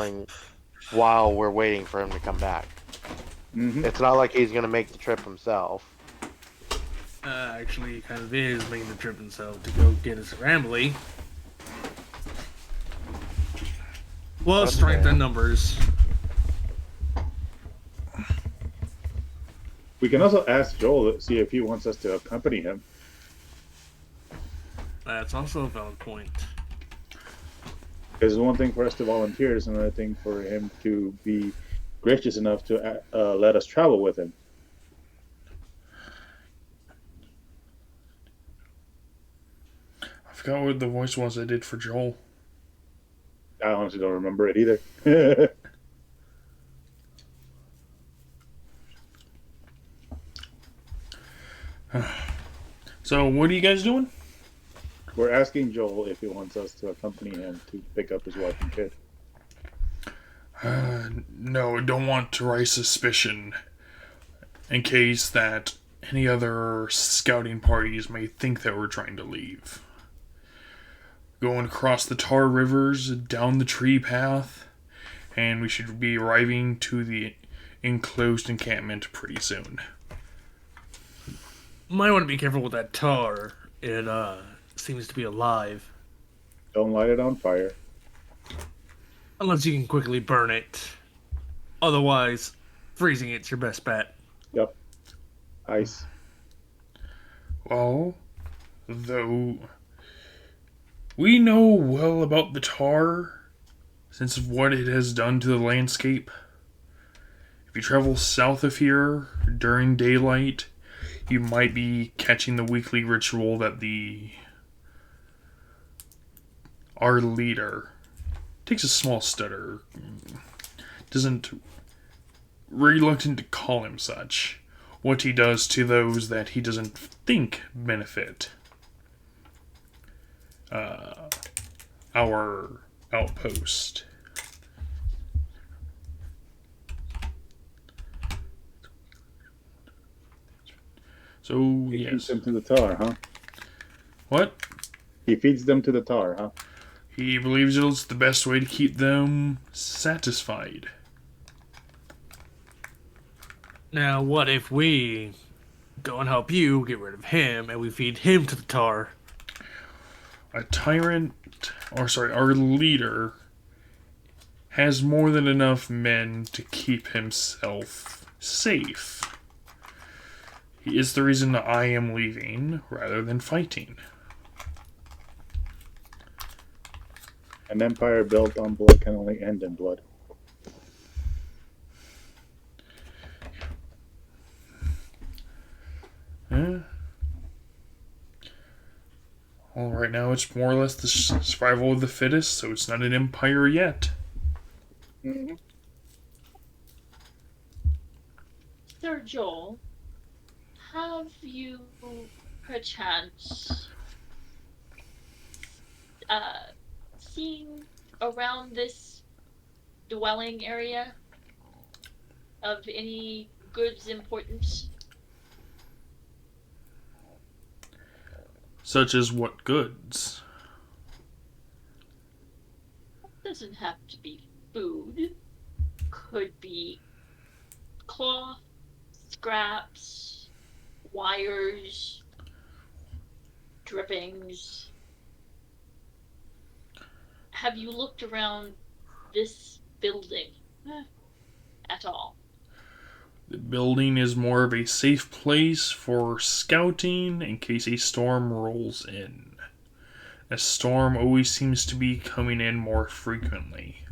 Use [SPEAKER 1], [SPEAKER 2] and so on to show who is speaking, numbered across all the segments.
[SPEAKER 1] traveling while we're waiting for him to come back.
[SPEAKER 2] Mm-hmm.
[SPEAKER 1] It's not like he's going to make the trip himself.
[SPEAKER 3] Actually, he kind of is making the trip himself to go get his family. Well,
[SPEAKER 1] That's
[SPEAKER 3] strength
[SPEAKER 1] fair.
[SPEAKER 3] in numbers.
[SPEAKER 2] We can also ask Joel to see if he wants us to accompany him.
[SPEAKER 3] That's also a valid point.
[SPEAKER 2] Because it's one thing for us to volunteer, it's another thing for him to be gracious enough to let us travel with him.
[SPEAKER 4] I forgot what the voice was I did for Joel.
[SPEAKER 2] I honestly don't remember it either.
[SPEAKER 4] So, what are you guys doing?
[SPEAKER 2] We're asking Joel if he wants us to accompany him to pick up his wife and kid.
[SPEAKER 4] No, I don't want to raise suspicion in case that any other scouting parties may think that we're trying to leave. Going across the Tar Rivers, down the tree path, and we should be arriving to the enclosed encampment pretty soon.
[SPEAKER 3] Might want to be careful with that tar. It seems to be alive.
[SPEAKER 2] Don't light it on fire.
[SPEAKER 3] Unless you can quickly burn it. Otherwise, freezing it's your best bet.
[SPEAKER 2] Yep. Ice.
[SPEAKER 4] Well, though, we know well about the tar since of what it has done to the landscape. If you travel south of here during daylight, you might be catching the weekly ritual that our leader takes a small stutter, doesn't reluctant to call him such. What he does to those that he doesn't think benefit our outpost. So,
[SPEAKER 2] He feeds
[SPEAKER 4] yes.
[SPEAKER 2] them to the tar, huh?
[SPEAKER 4] What?
[SPEAKER 2] He feeds them to the tar, huh?
[SPEAKER 4] He believes it's the best way to keep them satisfied.
[SPEAKER 3] Now, what if we go and help you get rid of him and we feed him to the tar?
[SPEAKER 4] A tyrant, our leader, has more than enough men to keep himself safe. He is the reason I am leaving rather than fighting.
[SPEAKER 2] An empire built on blood can only end in blood.
[SPEAKER 4] Eh? Well, right now it's more or less the survival of the fittest, so it's not an empire yet.
[SPEAKER 2] Mm-hmm.
[SPEAKER 5] Sir Joel, have you perchance seen around this dwelling area of any goods importance?
[SPEAKER 4] Such as what goods?
[SPEAKER 5] Doesn't have to be food. Could be cloth, scraps, wires, drippings. Have you looked around this building at all?
[SPEAKER 4] The building is more of a safe place for scouting in case a storm rolls in. A storm always seems to be coming in more frequently.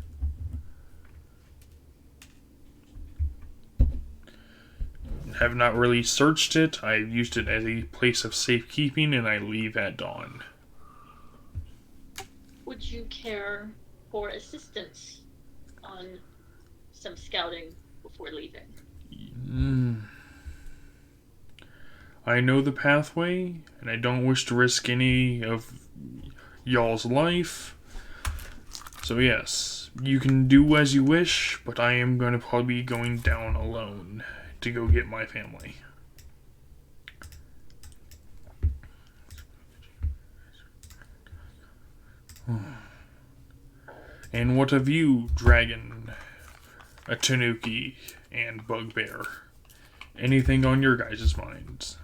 [SPEAKER 4] Have not really searched it. I've used it as a place of safekeeping and I leave at dawn.
[SPEAKER 5] Would you care for assistance on some scouting before leaving?
[SPEAKER 4] I know the pathway, and I don't wish to risk any of y'all's life. So yes, you can do as you wish, but I am going to probably be going down alone to go get my family. And what of you, Dragon, a Tanuki, and Bugbear? Anything on your guys' minds?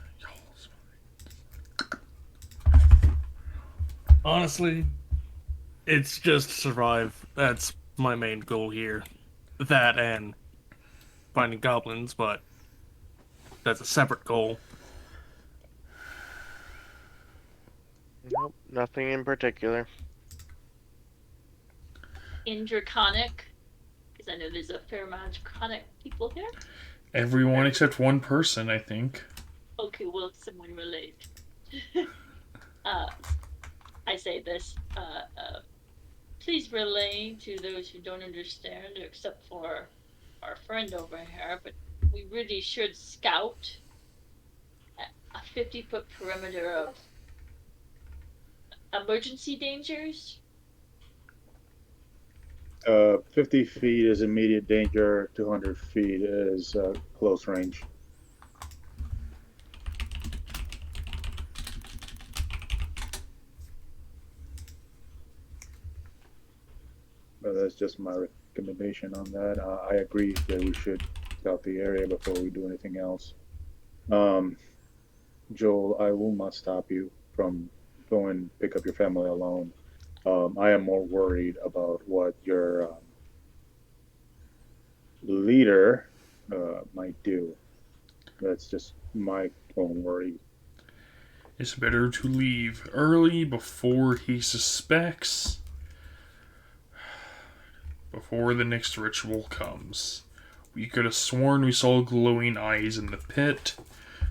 [SPEAKER 3] Honestly, it's just survive. That's my main goal here. That and finding goblins, but that's a separate goal.
[SPEAKER 1] Nope, nothing in particular.
[SPEAKER 5] In Draconic, because I know there's a fair amount of Draconic people here.
[SPEAKER 4] Everyone except one person, I think.
[SPEAKER 5] Okay, will someone relate? I say this. Please relay to those who don't understand, except for our friend over here, but we really should scout a 50-foot perimeter of emergency dangers.
[SPEAKER 2] 50 feet is immediate danger. 200 feet is close range. But that's just my recommendation on that. I agree that we should scout the area before we do anything else. Joel, I will not stop you from going pick up your family alone. I am more worried about what your leader might do. That's just my own worry.
[SPEAKER 4] It's better to leave early before he suspects. Before the next ritual comes. We could have sworn we saw glowing eyes in the pit,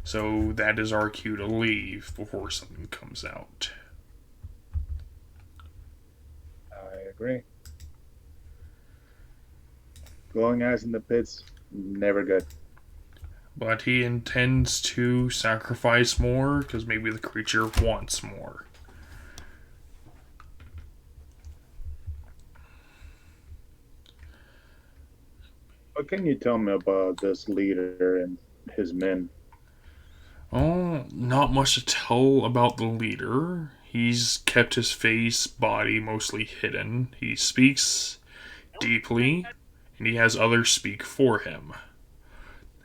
[SPEAKER 4] so that is our cue to leave before something comes out.
[SPEAKER 2] I agree. Glowing eyes in the pits, never good.
[SPEAKER 4] But he intends to sacrifice more, because maybe the creature wants more.
[SPEAKER 2] What can you tell me about this leader and his men?
[SPEAKER 4] Oh, not much to tell about the leader. He's kept his face, body mostly hidden. He speaks deeply, and he has others speak for him.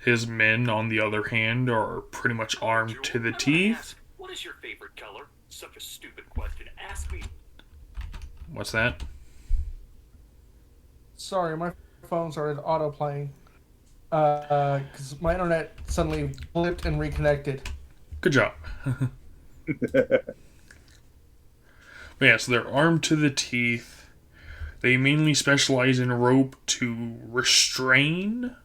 [SPEAKER 4] His men, on the other hand, are pretty much armed to the teeth.
[SPEAKER 6] What is your favorite color? Such a stupid question. Ask me.
[SPEAKER 4] What's that?
[SPEAKER 3] Sorry, my phone started auto-playing. Because my internet suddenly blipped and reconnected.
[SPEAKER 4] Good job. But yeah, so they're armed to the teeth. They mainly specialize in rope to restrain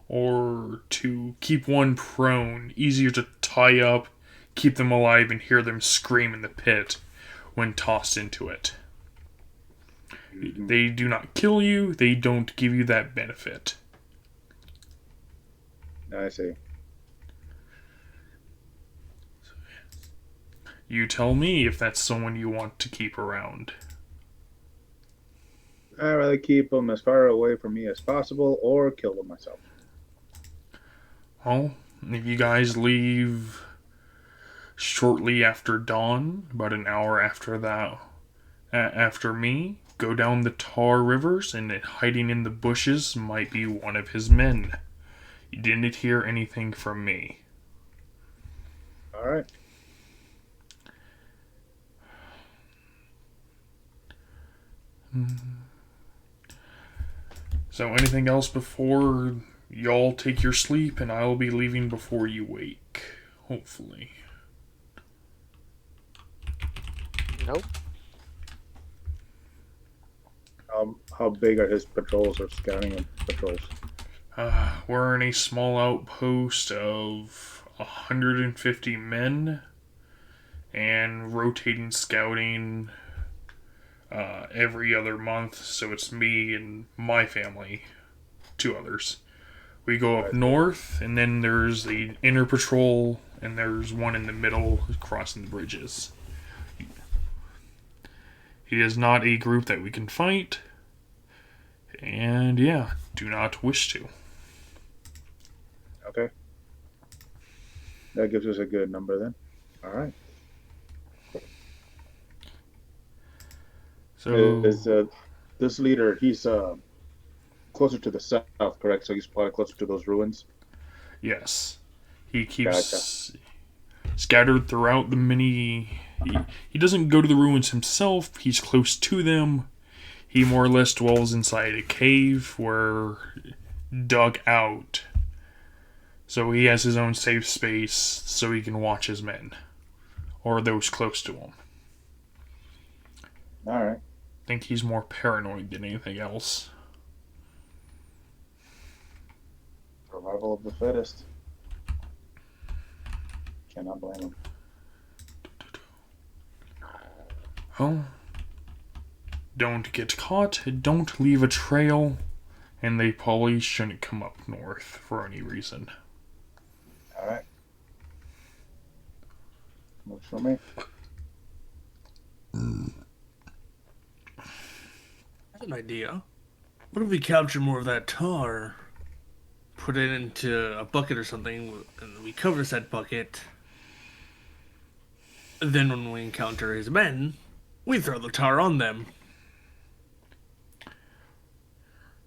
[SPEAKER 4] or to keep one prone, easier to tie up, keep them alive, and hear them scream in the pit when tossed into it. They do not kill you, they don't give you that benefit.
[SPEAKER 2] I see.
[SPEAKER 4] You tell me if that's someone you want to keep around.
[SPEAKER 2] I'd rather keep them as far away from me as possible or kill them myself.
[SPEAKER 4] Well, if you guys leave shortly after dawn, about an hour after that, after me, go down the Tar Rivers, and hiding in the bushes might be one of his men. You didn't hear anything from me.
[SPEAKER 2] All right.
[SPEAKER 4] So anything else before y'all take your sleep, and I'll be leaving before you wake. Hopefully.
[SPEAKER 1] Nope.
[SPEAKER 2] How big are his patrols or scouting patrols?
[SPEAKER 4] We're in a small outpost of 150 men, and rotating scouting every other month, so it's me and my family, 2 others. We go up north, and then there's the inner patrol, and there's one in the middle crossing the bridges. He is not a group that we can fight, and yeah, do not wish to.
[SPEAKER 2] Okay. That gives us a good number then. All right.
[SPEAKER 4] So
[SPEAKER 2] Is this leader, he's closer to the south, correct? So he's probably closer to those ruins.
[SPEAKER 4] Yes. He
[SPEAKER 2] Gotcha.
[SPEAKER 4] keeps scattered throughout the many. He doesn't go to the ruins himself, he's close to them. He more or less dwells inside a cave where dug out. So he has his own safe space so he can watch his men. Or those close to him.
[SPEAKER 2] All right.
[SPEAKER 4] I think he's more paranoid than anything else.
[SPEAKER 2] Survival of the fittest. Cannot blame him.
[SPEAKER 4] Well, don't get caught, don't leave a trail, and they probably shouldn't come up north for any reason.
[SPEAKER 2] All right. Works for me.
[SPEAKER 3] That's an idea. What if we capture more of that tar, put it into a bucket or something, and we cover said bucket. Then when we encounter his men, we throw the tar on them.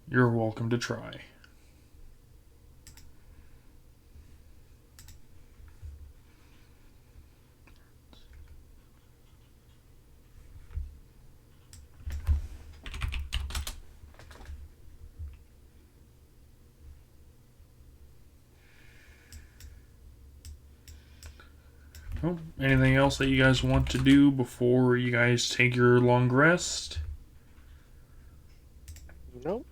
[SPEAKER 4] You're welcome to try. Well, anything else that you guys want to do before you guys take your long rest?
[SPEAKER 1] Nope.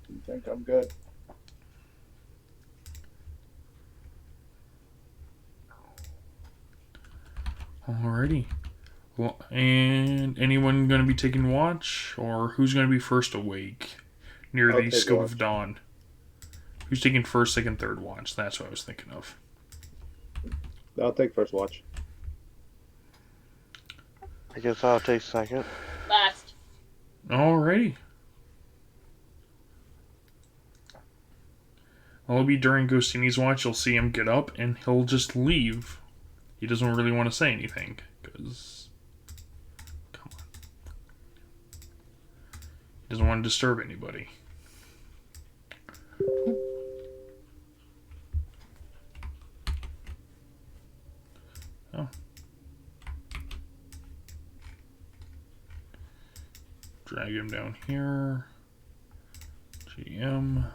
[SPEAKER 2] I think I'm good.
[SPEAKER 4] Alrighty. Well, and anyone going to be taking watch, or who's going to be first awake near
[SPEAKER 2] I'll
[SPEAKER 4] the
[SPEAKER 2] take
[SPEAKER 4] scope
[SPEAKER 2] watch.
[SPEAKER 4] of dawn? Who's taking first, second, third watch? That's what I was thinking of.
[SPEAKER 2] I'll take first watch.
[SPEAKER 1] I guess I'll take second.
[SPEAKER 5] Last.
[SPEAKER 4] Alrighty. Well, it'll be during Ghostini's watch. You'll see him get up and he'll just leave. He doesn't really want to say anything because, come on, he doesn't want to disturb anybody. Oh. Drag him down here. GM.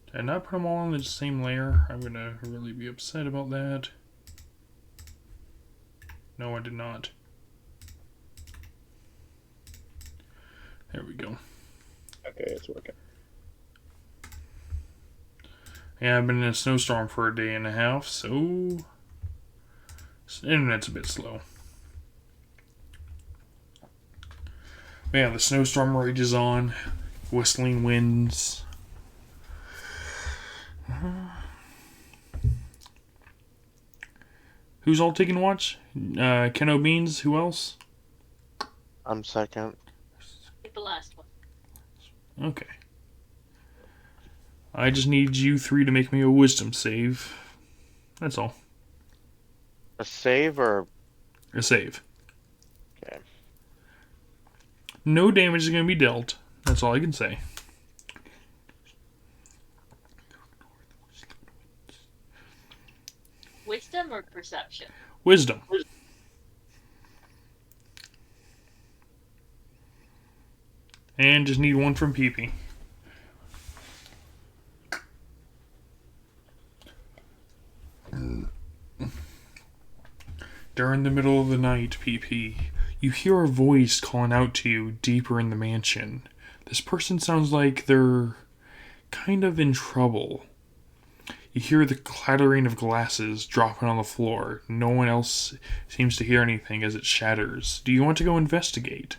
[SPEAKER 4] Did I not put them all on the same layer? I'm gonna really be upset about that. No, I did not. There we go.
[SPEAKER 2] Okay, it's working.
[SPEAKER 4] Yeah, I've been in a snowstorm for a day and a half, so the internet's a bit slow. But yeah, the snowstorm rages on, whistling winds. Who's all taking watch? Keno Beans, who else?
[SPEAKER 1] I'm second.
[SPEAKER 5] Take the last one.
[SPEAKER 4] Okay. I just need you three to make me a wisdom save. That's all.
[SPEAKER 1] A save or
[SPEAKER 4] A save.
[SPEAKER 1] okay?
[SPEAKER 4] No damage is going to be dealt. That's all I can say.
[SPEAKER 5] Wisdom or perception?
[SPEAKER 4] Wisdom. And just need one from PP. During the middle of the night, PP, you hear a voice calling out to you deeper in the mansion. This person sounds like they're kind of in trouble. You hear the clattering of glasses dropping on the floor. No one else seems to hear anything as it shatters. Do you want to go investigate?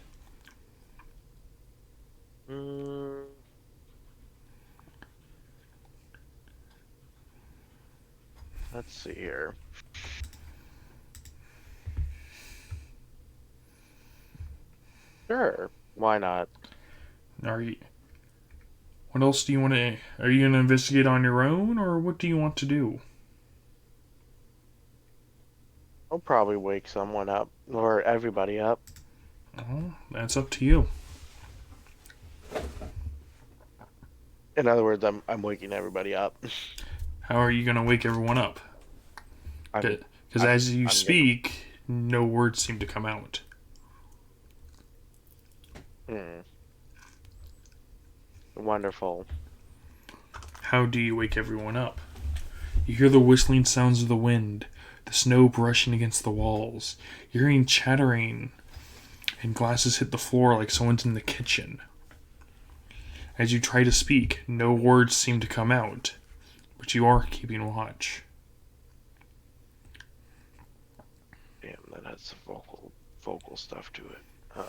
[SPEAKER 1] Let's see here. Sure, why not?
[SPEAKER 4] Are you? What else do you want to? Are you going to investigate on your own, or what do you want to do?
[SPEAKER 1] I'll probably wake someone up or everybody up.
[SPEAKER 4] That's up to you.
[SPEAKER 1] In other words, I'm waking everybody up.
[SPEAKER 4] How are you going to wake everyone up?
[SPEAKER 1] I'm,
[SPEAKER 4] Because as you
[SPEAKER 1] I'm
[SPEAKER 4] speak, no words seem to come out.
[SPEAKER 1] Wonderful.
[SPEAKER 4] How do you wake everyone up? You hear the whistling sounds of the wind, the snow brushing against the walls. You're hearing chattering, and glasses hit the floor like someone's in the kitchen. As you try to speak, no words seem to come out, but you are keeping watch.
[SPEAKER 1] Damn, that has some vocal stuff to it.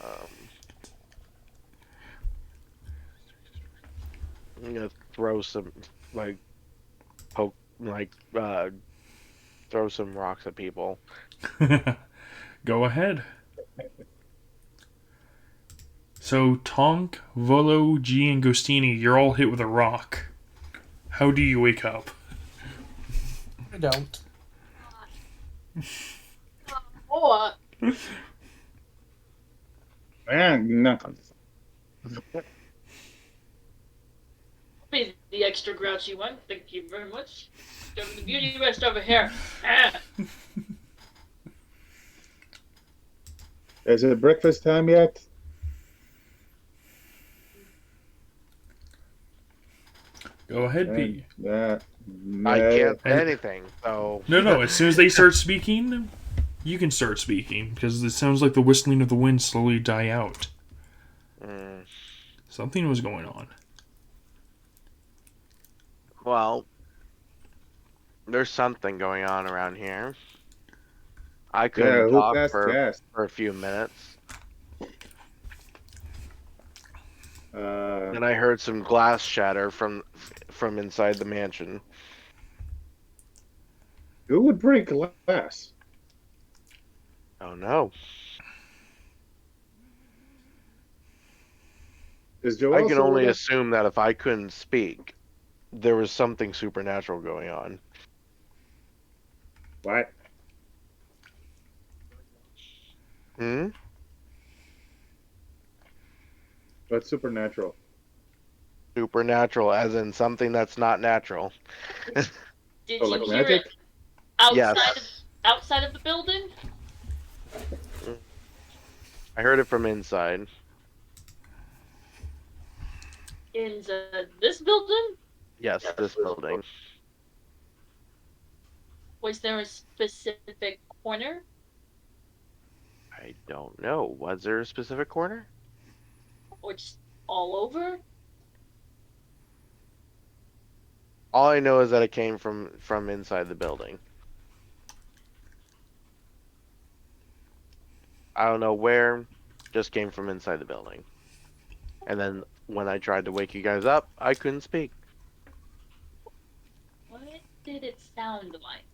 [SPEAKER 1] I'm gonna throw some poke throw some rocks at people.
[SPEAKER 4] Go ahead. So, Tonk, Volo, G, and Gostini, you're all hit with a rock. How do you wake up?
[SPEAKER 7] I don't.
[SPEAKER 5] Or
[SPEAKER 2] No.
[SPEAKER 5] be the extra grouchy one. Thank you very much. Over the beauty rest over here. Ah.
[SPEAKER 2] Is it breakfast time yet?
[SPEAKER 4] Go ahead, P.
[SPEAKER 2] Yeah.
[SPEAKER 1] I can't say
[SPEAKER 4] And-
[SPEAKER 1] anything, so
[SPEAKER 4] No. As soon as they start speaking, you can start speaking because it sounds like the whistling of the wind slowly die out. Something was going on.
[SPEAKER 1] Well, there's something going on around here. I couldn't
[SPEAKER 2] who
[SPEAKER 1] talk
[SPEAKER 2] passed
[SPEAKER 1] for
[SPEAKER 2] gas?
[SPEAKER 1] a few minutes,
[SPEAKER 2] Uh,
[SPEAKER 1] and I heard some glass shatter from inside the mansion.
[SPEAKER 2] who would break glass?
[SPEAKER 1] Oh no!
[SPEAKER 2] Is Joel
[SPEAKER 1] I can
[SPEAKER 2] still
[SPEAKER 1] only
[SPEAKER 2] with us?
[SPEAKER 1] assume that if I couldn't speak, there was something supernatural going on.
[SPEAKER 2] What?
[SPEAKER 1] Hmm?
[SPEAKER 2] What's supernatural?
[SPEAKER 1] Supernatural, as in something that's not natural.
[SPEAKER 5] Did
[SPEAKER 2] Oh,
[SPEAKER 5] you
[SPEAKER 2] like
[SPEAKER 5] hear
[SPEAKER 2] magic?
[SPEAKER 5] it outside
[SPEAKER 1] Yes.
[SPEAKER 5] of outside of the building?
[SPEAKER 1] I heard it from inside.
[SPEAKER 5] In this building?
[SPEAKER 1] Yes, this building.
[SPEAKER 5] Was there a specific corner?
[SPEAKER 1] I don't know. Was there a specific corner?
[SPEAKER 5] Or just all over?
[SPEAKER 1] All I know is that it came from inside the building. I don't know where, just came from inside the building. And then when I tried to wake you guys up, I couldn't speak.
[SPEAKER 5] What did it sound like?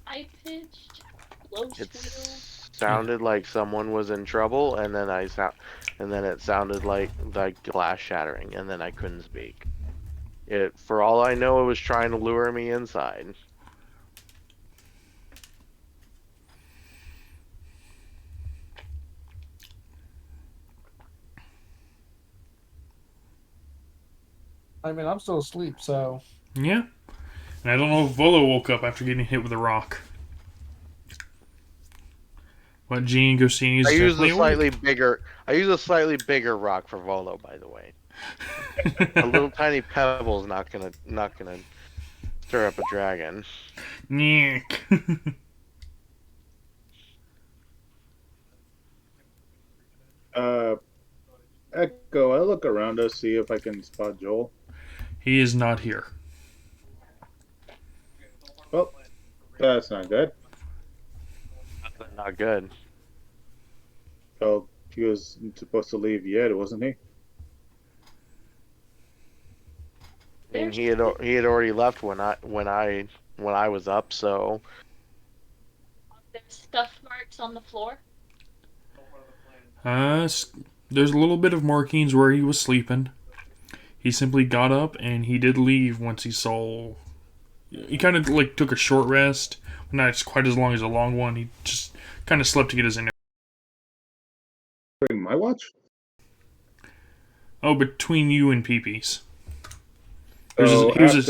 [SPEAKER 5] High pitched? Low
[SPEAKER 1] It
[SPEAKER 5] squeal?
[SPEAKER 1] sounded like someone was in trouble, and then it sounded like glass shattering, and then I couldn't speak. It, for all I know, it was trying to lure me inside.
[SPEAKER 7] I mean, I'm still asleep, so
[SPEAKER 4] Yeah. And I don't know if Volo woke up after getting hit with a rock. But G and Gostini is
[SPEAKER 1] I used
[SPEAKER 4] definitely
[SPEAKER 1] a slightly bigger rock for Volo, by the way. A little tiny pebble is not gonna stir up a dragon.
[SPEAKER 4] Nick.
[SPEAKER 2] Echo, I look around us, see if I can spot Joel.
[SPEAKER 4] He is not here.
[SPEAKER 2] Well, that's not good.
[SPEAKER 1] Not good.
[SPEAKER 2] So he was supposed to leave yet, wasn't he?
[SPEAKER 1] I mean, he had already left when I was up, so
[SPEAKER 5] There's scuff marks on the floor?
[SPEAKER 4] There's a little bit of markings where he was sleeping. He simply got up and he did leave once he saw He kind of like took a short rest, not quite as long as a long one. He just kind of slept to get his energy.
[SPEAKER 2] During my watch?
[SPEAKER 4] Oh, between you and Peepee's.
[SPEAKER 2] So
[SPEAKER 4] He was just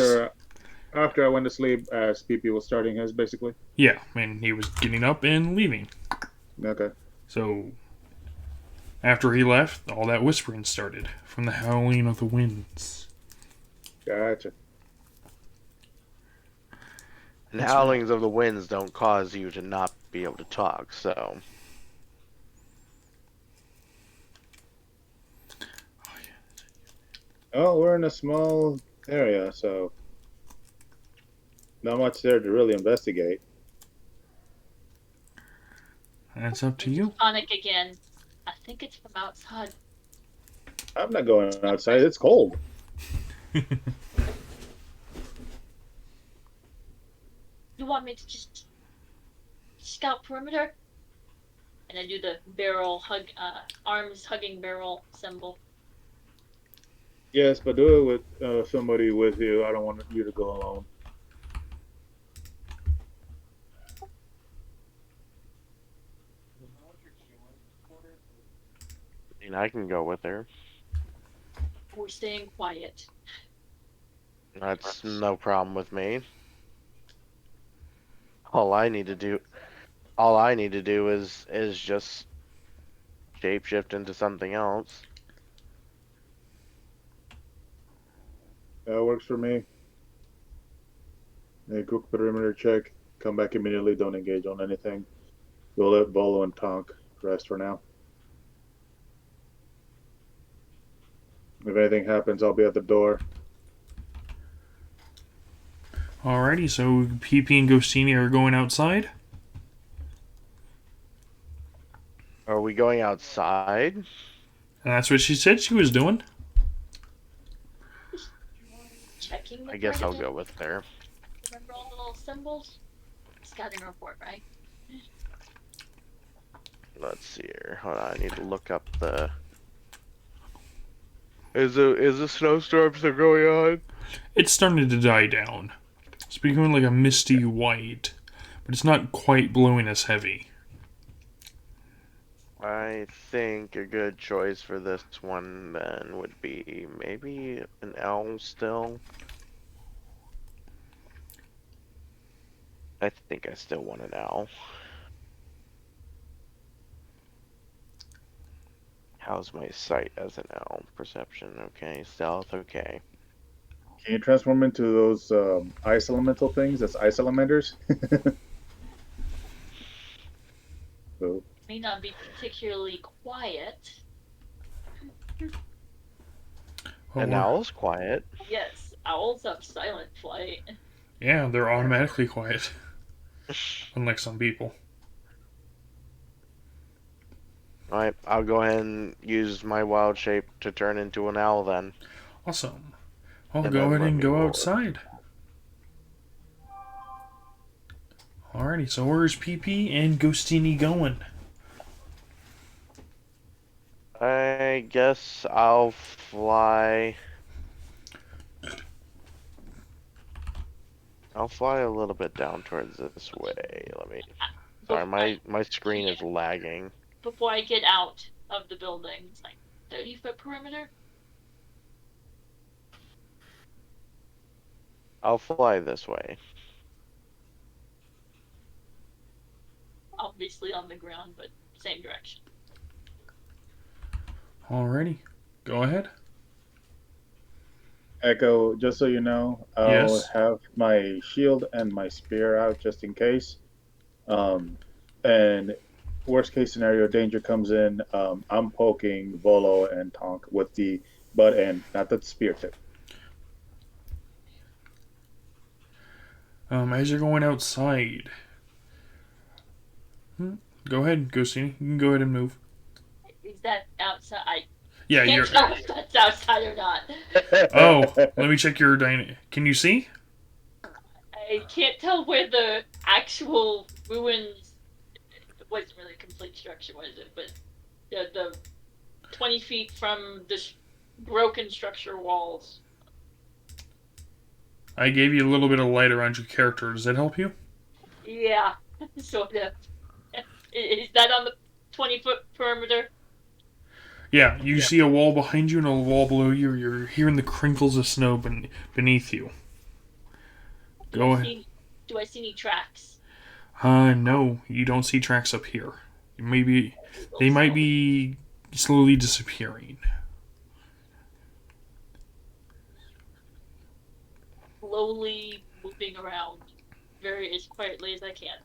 [SPEAKER 2] after I went to sleep, as PP was starting his, basically.
[SPEAKER 4] yeah, and he was getting up and leaving.
[SPEAKER 2] Okay.
[SPEAKER 4] So after he left, all that whispering started from the howling of the winds.
[SPEAKER 2] Gotcha.
[SPEAKER 1] And howlings of the winds don't cause you to not be able to talk, so.
[SPEAKER 2] Oh, we're in a small area, so not much there to really investigate.
[SPEAKER 4] That's up to you.
[SPEAKER 5] Sonic again. I think it's from outside.
[SPEAKER 2] I'm not going outside. It's cold.
[SPEAKER 5] You want me to just scout perimeter? And I do the barrel hug, arms hugging barrel symbol.
[SPEAKER 2] Yes, but do it with somebody with you. I don't want you to go alone.
[SPEAKER 1] I mean, I can go with her.
[SPEAKER 5] We're staying quiet.
[SPEAKER 1] That's no problem with me. All I need to do, all I need to do is just shapeshift into something else.
[SPEAKER 2] That works for me. A quick perimeter check. Come back immediately. Don't engage on anything. We'll let Volo and Tonk rest for now. If anything happens, I'll be at the door.
[SPEAKER 4] Alrighty, so PP and Ghostini are going outside.
[SPEAKER 1] Are we going outside?
[SPEAKER 4] And that's what she said she was doing.
[SPEAKER 5] Checking the
[SPEAKER 1] I guess I'll
[SPEAKER 5] perimeter.
[SPEAKER 1] go with her.
[SPEAKER 5] Remember all the little symbols? Scouting report, right?
[SPEAKER 1] Let's see here. Hold on, I need to look up the. Is the snowstorm still going on?
[SPEAKER 4] It's starting to die down. It's becoming like a misty white, but it's not quite blowing as heavy.
[SPEAKER 1] I think a good choice for this one then would be maybe an L still. I think I still want an L. How's my sight as an L? Perception, okay. Stealth, okay.
[SPEAKER 2] Can you transform into those ice elemental things? That's ice elementers. So,
[SPEAKER 5] May not be particularly quiet.
[SPEAKER 1] An owl's quiet.
[SPEAKER 5] Yes, owls have silent flight.
[SPEAKER 4] Yeah, they're automatically quiet. Unlike some people.
[SPEAKER 1] Alright, I'll go ahead and use my wild shape to turn into an owl then.
[SPEAKER 4] Awesome. I'll
[SPEAKER 1] And
[SPEAKER 4] go
[SPEAKER 1] then
[SPEAKER 4] ahead
[SPEAKER 1] let
[SPEAKER 4] and
[SPEAKER 1] me
[SPEAKER 4] go
[SPEAKER 1] roll it.
[SPEAKER 4] outside. Alrighty, so where's PP and Ghostini going?
[SPEAKER 1] I guess I'll fly. I'll fly a little bit down towards this way. Let me. Sorry, my screen is lagging.
[SPEAKER 5] Before I get out of the building, it's like 30-foot perimeter.
[SPEAKER 1] I'll fly this way.
[SPEAKER 5] Obviously on the ground, but same direction.
[SPEAKER 4] Alrighty, go ahead.
[SPEAKER 2] Echo, just so you know, I'll
[SPEAKER 4] Yes.
[SPEAKER 2] have my shield and my spear out just in case. And worst case scenario, danger comes in. I'm poking Volo and Tonk with the butt end, not the spear tip.
[SPEAKER 4] As you're going outside, go ahead, Ghostini. You can go ahead and move.
[SPEAKER 5] Is that outside? I
[SPEAKER 4] Yeah,
[SPEAKER 5] can't
[SPEAKER 4] you're.
[SPEAKER 5] tell if that's outside or not.
[SPEAKER 4] Oh, let me check your Can you see?
[SPEAKER 5] I can't tell where the actual ruins. It wasn't really a complete structure, was it? But the 20 feet from the broken structure walls.
[SPEAKER 4] I gave you a little bit of light around your character. Does that help you?
[SPEAKER 5] Yeah, sort of. Is that on the 20-foot perimeter?
[SPEAKER 4] Yeah, you
[SPEAKER 1] Yeah.
[SPEAKER 4] see a wall behind you and a wall below you. You're hearing the crinkles of snow beneath you. Go ahead.
[SPEAKER 5] Do I see any tracks?
[SPEAKER 4] No, you don't see tracks up here. Maybe
[SPEAKER 5] Go
[SPEAKER 4] they might
[SPEAKER 5] slowly.
[SPEAKER 4] be slowly disappearing.
[SPEAKER 5] Slowly moving around, very as quietly as I can.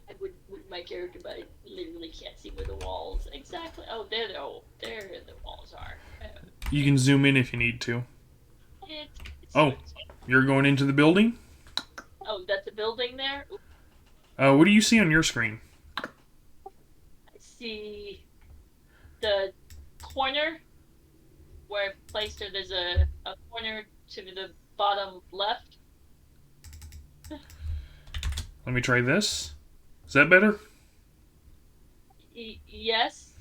[SPEAKER 5] I would move my character, but I literally can't see where the walls exactly. Oh, there the walls are.
[SPEAKER 4] You can zoom in if you need to.
[SPEAKER 5] It's
[SPEAKER 4] Oh, you're going into the building?
[SPEAKER 5] Oh, that's a building there. Ooh,
[SPEAKER 4] What do you see on your screen?
[SPEAKER 5] I see the corner where I've placed her. There's a corner to the bottom left.
[SPEAKER 4] Let me try this. Is that better?
[SPEAKER 5] Yes.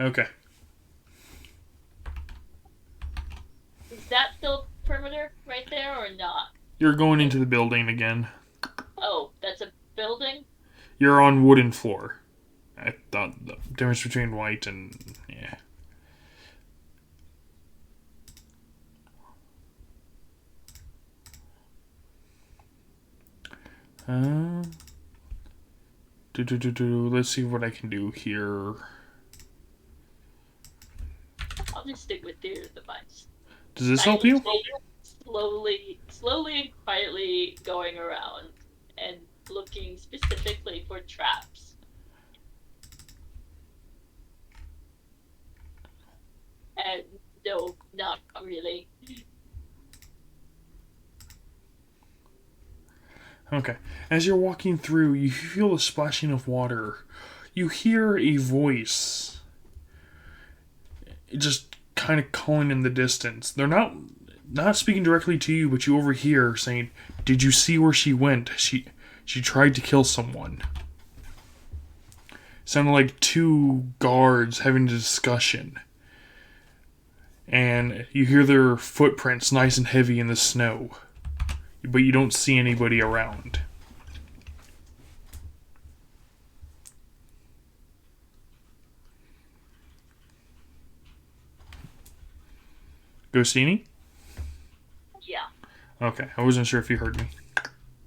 [SPEAKER 4] Okay.
[SPEAKER 5] Is that still perimeter right there or not?
[SPEAKER 4] You're going into the building again.
[SPEAKER 5] Oh, that's a building?
[SPEAKER 4] You're on wooden floor. I thought the difference between white and yeah. Uh, Let's see what I can do here.
[SPEAKER 5] I'll just stick with theater of the minds.
[SPEAKER 4] Does this help you?
[SPEAKER 5] Slowly and quietly going around and looking specifically for traps. And no, not really.
[SPEAKER 4] Okay. As you're walking through, you feel a splashing of water. You hear a voice just kind of calling in the distance. They're not speaking directly to you, but you overhear saying, "Did you see where she went? She tried to kill someone." Sounded like two guards having a discussion. And you hear their footprints nice and heavy in the snow. But you don't see anybody around. Ghostini?
[SPEAKER 5] Yeah,
[SPEAKER 4] Okay, I wasn't sure if you heard me.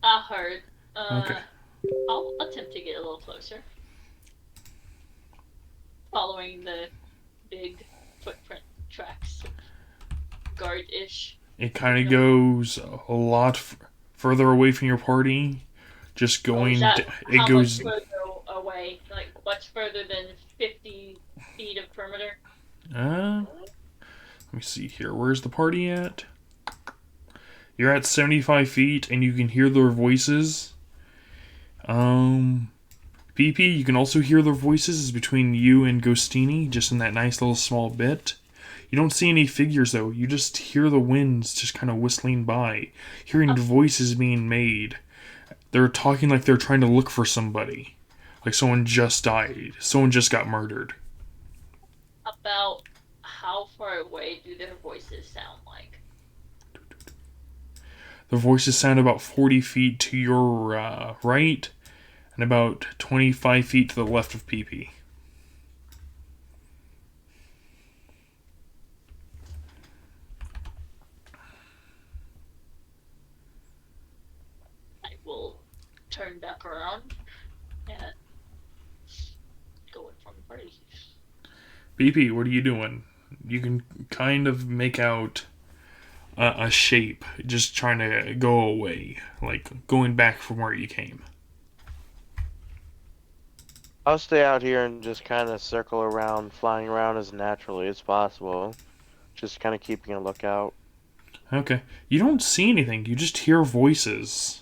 [SPEAKER 5] I heard.
[SPEAKER 4] Okay.
[SPEAKER 5] I'll attempt to get a little closer. Following the big footprint tracks. Guard-ish.
[SPEAKER 4] It kind of goes a lot further away from your party. Just going. It
[SPEAKER 5] How
[SPEAKER 4] goes.
[SPEAKER 5] much further away? Like, much further than 50 feet of perimeter?
[SPEAKER 4] Let me see here. Where's the party at? You're at 75 feet, and you can hear their voices. PP, you can also hear their voices. It's between you and Ghostini, just in that nice little small bit. You don't see any figures, though. You just hear the winds just kind of whistling by. Hearing voices being made. They're talking like they're trying to look for somebody. Like someone just died. Someone just got murdered.
[SPEAKER 5] About how far away do their voices sound like?
[SPEAKER 4] The voices sound about 40 feet to your right, and about 25 feet to the left of PP.
[SPEAKER 5] I will turn back around and go in front of the party.
[SPEAKER 4] BP, what are you doing? You can kind of make out a shape just trying to go away, like going back from where you came.
[SPEAKER 1] I'll stay out here and just kind of circle around, flying around as naturally as possible. Just kind of keeping a lookout.
[SPEAKER 4] Okay. You don't see anything. You just hear voices.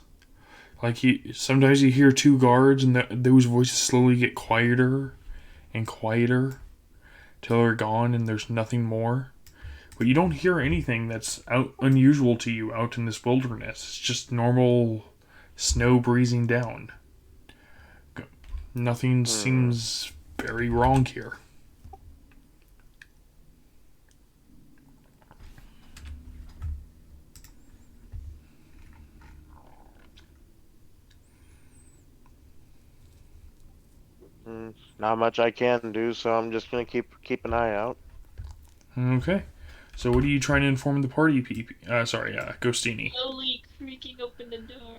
[SPEAKER 4] Like sometimes you hear two guards, and those voices slowly get quieter and quieter till they're gone, and there's nothing more. But you don't hear anything that's unusual to you out in this wilderness. It's just normal snow breezing down. Nothing seems very wrong here.
[SPEAKER 1] Not much I can do, so I'm just gonna keep an eye out.
[SPEAKER 4] Okay. So what are you trying to inform the party, Ghostini?
[SPEAKER 5] Slowly creaking open the door.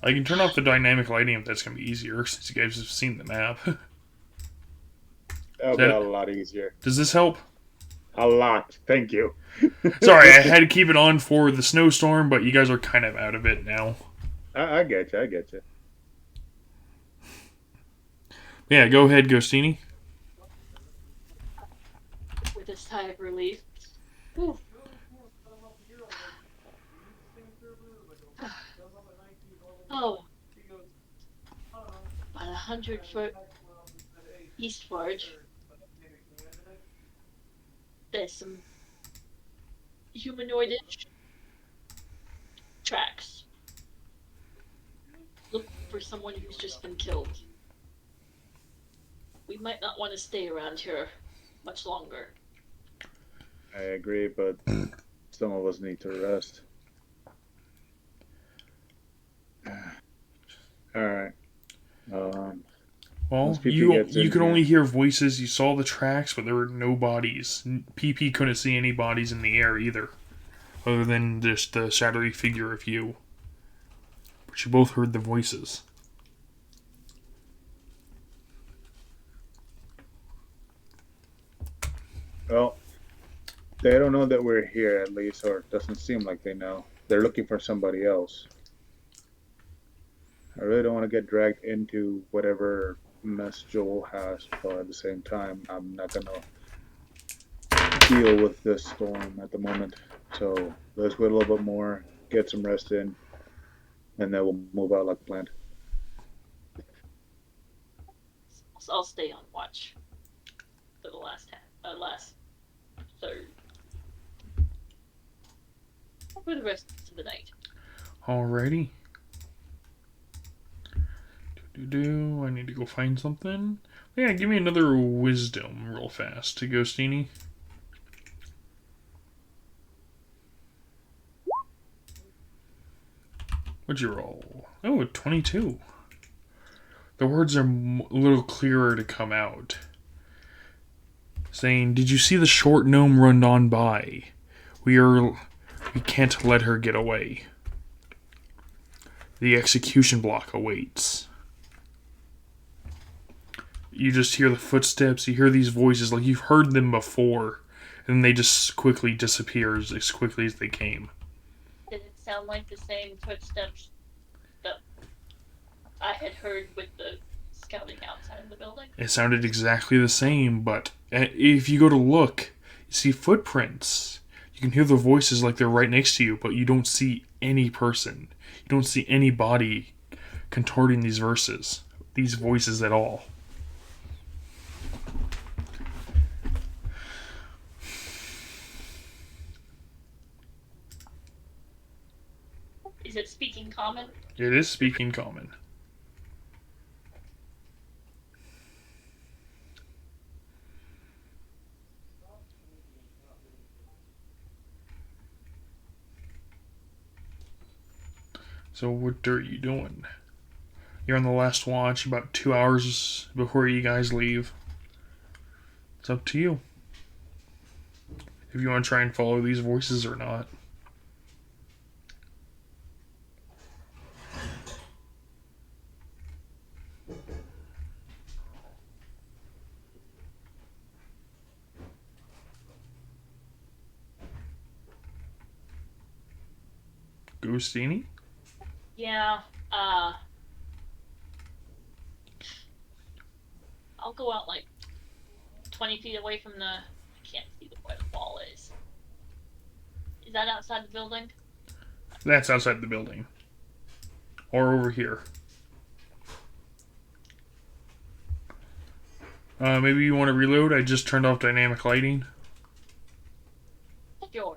[SPEAKER 4] I can turn off the dynamic lighting if that's going to be easier, since you guys have seen the map.
[SPEAKER 2] That'll be a lot easier.
[SPEAKER 4] Does this help?
[SPEAKER 2] A lot. Thank you.
[SPEAKER 4] Sorry, I had to keep it on for the snowstorm, but you guys are kind of out of it now.
[SPEAKER 2] I get you. I get you.
[SPEAKER 4] Yeah, go ahead, Ghostini.
[SPEAKER 5] With a sigh of relief. Whew. Oh. About 100 foot eastward. There's some humanoidish tracks. Look for someone who's just been killed. We might not want to stay around here much longer.
[SPEAKER 2] I agree, but some of us need to rest. All right.
[SPEAKER 4] Well,
[SPEAKER 2] Once PP
[SPEAKER 4] you
[SPEAKER 2] gets in
[SPEAKER 4] could
[SPEAKER 2] here-
[SPEAKER 4] only hear voices. You saw the tracks, but there were no bodies. PP couldn't see any bodies in the air either, other than just the shadowy figure of you. But you both heard the voices.
[SPEAKER 2] Well, they don't know that we're here, at least, or it doesn't seem like they know. They're looking for somebody else. I really don't want to get dragged into whatever mess Joel has, but at the same time, I'm not going to deal with this storm at the moment. So let's wait a little bit more, get some rest in, and then we'll move out like planned.
[SPEAKER 5] So I'll stay on watch for the last third. For the rest of the night.
[SPEAKER 4] Alrighty. I need to go find something. Yeah, give me another wisdom real fast to Ghostini. What'd you roll? Oh, 22. The words are a little clearer to come out. Saying, did you see the short gnome run on by? We can't let her get away. The execution block awaits. You just hear the footsteps, you hear these voices like you've heard them before, and they just quickly disappear as quickly as they came.
[SPEAKER 5] Did it sound like the same footsteps that I had heard with the scouting outside of the building?
[SPEAKER 4] It sounded exactly the same, but if you go to look, you see footprints. You can hear the voices like they're right next to you, but you don't see any person. You don't see any body contorting these voices at all.
[SPEAKER 5] Is it speaking common?
[SPEAKER 4] It is speaking common. So what are you doing? You're on the last watch, about 2 hours before you guys leave. It's up to you. If you want to try and follow these voices or not. Ghostini?
[SPEAKER 5] Yeah, I'll go out like 20 feet away from the... I can't see where the wall is. Is that outside the building?
[SPEAKER 4] That's outside the building. Or over here. Maybe you want to reload? I just turned off dynamic lighting.
[SPEAKER 5] Sure.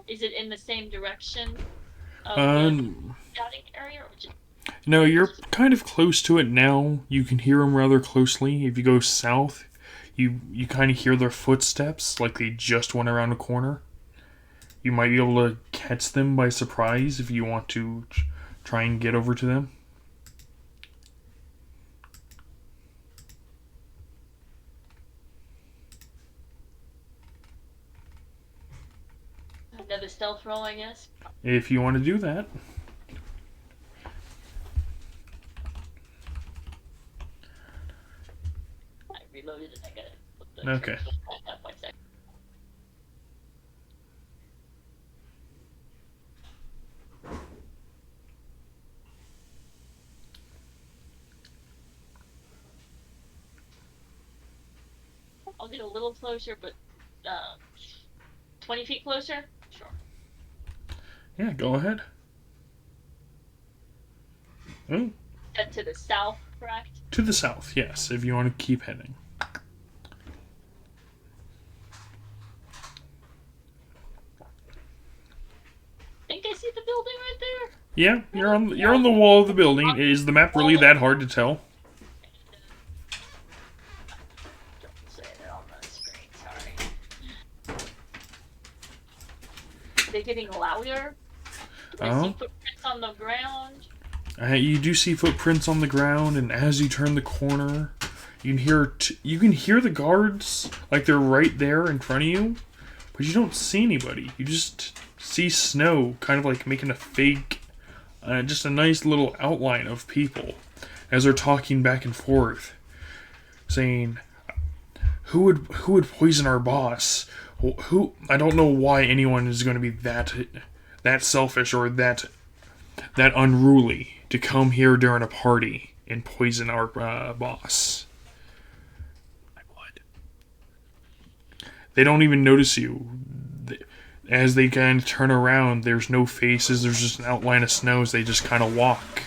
[SPEAKER 5] Is it in the same direction of the
[SPEAKER 4] Um,
[SPEAKER 5] scouting area, or just
[SPEAKER 4] no, you're kind of close to it now. You can hear them rather closely. If you go south, you kind of hear their footsteps, like they just went around a corner. You might be able to catch them by surprise if you want to try and get over to them.
[SPEAKER 5] another stealth roll? I guess.
[SPEAKER 4] If you want to do that.
[SPEAKER 5] I reloaded it. I gotta put the
[SPEAKER 4] Okay.
[SPEAKER 5] back up 1 second. I'll get a little closer, but 20 feet closer? Sure.
[SPEAKER 4] Yeah, go ahead. Oh,
[SPEAKER 5] Head to the south, correct?
[SPEAKER 4] to the south, yes, if you want to keep heading.
[SPEAKER 5] Think I see the building right there?
[SPEAKER 4] Yeah, you're on the wall of the building. Is the map really that hard to tell?
[SPEAKER 5] Don't say it on the screen, sorry. They're getting louder. Do I see
[SPEAKER 4] Oh.
[SPEAKER 5] footprints on the ground?
[SPEAKER 4] You do see footprints on the ground, and as you turn the corner, you can hear the guards like they're right there in front of you, but you don't see anybody. You just see snow, kind of like making a fake, just a nice little outline of people as they're talking back and forth, saying, "Who would poison our boss? Who? I don't know why anyone is going to be that selfish or that unruly to come here during a party and poison our boss."
[SPEAKER 3] I would.
[SPEAKER 4] They don't even notice you. As they kind of turn around, there's no faces, there's just an outline of snow as they just kind of walk.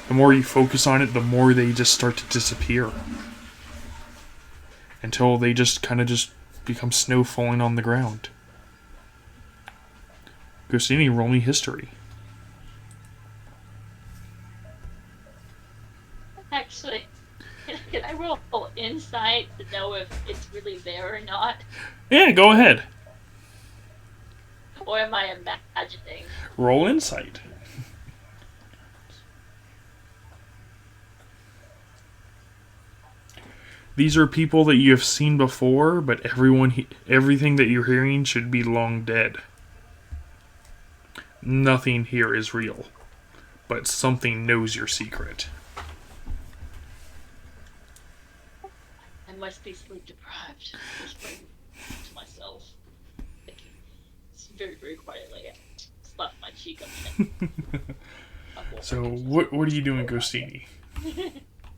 [SPEAKER 4] The more you focus on it, the more they just start to disappear. Until they just kind of just become snow falling on the ground. Gostini, roll me history.
[SPEAKER 5] Actually, can I roll insight to know if it's really there or not?
[SPEAKER 4] Yeah, go ahead.
[SPEAKER 5] Or am I imagining?
[SPEAKER 4] Roll insight. These are people that you have seen before, but everything that you're hearing should be long dead. Nothing here is real, but something knows your secret.
[SPEAKER 5] I must be sleep deprived. Whispering to myself. Thinking. It's very, very quietly. I slap my cheek up.
[SPEAKER 4] So, what are you doing, Gostini?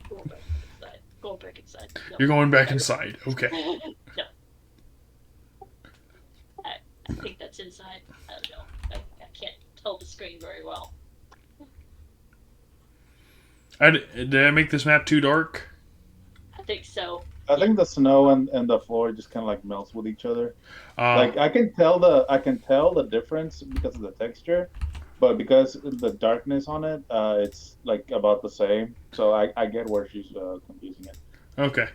[SPEAKER 5] Going back inside. Going back inside. No.
[SPEAKER 4] You're going back inside. Okay.
[SPEAKER 5] No. I think that's inside. I don't know. I can't tell the screen very well.
[SPEAKER 4] Did I make this map too dark?
[SPEAKER 5] I think so.
[SPEAKER 2] I think the snow and the floor just kind of like melts with each other.
[SPEAKER 4] Uh,
[SPEAKER 2] Like I can tell the difference because of the texture, but because the darkness on it, it's like about the same. So I get where she's confusing it.
[SPEAKER 4] Okay.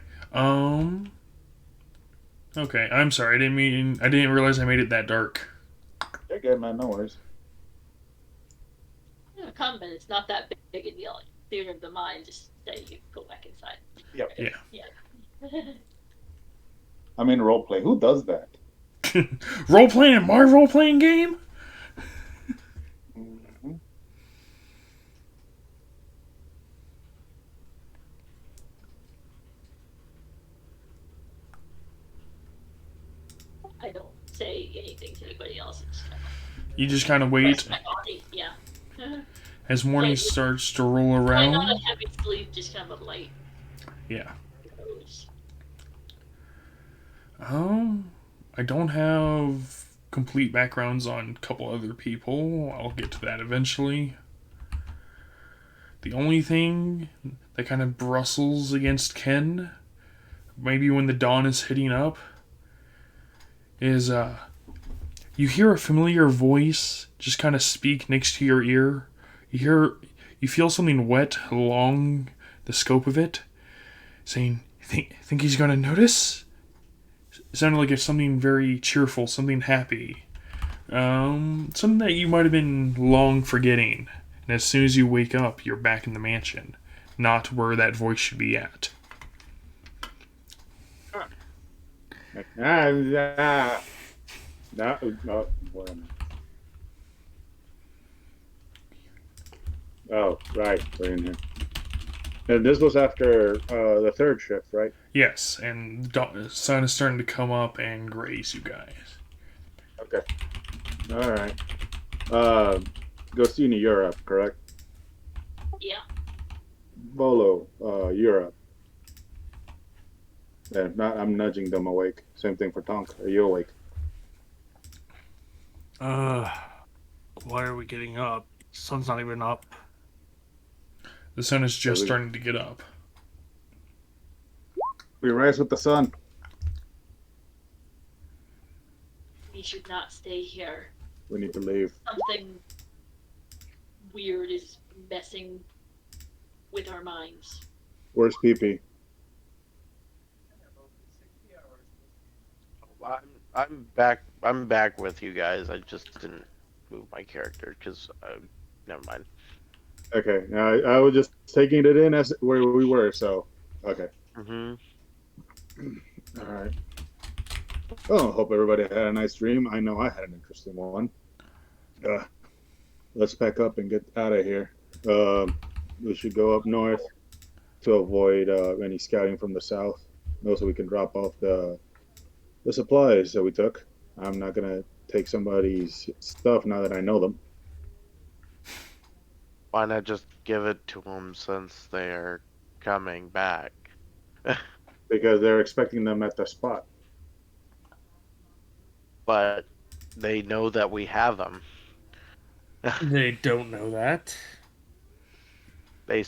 [SPEAKER 4] Okay. I'm sorry. I didn't realize I made it that dark.
[SPEAKER 2] You're good, man. No worries.
[SPEAKER 5] Come, but it's not that big a deal. Theater of the mind. Just say you go back inside.
[SPEAKER 2] Yep.
[SPEAKER 4] Yeah.
[SPEAKER 5] Yeah.
[SPEAKER 2] I mean, role play. Who does that?
[SPEAKER 4] Role playing my role playing game.
[SPEAKER 2] Mm-hmm.
[SPEAKER 5] I don't say anything to anybody else. It's kind of
[SPEAKER 4] You just kind of wait
[SPEAKER 5] rest my body. Yeah.
[SPEAKER 4] as morning
[SPEAKER 5] Yeah,
[SPEAKER 4] starts to roll
[SPEAKER 5] Playing on a
[SPEAKER 4] around.
[SPEAKER 5] heavy sleep, just kind of a light
[SPEAKER 4] Yeah.
[SPEAKER 5] goes.
[SPEAKER 4] I don't have complete backgrounds on a couple other people. I'll get to that eventually. The only thing that kind of brustles against Ken, maybe when the dawn is hitting up, is you hear a familiar voice just kind of speak next to your ear. You feel something wet along the scope of it, saying, "Think he's gonna notice?" It sounded like it's something very cheerful, something happy, something that you might have been long forgetting. And as soon as you wake up, you're back in the mansion, not where that voice should be at.
[SPEAKER 2] No, where am I? Oh, right, we're in here. And this was after the third shift, right?
[SPEAKER 4] Yes, and the sun is starting to come up and graze you guys.
[SPEAKER 2] Okay. All right. Gostini, you're up, correct?
[SPEAKER 5] Yeah.
[SPEAKER 2] Bolo, you're up. Yeah, if not, I'm nudging them awake. Same thing for Tonk. Are you awake?
[SPEAKER 3] Why are we getting up? Sun's not even up.
[SPEAKER 4] The sun is just
[SPEAKER 2] we-
[SPEAKER 4] starting to get up.
[SPEAKER 2] We rise with the sun.
[SPEAKER 5] We should not stay here.
[SPEAKER 2] We need to leave.
[SPEAKER 5] Something weird is messing with our minds.
[SPEAKER 2] Where's Pee-Pee?
[SPEAKER 1] I'm back. I'm back with you guys. I just didn't move my character because never mind.
[SPEAKER 2] Okay, I was just taking it in as where we were, so okay.
[SPEAKER 1] Mm-hmm.
[SPEAKER 2] All right. Oh, hope everybody had a nice dream. I know I had an interesting one. Let's pack up and get out of here. We should go up north to avoid any scouting from the south. Also, we can drop off the supplies that we took. I'm not gonna take somebody's stuff now that I know them.
[SPEAKER 1] Why not just give it to them since they're coming back?
[SPEAKER 2] Because they're expecting them at the spot.
[SPEAKER 1] But they know that we have them.
[SPEAKER 3] They don't know that.
[SPEAKER 1] They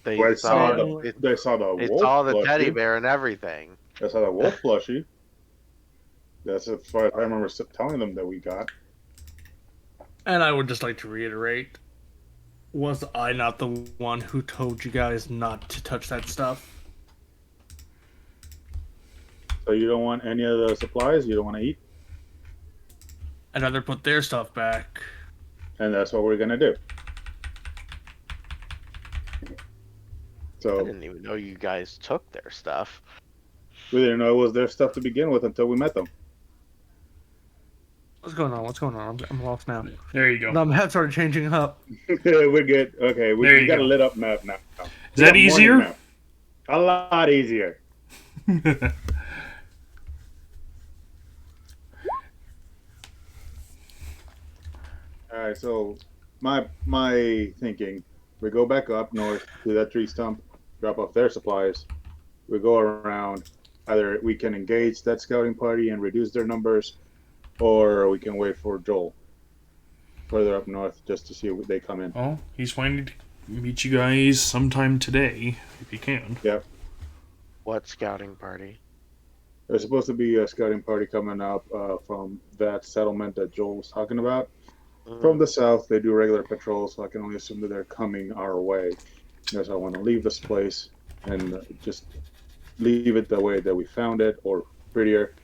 [SPEAKER 2] Well,
[SPEAKER 1] saw
[SPEAKER 2] they saw the
[SPEAKER 1] they
[SPEAKER 2] wolf
[SPEAKER 1] saw the
[SPEAKER 2] plushie.
[SPEAKER 1] teddy bear and everything.
[SPEAKER 2] They saw the wolf plushie. That's as far as I remember telling them that we got.
[SPEAKER 3] And I would just like to reiterate, was I not the one who told you guys not to touch that stuff?
[SPEAKER 2] So you don't want any of the supplies. You don't want to eat,
[SPEAKER 3] I'd rather put their stuff back.
[SPEAKER 2] and that's what we're gonna do.
[SPEAKER 1] I
[SPEAKER 2] So
[SPEAKER 1] didn't even know you guys took their stuff.
[SPEAKER 2] we didn't know it was their stuff to begin with until we met them.
[SPEAKER 3] What's going on? What's going on? I'm lost now.
[SPEAKER 4] There you go.
[SPEAKER 3] My map started changing up.
[SPEAKER 2] We're good. Okay,
[SPEAKER 4] There
[SPEAKER 2] we
[SPEAKER 4] you
[SPEAKER 2] got a
[SPEAKER 4] go.
[SPEAKER 2] lit up map now.
[SPEAKER 4] Is
[SPEAKER 2] We
[SPEAKER 4] that
[SPEAKER 2] got morning
[SPEAKER 4] easier?
[SPEAKER 2] map. A lot easier. All right, so my thinking, we go back up north to that tree stump, drop off their supplies. We go around. Either we can engage that scouting party and reduce their numbers, or we can wait for Joel further up north just to see if they come in.
[SPEAKER 4] Well, he's planning to meet you guys sometime today, if he can.
[SPEAKER 1] What scouting party?
[SPEAKER 2] There's supposed to be a scouting party coming up from that settlement that Joel was talking about. From the south, they do regular patrols, so I can only assume that they're coming our way. Because I want to leave this place and just leave it the way that we found it, or prettier.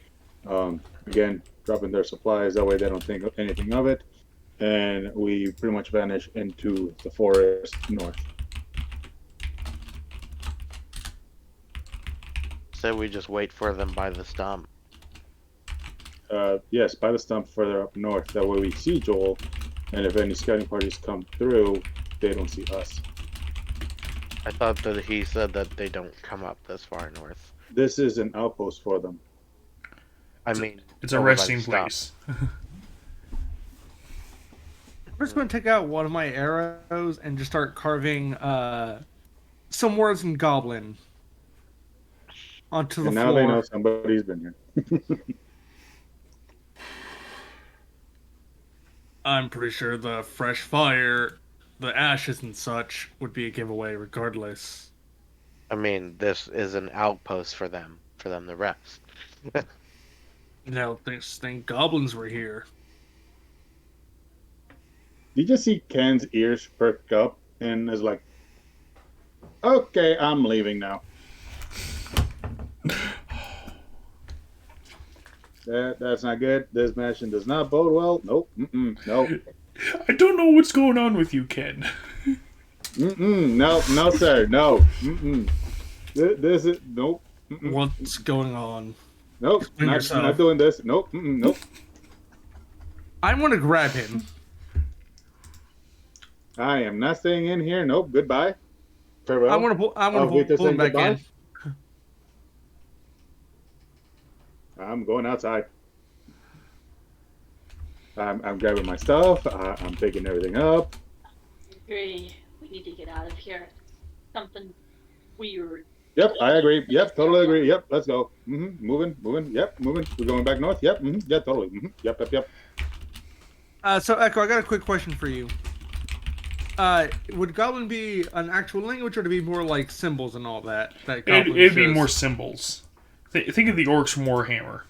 [SPEAKER 2] Again, dropping their supplies, that way they don't think anything of it. And we pretty much vanish into the forest north.
[SPEAKER 1] Said we just wait for them by the stump.
[SPEAKER 2] Yes, by the stump further up north. That way we see Joel, and if any scouting parties come through, they don't see us.
[SPEAKER 1] I thought that he said that they don't come up this far north.
[SPEAKER 2] This is an outpost for them.
[SPEAKER 1] I mean,
[SPEAKER 4] It's a
[SPEAKER 1] over by the
[SPEAKER 4] resting
[SPEAKER 1] stump.
[SPEAKER 4] place.
[SPEAKER 3] I'm just going to take out one of my arrows and just start carving some words in Goblin onto the
[SPEAKER 2] And now they know
[SPEAKER 3] floor.
[SPEAKER 2] somebody's been here.
[SPEAKER 3] I'm pretty sure the fresh fire, the ashes and such would be a giveaway regardless.
[SPEAKER 1] I mean, this is an outpost for them to rest.
[SPEAKER 3] Think goblins were here.
[SPEAKER 2] you just see Ken's ears perk up and is like, okay, I'm leaving now. That's not good. This mission does not bode well. Nope. Nope.
[SPEAKER 4] I don't know what's going on with you, Ken.
[SPEAKER 2] No, no, sir. No. This is nope.
[SPEAKER 3] What's going on?
[SPEAKER 2] Nope.
[SPEAKER 3] Explain yourself.
[SPEAKER 2] Not doing this. Nope. Nope.
[SPEAKER 3] I want to grab him.
[SPEAKER 2] I am not staying in here. Nope. Goodbye. Farewell.
[SPEAKER 3] I want to pull him back in.
[SPEAKER 2] I'm going outside. I'm grabbing my stuff. I'm picking everything up.
[SPEAKER 5] Agree. We need to get out of here. Something weird.
[SPEAKER 2] Yep, I agree. Yep, totally agree. Yep, let's go. Moving. Yep, moving. We're going back north. Yep. Yeah, totally. Yep.
[SPEAKER 3] So Echo, I got a quick question for you. Would Goblin be an actual language, or to be more like symbols and all that?
[SPEAKER 4] It'd be more symbols. Think of the orcs from Warhammer.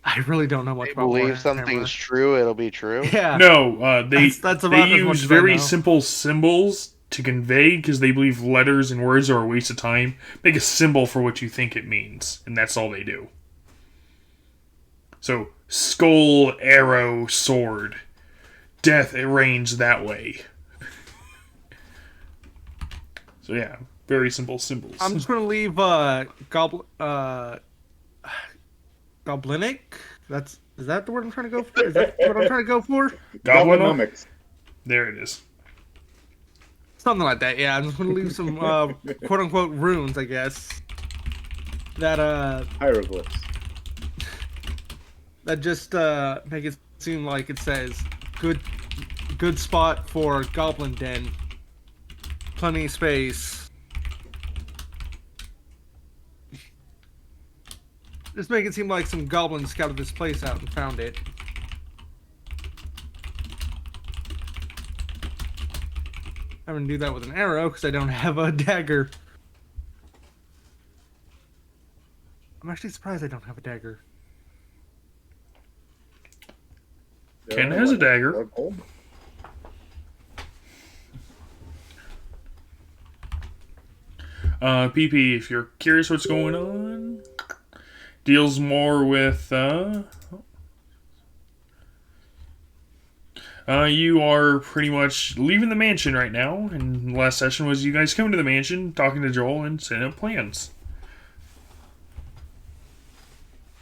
[SPEAKER 3] I really don't know much
[SPEAKER 1] They
[SPEAKER 3] about
[SPEAKER 1] believe
[SPEAKER 3] Warhammer.
[SPEAKER 1] something's true, it'll be true.
[SPEAKER 3] Yeah.
[SPEAKER 4] No, they
[SPEAKER 3] That's about
[SPEAKER 4] they
[SPEAKER 3] as much
[SPEAKER 4] use
[SPEAKER 3] as I
[SPEAKER 4] very
[SPEAKER 3] know.
[SPEAKER 4] simple symbols to convey because they believe letters and words are a waste of time. Make a symbol for what you think it means, and that's all they do. So skull, arrow, sword, death arranged that way. So yeah, very simple symbols.
[SPEAKER 3] I'm just gonna leave Goblinic. Is that the word I'm trying to go for? Is that what I'm trying to go for?
[SPEAKER 2] Goblinomics.
[SPEAKER 4] There it is.
[SPEAKER 3] Something like that. Yeah, I'm just gonna leave some quote unquote runes, I guess. That
[SPEAKER 2] Hieroglyphs.
[SPEAKER 3] that just make it seem like it says good spot for Goblin Den. Plenty of space. Just make it seem like some goblins scouted this place out and found it. I'm gonna do that with an arrow because I don't have a dagger. I'm actually surprised I don't have a dagger.
[SPEAKER 4] Ken has a dagger. PP, if you're curious what's going on, deals more with, you are pretty much leaving the mansion right now, and the last session was you guys coming to the mansion, talking to Joel, and setting up plans.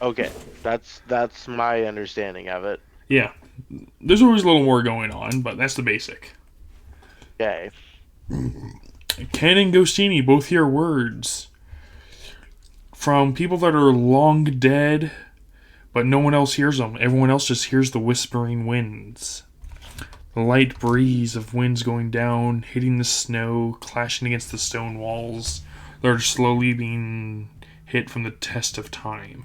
[SPEAKER 1] Okay, that's my understanding of it.
[SPEAKER 4] Yeah. There's always a little more going on, but that's the basic.
[SPEAKER 1] Okay.
[SPEAKER 4] Ken and Ghostini both hear words from people that are long dead, but no one else hears them. Everyone else just hears the whispering winds. The light breeze of winds going down, hitting the snow, clashing against the stone walls that are slowly being hit from the test of time.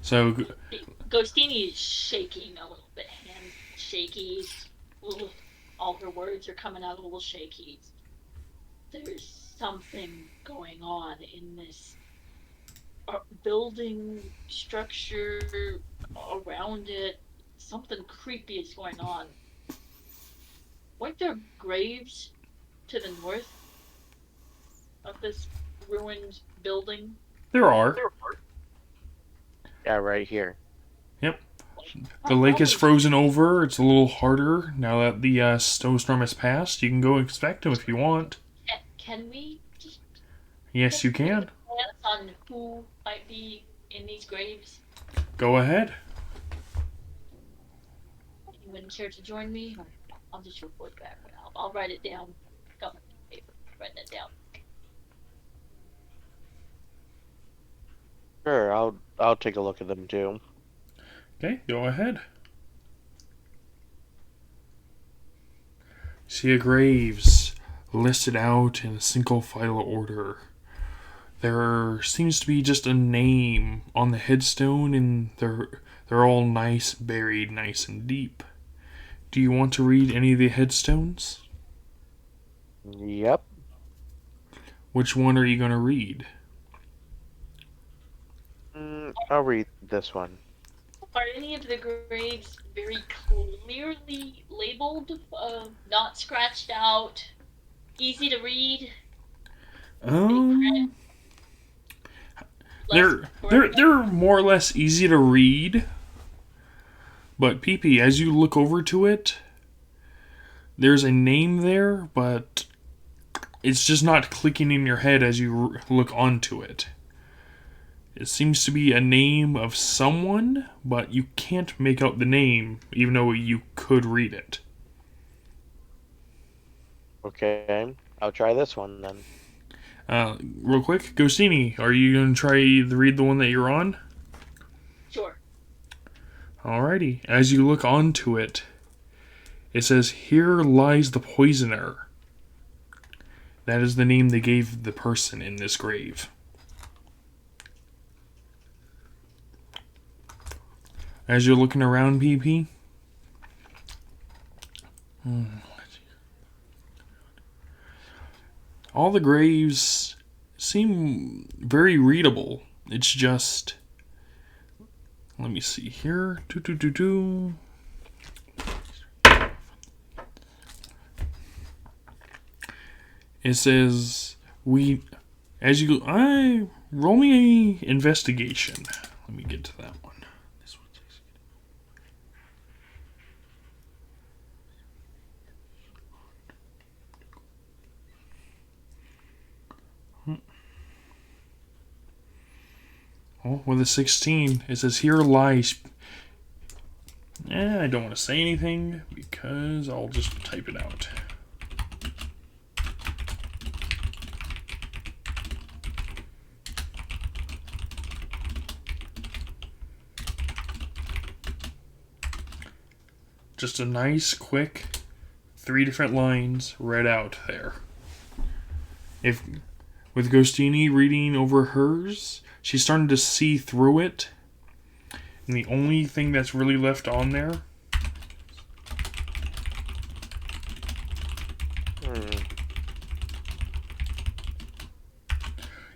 [SPEAKER 4] So,
[SPEAKER 5] Ghostini is shaking a little bit, hands shaky. All her words are coming out a little shaky. There's something going on in this building structure around it. Something creepy is going on. Weren't there graves to the north of this ruined building?
[SPEAKER 4] there are.
[SPEAKER 1] Yeah, right here.
[SPEAKER 4] Yep. The lake is frozen over. It's a little harder now that the snowstorm has passed. You can go inspect them if you want.
[SPEAKER 5] Can we just
[SPEAKER 4] Yes, you can.
[SPEAKER 5] glance on who might be in these graves?
[SPEAKER 4] Go ahead.
[SPEAKER 5] Anyone care to join me? I'll just report back. I'll write it down. Got my paper. Writing it down.
[SPEAKER 1] Sure, I'll take a look at them too.
[SPEAKER 4] Okay, go ahead. See a graves listed out in a single file order. There seems to be just a name on the headstone, and they're all nice, buried nice and deep. Do you want to read any of the headstones?
[SPEAKER 1] Yep.
[SPEAKER 4] Which one are you going to read?
[SPEAKER 1] I'll read this one.
[SPEAKER 5] Are any of the graves very clearly labeled? Not scratched out? Easy to read?
[SPEAKER 4] Um,
[SPEAKER 5] Less
[SPEAKER 4] they're more or less easy to read. But PP, as you look over to it, there's a name there, but it's just not clicking in your head as you look onto it. It seems to be a name of someone, but you can't make out the name, even though you could read it.
[SPEAKER 1] Okay, I'll try this one then.
[SPEAKER 4] Real quick, Ghostini, are you going to try to read the one that you're on?
[SPEAKER 5] Sure.
[SPEAKER 4] Alrighty. As you look onto it, it says, "Here lies the poisoner." That is the name they gave the person in this grave. As you're looking around, PP, all the graves seem very readable. It's just, let me see here. It says, as you go, roll me a investigation. Let me get to that one. Oh, with a 16, it says, "Here lies." I don't want to say anything because I'll just type it out. Just a nice, quick, 3 different lines read out there. If with Ghostini reading over hers, she's starting to see through it. And the only thing that's really left on there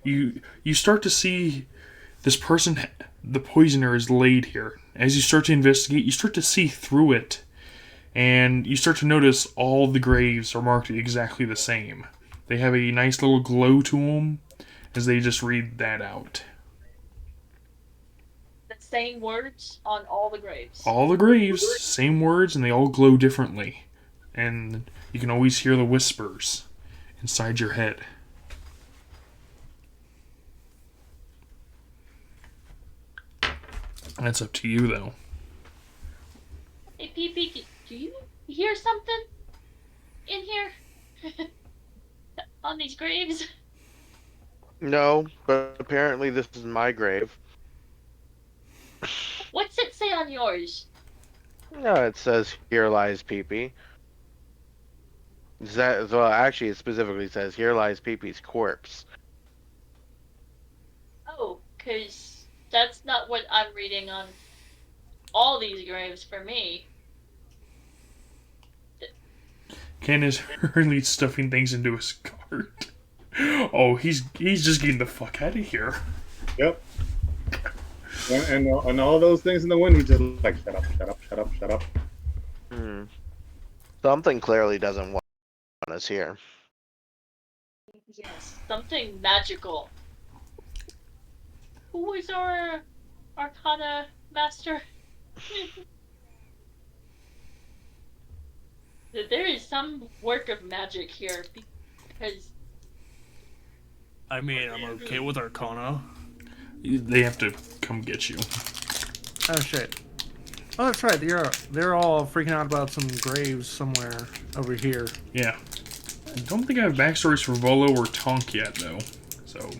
[SPEAKER 4] you start to see this person, the poisoner, is laid here. As you start to investigate, you start to see through it. And you start to notice all the graves are marked exactly the same. They have a nice little glow to them as they just read that out.
[SPEAKER 5] The same words on all the graves.
[SPEAKER 4] All the graves, same words, and they all glow differently. And you can always hear the whispers inside your head. That's up to you, though.
[SPEAKER 5] Hey, PP, do you hear something in here? On these graves?
[SPEAKER 1] No, but apparently this is my grave.
[SPEAKER 5] What's it say on yours?
[SPEAKER 1] No, it says, "Here lies Pee-Pee." Well, actually, it specifically says, "Here lies Pee-Pee's corpse."
[SPEAKER 5] Oh, because that's not what I'm reading on all these graves for me.
[SPEAKER 4] Ken is hurriedly stuffing things into his cart. Oh, he's just getting the fuck out of here.
[SPEAKER 2] Yep. And all those things in the wind, he's just like, shut up, shut up, shut up, shut up.
[SPEAKER 1] Something clearly doesn't want us here.
[SPEAKER 5] Yes, something magical. Who was our Arcana master? There is some work of magic here because
[SPEAKER 3] I mean, I'm okay with Arcana.
[SPEAKER 4] They have to come get you.
[SPEAKER 7] Oh shit. Oh, that's right. They're all freaking out about some graves somewhere over here.
[SPEAKER 4] Yeah. I don't think I have backstories for Volo or Tonk yet, though. So.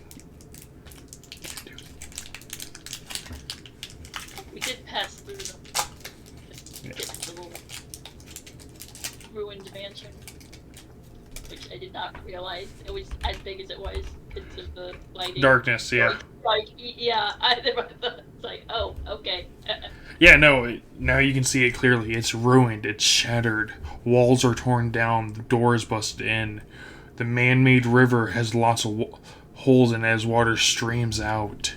[SPEAKER 5] we did pass through them. Get the little ruined mansion, which I did not realize it was as big as it was because of the lighting.
[SPEAKER 4] Darkness, yeah.
[SPEAKER 5] It's like, oh, okay.
[SPEAKER 4] Yeah, no, now you can see it clearly. It's ruined, it's shattered, walls are torn down, the door is busted in. The man-made river has lots of holes in it as water streams out.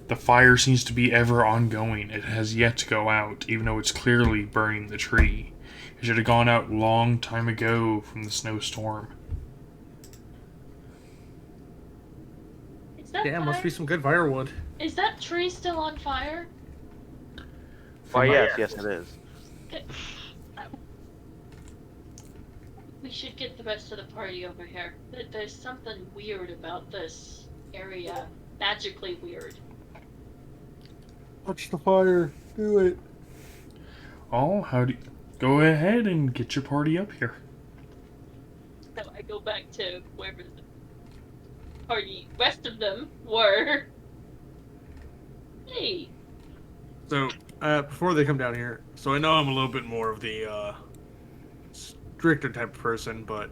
[SPEAKER 4] The fire seems to be ever ongoing. It has yet to go out, even though it's clearly burning the tree. It should have gone out long time ago from the snowstorm.
[SPEAKER 5] Is that
[SPEAKER 7] Damn, must
[SPEAKER 5] fire?
[SPEAKER 7] be some good firewood.
[SPEAKER 5] Is that tree still on fire?
[SPEAKER 1] Why, yes, it is.
[SPEAKER 5] We should get the rest of the party over here. There's something weird about this area. Magically weird.
[SPEAKER 7] Touch the fire. Do it.
[SPEAKER 4] Oh, how do you... Go ahead and get your party up here.
[SPEAKER 5] So I go back to wherever the party, rest of them were. Hey.
[SPEAKER 7] So, before they come down here, so I know I'm a little bit more of the stricter type of person, but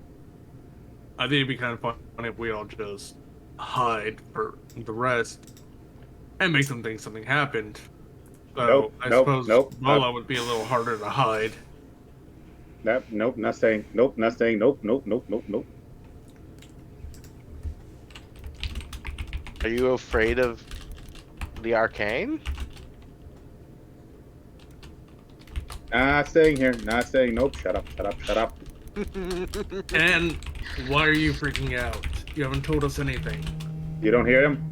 [SPEAKER 7] I think it'd be kind of fun if we all just hide for the rest and make them think something happened. So I suppose Lola would be a little harder to hide.
[SPEAKER 2] Nope, not staying. Nope, not staying. Nope.
[SPEAKER 1] Are you afraid of the arcane?
[SPEAKER 2] Not staying here. Not staying. Nope. Shut up.
[SPEAKER 7] And why are you freaking out? You haven't told us anything.
[SPEAKER 2] You don't hear him?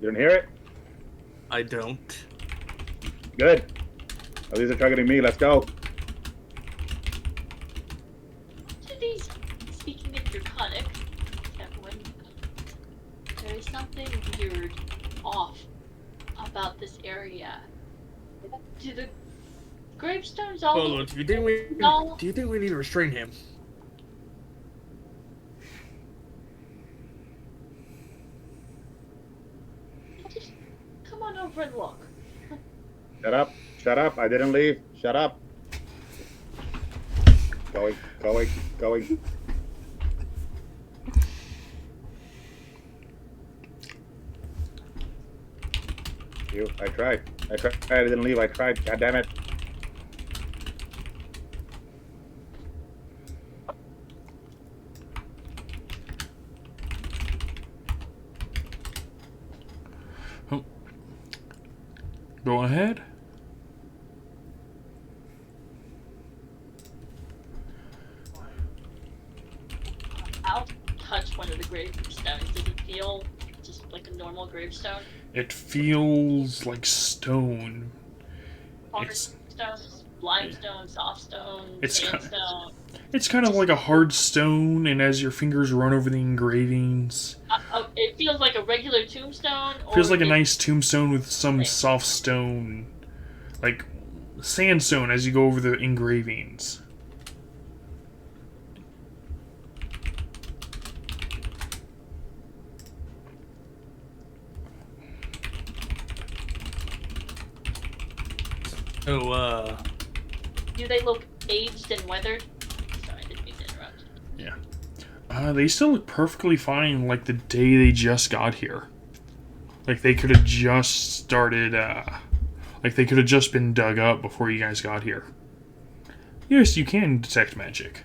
[SPEAKER 2] You don't hear it?
[SPEAKER 7] I don't.
[SPEAKER 2] Good. At least they're targeting me. Let's go.
[SPEAKER 5] To these, speaking in Draconic, everyone, there is something weird off about this area. Do the gravestones all
[SPEAKER 7] Well,
[SPEAKER 5] look
[SPEAKER 7] do you think we need to restrain him?
[SPEAKER 5] just come on over and look.
[SPEAKER 2] Shut up. I didn't leave. Shut up. Going. I tried. I didn't leave. I tried. God damn it.
[SPEAKER 4] Go ahead.
[SPEAKER 5] I'll touch one of the gravestones. Does it feel just like a normal gravestone?
[SPEAKER 4] It feels like stone.
[SPEAKER 5] Hard
[SPEAKER 4] It's-
[SPEAKER 5] stones, limestone, soft stone,
[SPEAKER 4] It's
[SPEAKER 5] sandstone.
[SPEAKER 4] It's kind of like a hard stone, and as your fingers run over the engravings,
[SPEAKER 5] It feels like a regular tombstone. Or
[SPEAKER 4] feels like a
[SPEAKER 5] it-
[SPEAKER 4] nice tombstone with some soft stone, like sandstone as you go over the engravings.
[SPEAKER 7] So,
[SPEAKER 5] Do they look aged and weathered? Sorry, I didn't mean to interrupt.
[SPEAKER 4] They still look perfectly fine, like the day they just got here. Like they could have just started, like they could have just been dug up before you guys got here. Yes, you can detect magic.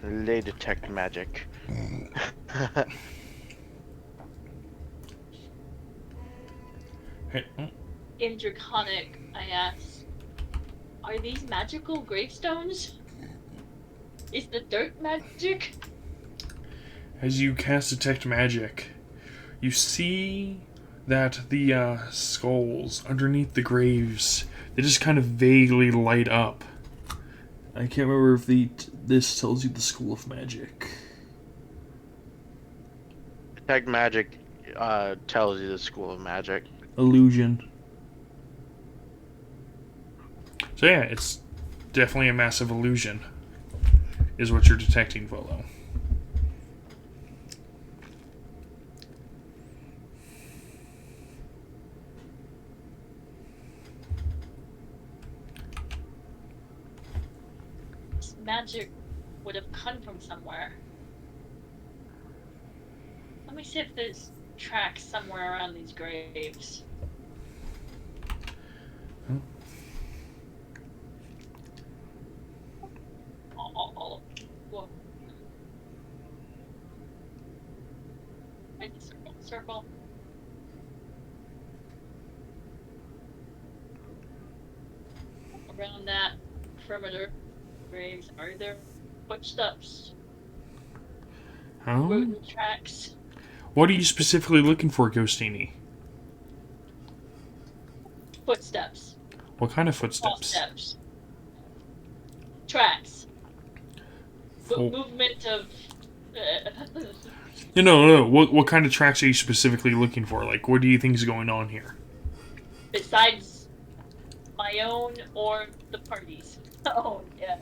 [SPEAKER 1] Lay detect magic.
[SPEAKER 4] Hey,
[SPEAKER 5] In Draconic, I asked, are these magical gravestones? Is the dirt magic?
[SPEAKER 4] as you cast detect magic, you see that the skulls underneath the graves, they just kind of vaguely light up. I can't remember if this tells you the school of magic.
[SPEAKER 1] Detect magic tells you the school of magic.
[SPEAKER 4] Illusion. So yeah, it's definitely a massive illusion, is what you're detecting, Volo.
[SPEAKER 5] this magic would have come from somewhere. Let me see if there's tracks somewhere around these graves. Whoa. Right, circle. Around that perimeter graves, are there footsteps? Road tracks?
[SPEAKER 4] What are you specifically looking for, Ghostini?
[SPEAKER 5] Footsteps.
[SPEAKER 4] What kind of footsteps?
[SPEAKER 5] Steps. Tracks.
[SPEAKER 4] Oh.
[SPEAKER 5] Movement of.
[SPEAKER 4] No. What kind of tracks are you specifically looking for? Like, what do you think is going on here?
[SPEAKER 5] Besides my own or the party's. Oh, yeah.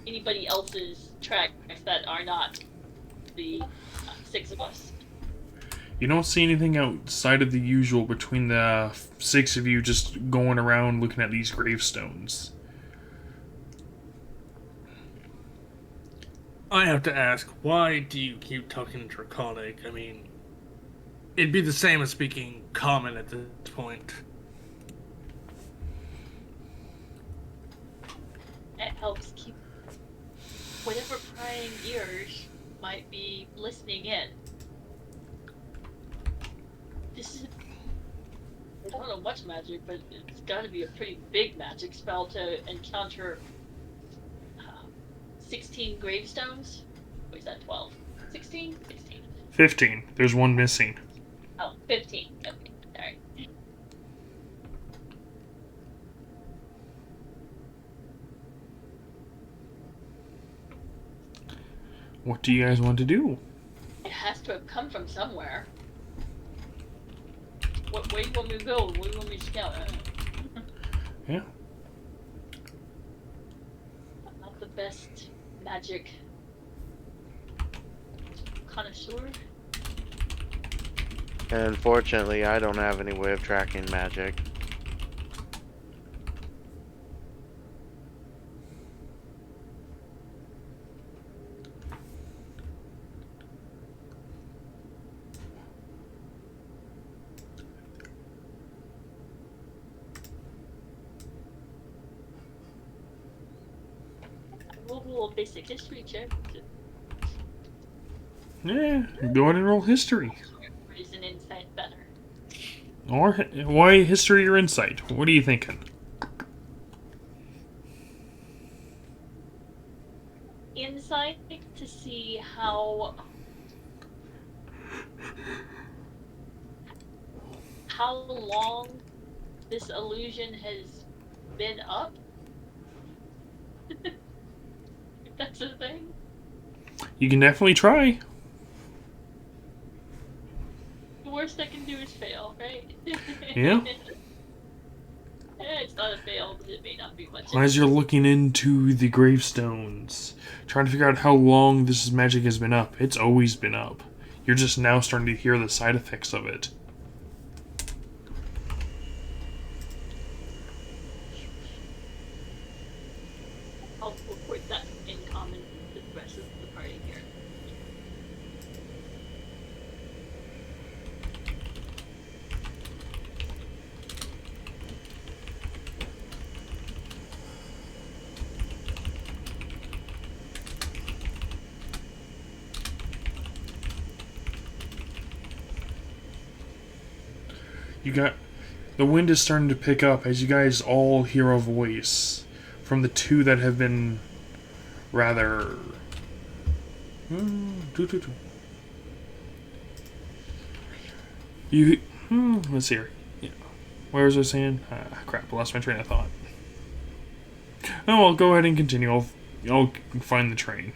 [SPEAKER 5] Anybody else's tracks that are not the 6 of us.
[SPEAKER 4] You don't see anything outside of the usual between the 6 of you just going around looking at these gravestones.
[SPEAKER 3] I have to ask, why do you keep talking Draconic? I mean, it'd be the same as speaking Common at this point.
[SPEAKER 5] It helps keep whatever prying ears might be listening in. This is. I don't know much magic, but it's got to be a pretty big magic spell to encounter 16 gravestones? Or is that 12? 16? 16.
[SPEAKER 4] 15. There's one missing.
[SPEAKER 5] Oh, 15. Okay, sorry.
[SPEAKER 4] What do you guys want to do?
[SPEAKER 5] It has to have come from somewhere. Where do you want me to go? Where do you want me to scout?
[SPEAKER 4] Yeah.
[SPEAKER 5] I'm not the best magic connoisseur.
[SPEAKER 1] And unfortunately, I don't have any way of tracking magic.
[SPEAKER 5] We'll do a little basic history check.
[SPEAKER 4] Yeah, go ahead and roll history.
[SPEAKER 5] Raise an insight better.
[SPEAKER 4] Or why history or insight? What are you thinking?
[SPEAKER 5] Insight to see how long this illusion has been up. If that's a thing.
[SPEAKER 4] You can definitely try.
[SPEAKER 5] The worst I can do is fail, right?
[SPEAKER 4] Yeah.
[SPEAKER 5] It's not a fail, but it may not be much.
[SPEAKER 4] As you're looking into the gravestones, trying to figure out how long this magic has been up, it's always been up. You're just now starting to hear the side effects of it.
[SPEAKER 5] I'll report that in common with the rest of the party here.
[SPEAKER 4] You got... The wind is starting to pick up as you guys all hear a voice from the two that have been rather... You... let's see here. Yeah. Where was I saying? Crap, I lost my train of thought. Oh, well, go ahead and continue. I'll find the train.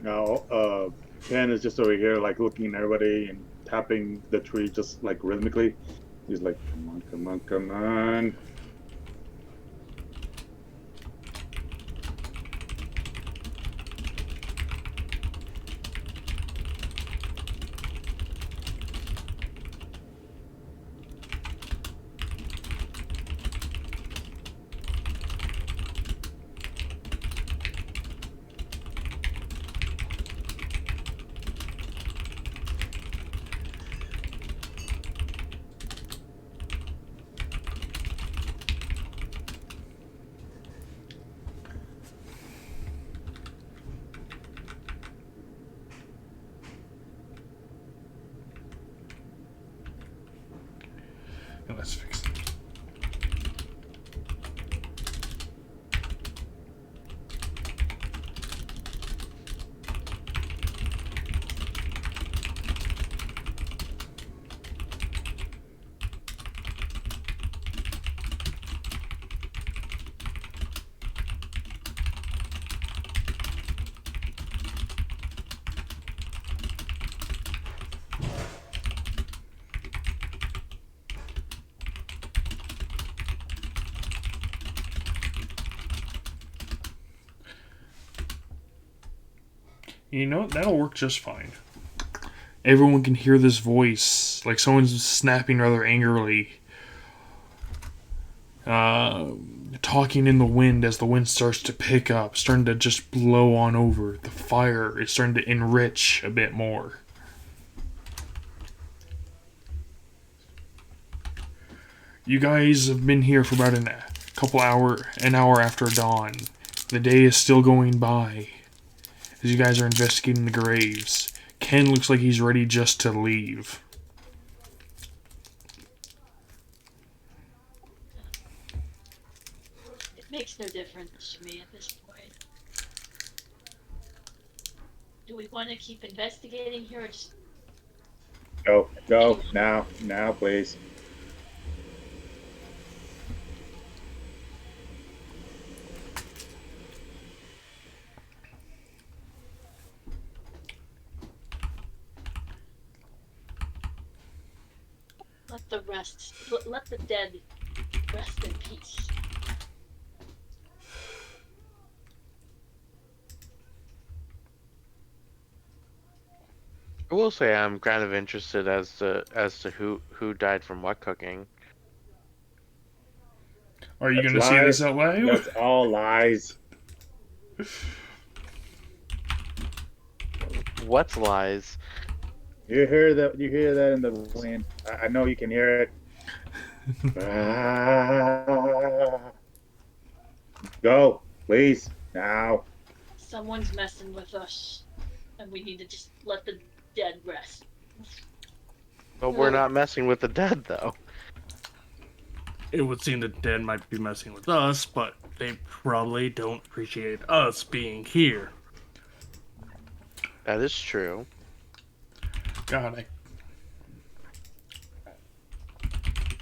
[SPEAKER 2] Now, Ken is just over here, like, looking at everybody and tapping the tree just, like, rhythmically. He's like, come on, come on, come on.
[SPEAKER 4] And let's fix it. You know, that'll work just fine. Everyone can hear this voice, like someone's snapping rather angrily, talking in the wind as the wind starts to pick up, starting to just blow on over. The fire is starting to enrich a bit more. You guys have been here for about an hour after dawn. The day is still going by as you guys are investigating the graves. Ken looks like he's ready just to leave.
[SPEAKER 5] It makes no difference to me at this point. Do we want to keep investigating here or just...
[SPEAKER 2] Go, now, please.
[SPEAKER 5] let the dead rest in peace.
[SPEAKER 1] I will say I'm kind of interested as to who died from what cooking.
[SPEAKER 4] Are you
[SPEAKER 2] That's
[SPEAKER 4] going to say this
[SPEAKER 2] lies.
[SPEAKER 4] out loud?
[SPEAKER 2] That's all lies.
[SPEAKER 1] What's lies?
[SPEAKER 2] You hear that? You hear that in the wind? I know you can hear it. Go, please, now.
[SPEAKER 5] Someone's messing with us, and we need to just let the dead rest.
[SPEAKER 1] But we're not messing with the dead, though.
[SPEAKER 3] It would seem the dead might be messing with us, but they probably don't appreciate us being here.
[SPEAKER 1] That is true.
[SPEAKER 4] God,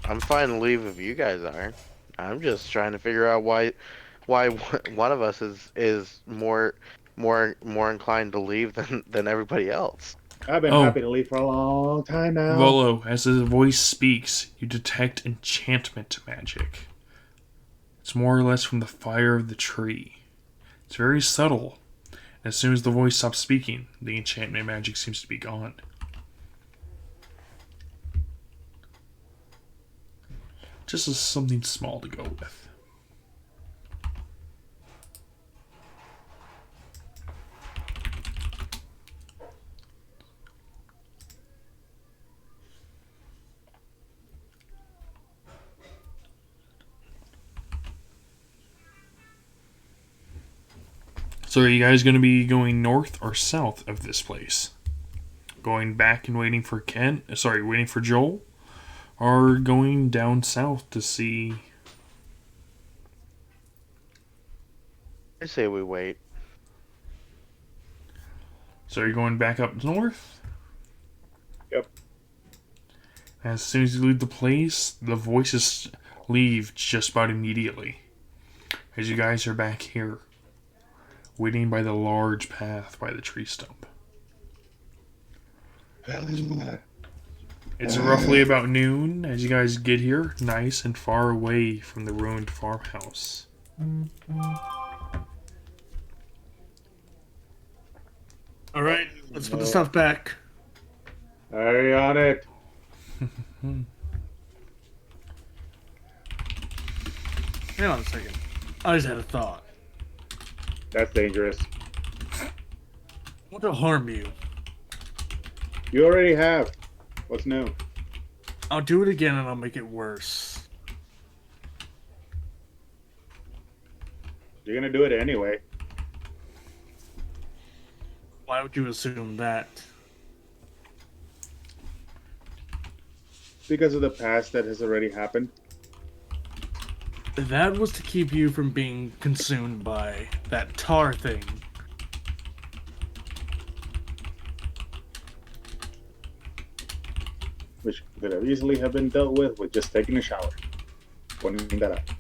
[SPEAKER 1] I'm fine to leave if you guys are. I'm just trying to figure out why one of us is more inclined to leave than everybody else.
[SPEAKER 2] I've been happy to leave for a long time now.
[SPEAKER 4] Volo, as the voice speaks, you detect enchantment magic. It's more or less from the fire of the tree. It's very subtle. As soon as the voice stops speaking, the enchantment magic seems to be gone. Just as something small to go with. So are you guys going to be going north or south of this place? Going back and waiting for waiting for Joel? Or going down south to see...
[SPEAKER 1] I say we wait.
[SPEAKER 4] So you're going back up north?
[SPEAKER 2] Yep.
[SPEAKER 4] As soon as you leave the place, the voices leave just about immediately. As you guys are back here, waiting by the large path by the tree stump. It's roughly about noon as you guys get here, nice and far away from the ruined farmhouse.
[SPEAKER 3] All right, let's put the stuff back.
[SPEAKER 2] Hurry on it.
[SPEAKER 3] Hang on a second. I just had a thought.
[SPEAKER 2] That's dangerous.
[SPEAKER 3] I want to harm you.
[SPEAKER 2] You already have. What's new?
[SPEAKER 3] I'll do it again and I'll make it worse.
[SPEAKER 2] You're gonna do it anyway.
[SPEAKER 3] Why would you assume that?
[SPEAKER 2] because of the past that has already happened?
[SPEAKER 3] That was to keep you from being consumed by that tar thing.
[SPEAKER 2] Which could have easily have been dealt with just taking a shower. Pointing that out.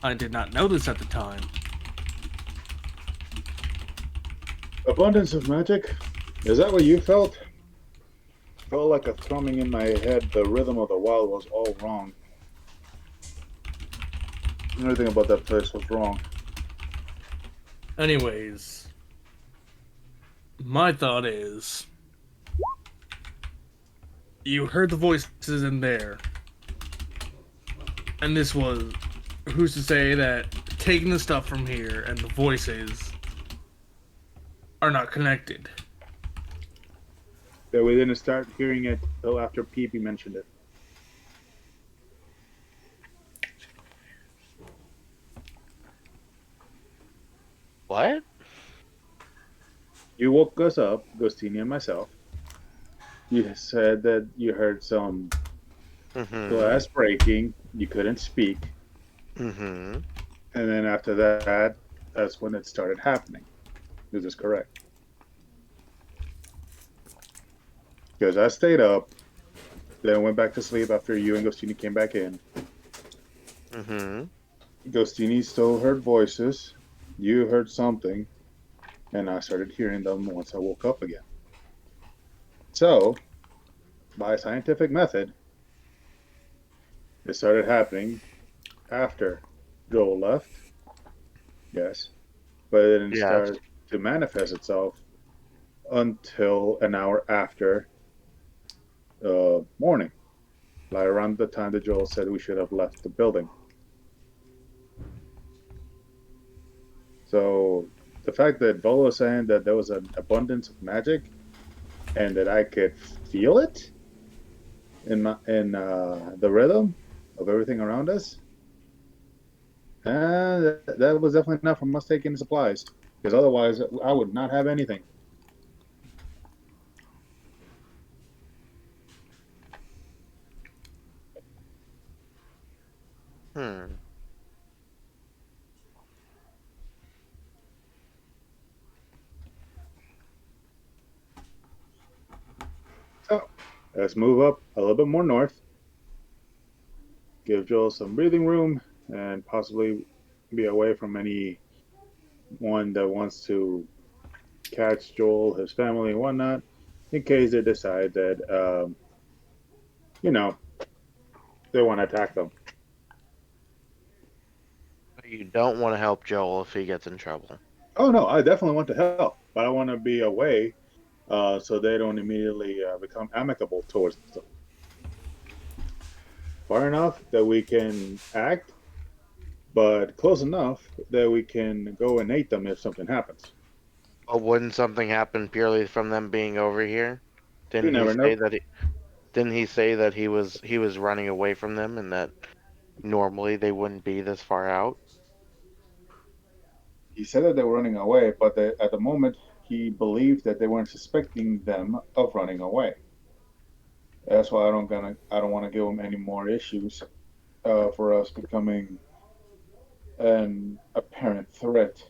[SPEAKER 3] I did not know this at the time.
[SPEAKER 2] Abundance of magic? Is that what you felt? Felt like a thrumming in my head. The rhythm of the wild was all wrong. Everything about that place was wrong.
[SPEAKER 3] Anyways, my thought is you heard the voices in there. And this was who's to say that taking the stuff from here and the voices are not connected?
[SPEAKER 2] That we didn't start hearing it till after PP mentioned it.
[SPEAKER 1] What?
[SPEAKER 2] You woke us up, Gostini and myself. You said that you heard some
[SPEAKER 1] Mm-hmm.
[SPEAKER 2] glass breaking. You couldn't speak.
[SPEAKER 1] Mm-hmm.
[SPEAKER 2] And then after that, that's when it started happening. Is this correct? Because I stayed up, then went back to sleep after you and Gostini came back in.
[SPEAKER 1] Mm-hmm.
[SPEAKER 2] Gostini still heard voices. You heard something. And I started hearing them once I woke up again. So, by scientific method, it started happening after Joel left. Yes. But it didn't
[SPEAKER 1] Yes.
[SPEAKER 2] start to manifest itself until an hour after morning, like around the time that Joel said we should have left the building. So the fact that Volo was saying that there was an abundance of magic and that I could feel it in the rhythm of everything around us, that was definitely enough for us taking supplies. Because otherwise, I would not have anything.
[SPEAKER 1] Hmm.
[SPEAKER 2] So let's move up a little bit more north. Give Joel some breathing room and possibly be away from anyone that wants to catch Joel, his family, and whatnot, in case they decide that, you know, they want to attack them.
[SPEAKER 1] You don't want to help Joel if he gets in trouble.
[SPEAKER 2] Oh, no, I definitely want to help, but I want to be away so they don't immediately become amicable towards them. Far enough that we can act, but close enough that we can go and aid them if something happens.
[SPEAKER 1] But wouldn't something happen purely from them being over here?
[SPEAKER 2] You
[SPEAKER 1] Didn't he
[SPEAKER 2] never know.
[SPEAKER 1] say that didn't he say that he was running away from them and that normally they wouldn't be this far out?
[SPEAKER 2] He said that they were running away, but at the moment he believed that they weren't suspecting them of running away. That's why I don't want to give them any more issues for us becoming an apparent threat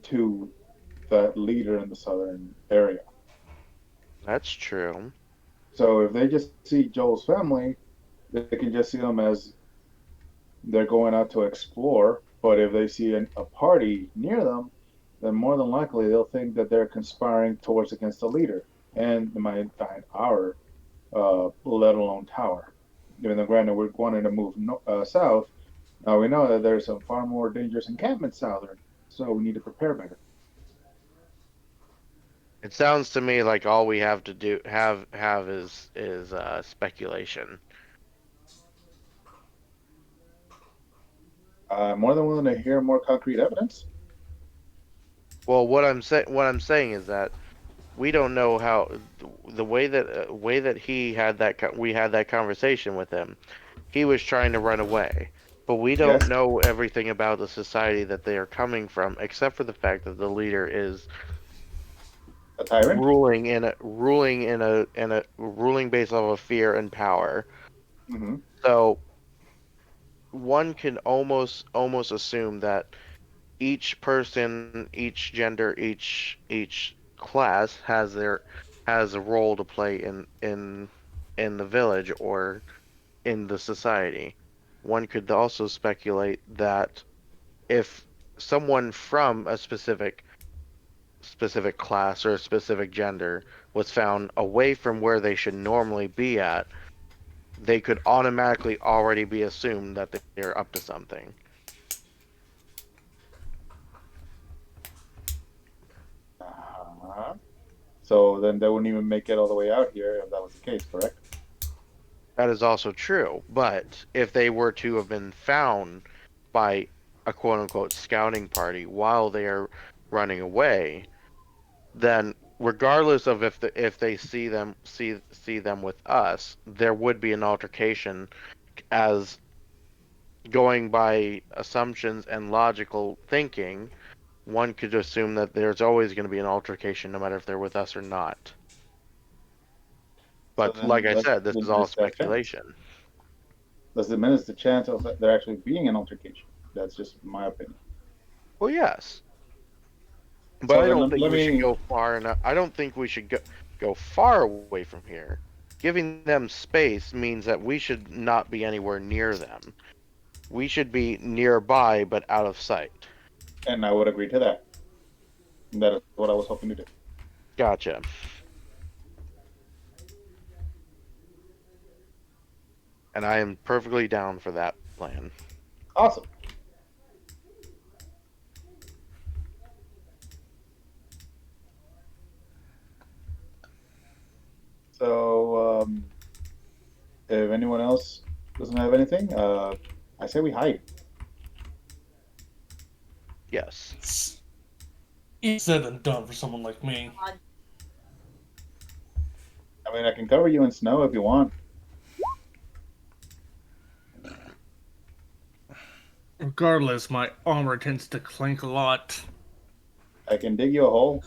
[SPEAKER 2] to that leader in the southern area.
[SPEAKER 1] That's true.
[SPEAKER 2] So if they just see Joel's family, they can just see them as they're going out to explore. But if they see a party near them, then more than likely they'll think that they're conspiring towards against the leader and they might find our let alone tower. Even though, granted, we're wanting to move south, now we know that there's some far more dangerous encampments southern, so we need to prepare better.
[SPEAKER 1] It sounds to me like all we have to do have is speculation.
[SPEAKER 2] I'm more than willing to hear more concrete evidence.
[SPEAKER 1] Well, what I'm saying is that we don't know how the way that we had that conversation with him. He was trying to run away, but we don't
[SPEAKER 2] Yes,
[SPEAKER 1] know everything about the society that they are coming from, except for the fact that the leader is
[SPEAKER 2] A tyrant?
[SPEAKER 1] ruling based off of fear and power.
[SPEAKER 2] Mm-hmm.
[SPEAKER 1] So one can almost assume that each person, each gender, each class has a role to play in the village or in the society. One could also speculate that if someone from a specific class or a specific gender was found away from where they should normally be at, they could automatically already be assumed that they're up to something.
[SPEAKER 2] Uh-huh. So then they wouldn't even make it all the way out here if that was the case, correct?
[SPEAKER 1] That is also true, but if they were to have been found by a quote unquote scouting party while they are running away, then regardless of if they see them with us, there would be an altercation as going by assumptions and logical thinking, one could assume that there's always going to be an altercation no matter if they're with us or not.
[SPEAKER 2] So
[SPEAKER 1] But like
[SPEAKER 2] then
[SPEAKER 1] I
[SPEAKER 2] let's
[SPEAKER 1] said, this is all
[SPEAKER 2] diminish that chance.
[SPEAKER 1] speculation.
[SPEAKER 2] Let's diminish the chance of there actually being an altercation. That's just my opinion.
[SPEAKER 1] Well, yes, but
[SPEAKER 2] So
[SPEAKER 1] I
[SPEAKER 2] then
[SPEAKER 1] don't
[SPEAKER 2] let,
[SPEAKER 1] think
[SPEAKER 2] let
[SPEAKER 1] we should
[SPEAKER 2] me,
[SPEAKER 1] go far enough. I don't think we should go far away from here. Giving them space means that we should not be anywhere near them. We should be nearby but out of sight.
[SPEAKER 2] and I would agree to that. That is what I was hoping to do.
[SPEAKER 1] Gotcha. And I am perfectly down for that plan.
[SPEAKER 2] Awesome. So if anyone else doesn't have anything, I say we hide.
[SPEAKER 1] Yes.
[SPEAKER 3] It's easier said than done for someone like me.
[SPEAKER 2] I mean, I can cover you in snow if you want.
[SPEAKER 3] Regardless, my armor tends to clink a lot.
[SPEAKER 2] I can dig you a hole.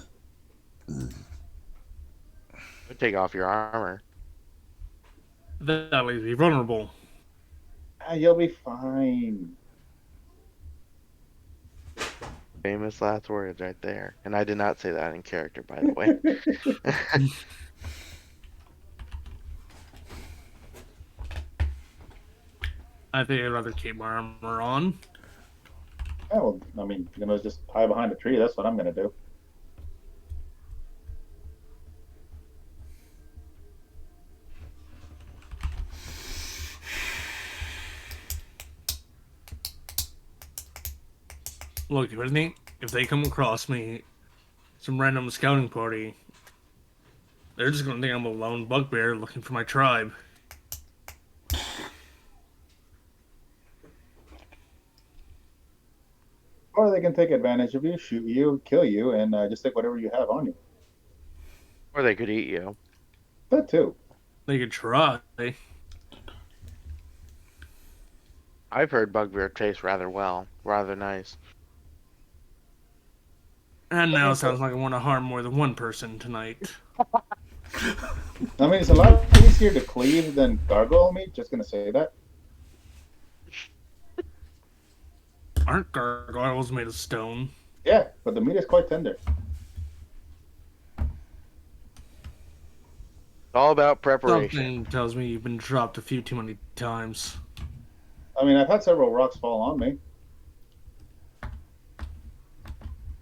[SPEAKER 1] Take off your armor.
[SPEAKER 3] That leaves me vulnerable.
[SPEAKER 2] You'll be fine.
[SPEAKER 1] Famous last words right there. And I did not say that in character, by the way.
[SPEAKER 3] I think I'd rather keep my armor on.
[SPEAKER 2] Yeah, well, I mean, you're gonna just hide behind a tree. That's what I'm gonna do.
[SPEAKER 3] Look, if they come across me, some random scouting party, they're just gonna think I'm a lone bugbear looking for my tribe.
[SPEAKER 2] Or they can take advantage of you, shoot you, kill you, and just take whatever you have on you.
[SPEAKER 1] Or they could eat you.
[SPEAKER 2] That too.
[SPEAKER 3] They could try.
[SPEAKER 1] I've heard bugbear tastes rather well. Rather nice.
[SPEAKER 3] And
[SPEAKER 2] Like
[SPEAKER 3] now
[SPEAKER 2] I
[SPEAKER 3] it
[SPEAKER 2] said,
[SPEAKER 3] sounds like I want to harm more than one person tonight.
[SPEAKER 2] I mean, it's a lot easier to cleave than gargoyle meat. Just gonna say that.
[SPEAKER 3] Aren't gargoyles made of stone?
[SPEAKER 2] Yeah, but the meat is quite tender.
[SPEAKER 1] It's all about preparation.
[SPEAKER 3] Something tells me you've been dropped a few too many times.
[SPEAKER 2] I mean, I've had several rocks fall on me.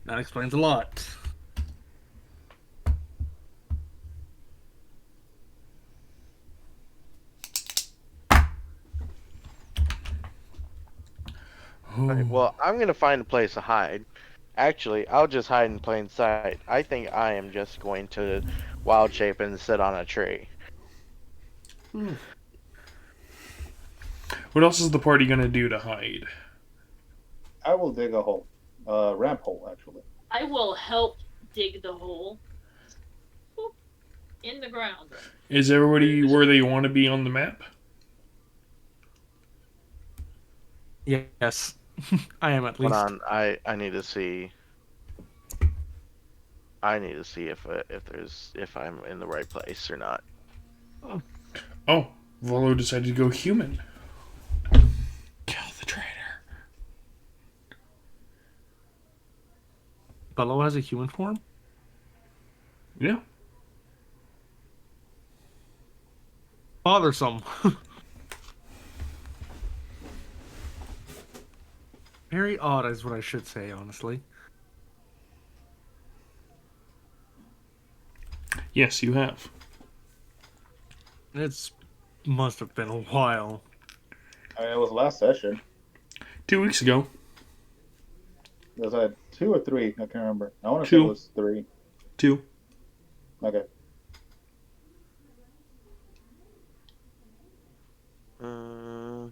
[SPEAKER 3] That explains a lot.
[SPEAKER 1] Right,
[SPEAKER 4] Oh.
[SPEAKER 1] well, I'm gonna find a place to hide. Actually, I'll just hide in plain sight. I think I am just going to wild shape and sit on a tree.
[SPEAKER 4] What else is the party gonna do to hide?
[SPEAKER 2] I will dig a hole, ramp hole actually.
[SPEAKER 5] I will help dig the hole. Boop, in the ground.
[SPEAKER 4] Is everybody where they want to be on the map?
[SPEAKER 3] Yes, I am at
[SPEAKER 1] Hold
[SPEAKER 3] least.
[SPEAKER 1] on, I need to see. I need to see if I'm in the right place or not.
[SPEAKER 4] Oh, Volo decided to go human. Kill the traitor.
[SPEAKER 7] Bello has a human form?
[SPEAKER 4] Yeah.
[SPEAKER 7] Bothersome. Very odd is what I should say, honestly.
[SPEAKER 4] Yes, you have.
[SPEAKER 7] It's must have been a while.
[SPEAKER 2] I mean, it was last session.
[SPEAKER 4] 2 weeks ago.
[SPEAKER 2] Was that 2 or 3? I can't remember. I want to say it
[SPEAKER 4] 2.
[SPEAKER 2] was 3.
[SPEAKER 4] 2.
[SPEAKER 2] Okay.
[SPEAKER 1] Mm,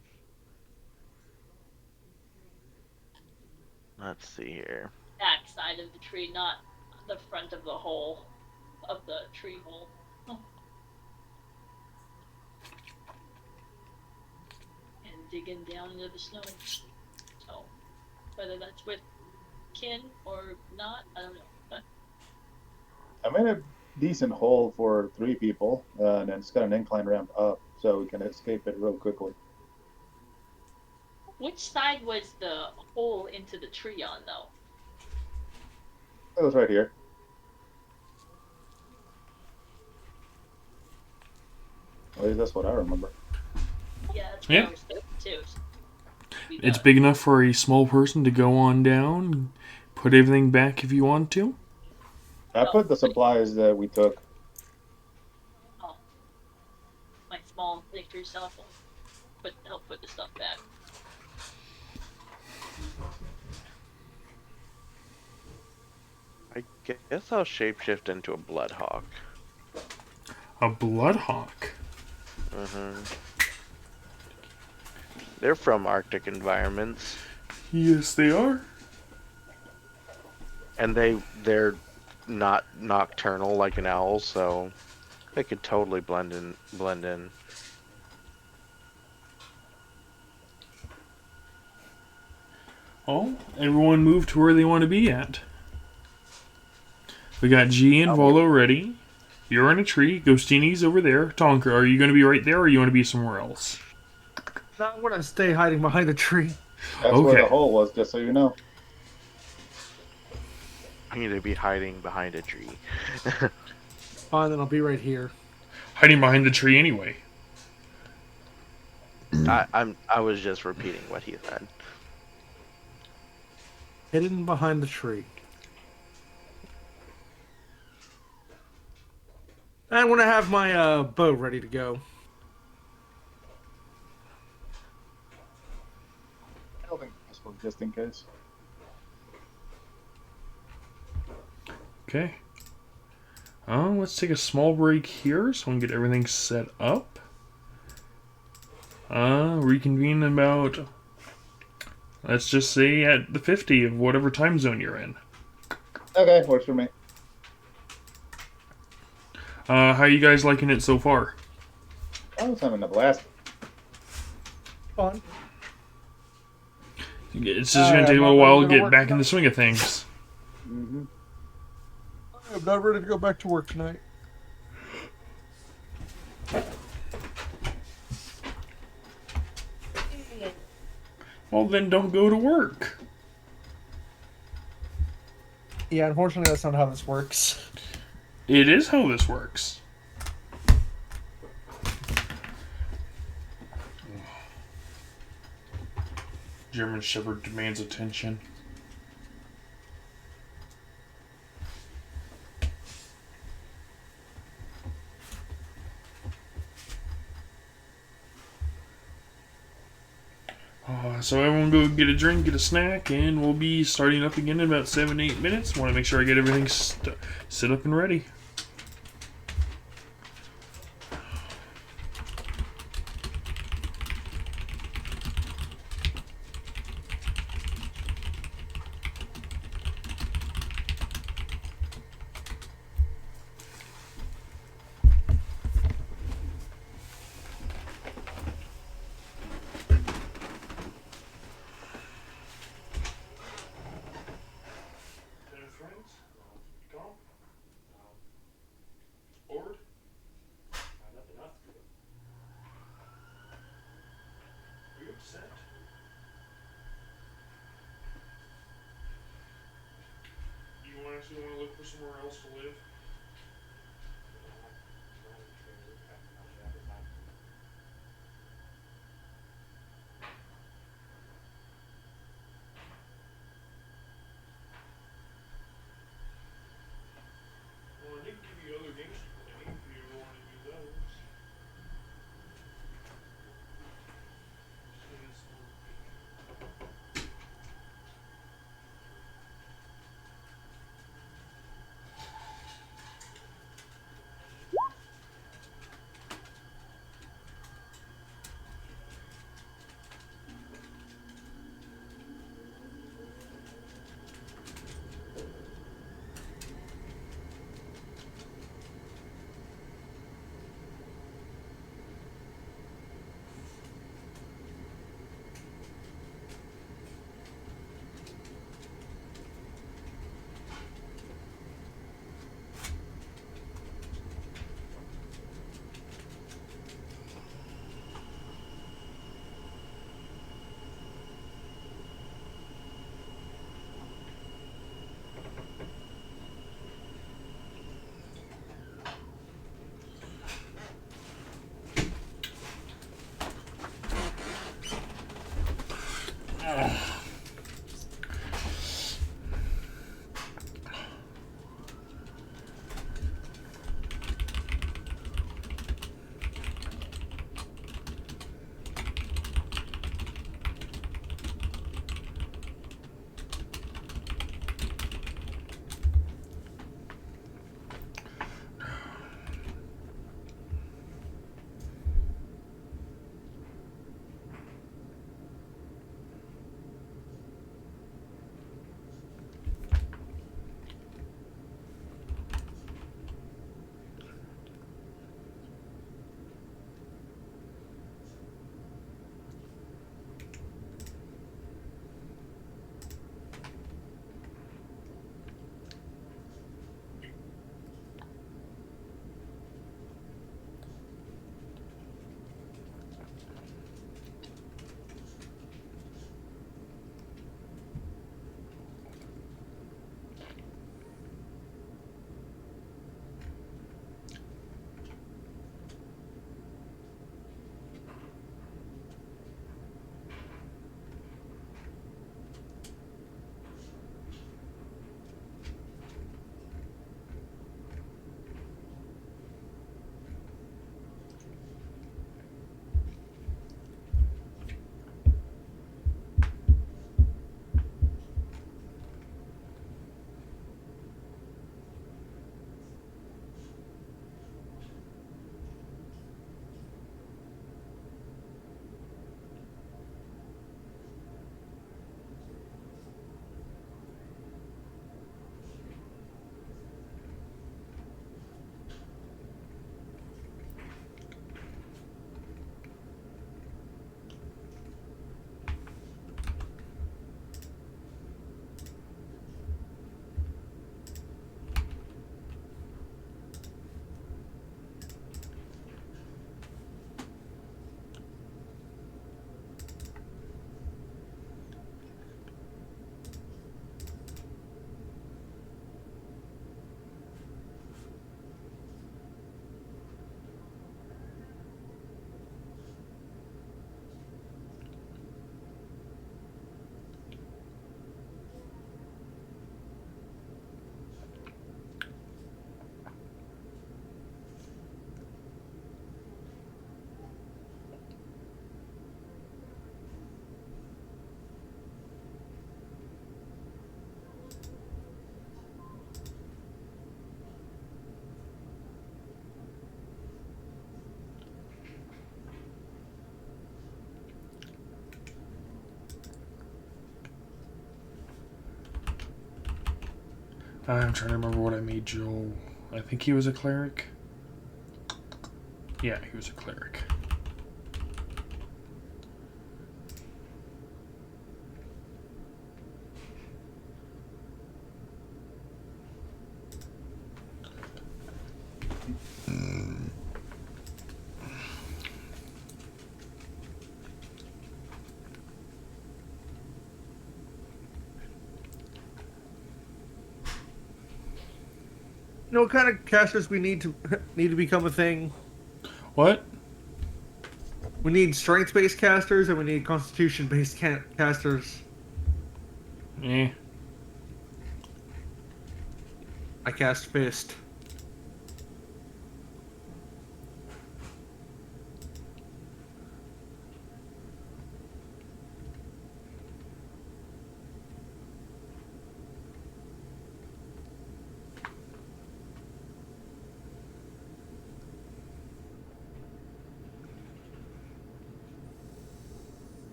[SPEAKER 1] let's see here.
[SPEAKER 5] Back side of the tree, not the front of the hole, of the tree hole. And digging down into the snow. So, whether that's with kin or not, I don't know. But
[SPEAKER 2] I made a decent hole for 3 people, and it's got an incline ramp up, so we can escape it real quickly.
[SPEAKER 5] which side was the hole into the tree on, though?
[SPEAKER 2] It was right here. At least that's what I remember.
[SPEAKER 5] Yeah, that's
[SPEAKER 4] Yeah.
[SPEAKER 5] what I was thinking too. So maybe
[SPEAKER 4] It's
[SPEAKER 5] the-
[SPEAKER 4] big enough for a small person to go on down, put everything back if you want to.
[SPEAKER 2] I put the supplies that we took.
[SPEAKER 5] Oh, my small victory self will help put the stuff back.
[SPEAKER 1] I guess I'll shapeshift into a bloodhawk.
[SPEAKER 4] A bloodhawk.
[SPEAKER 1] Mm-hmm. They're from Arctic environments,
[SPEAKER 4] Yes, they are.
[SPEAKER 1] and they're not nocturnal like an owl, so they could totally blend in.
[SPEAKER 4] Oh, everyone move to where they want to be at. We got G and Volo ready. You're in a tree. Ghostini's over there. Tonka, are you going to be right there or you want to be somewhere else?
[SPEAKER 7] No, I want to stay hiding behind a tree.
[SPEAKER 2] That's where
[SPEAKER 4] Okay.
[SPEAKER 2] the hole was, just so you know.
[SPEAKER 1] I need to be hiding behind a tree.
[SPEAKER 7] Fine, then I'll be right here.
[SPEAKER 4] Hiding behind the tree anyway.
[SPEAKER 1] I was just repeating what he said.
[SPEAKER 7] Hidden behind the tree. I want to have my bow ready to go.
[SPEAKER 2] I don't think this was just in case.
[SPEAKER 4] Okay. Let's take a small break here so we can get everything set up. Reconvene about, let's just say at the 50 of whatever time zone you're in.
[SPEAKER 2] Okay, works for me.
[SPEAKER 4] How you guys liking it so far?
[SPEAKER 2] I was having a blast.
[SPEAKER 7] Fun.
[SPEAKER 4] It's just going to take a little while to get back in the swing of things.
[SPEAKER 2] Mm-hmm.
[SPEAKER 7] I'm not ready to go back to work tonight.
[SPEAKER 4] Well, then don't go to work.
[SPEAKER 7] Yeah, unfortunately, that's not how this works.
[SPEAKER 4] It is how this works. German Shepherd demands attention. So everyone go get a drink, get a snack, and we'll be starting up again in about 7-8 minutes. Want to make sure I get everything set up and ready. actually want to look for somewhere else to live? Well, I did give you other games to play if you ever want to do those. I'm trying to remember what I made Joe. I think he was a cleric. Yeah, he was a cleric.
[SPEAKER 7] know what kind of casters we need to need to become a thing?
[SPEAKER 4] What?
[SPEAKER 7] We need strength-based casters and we need constitution-based casters.
[SPEAKER 4] Eh.
[SPEAKER 7] I cast fist.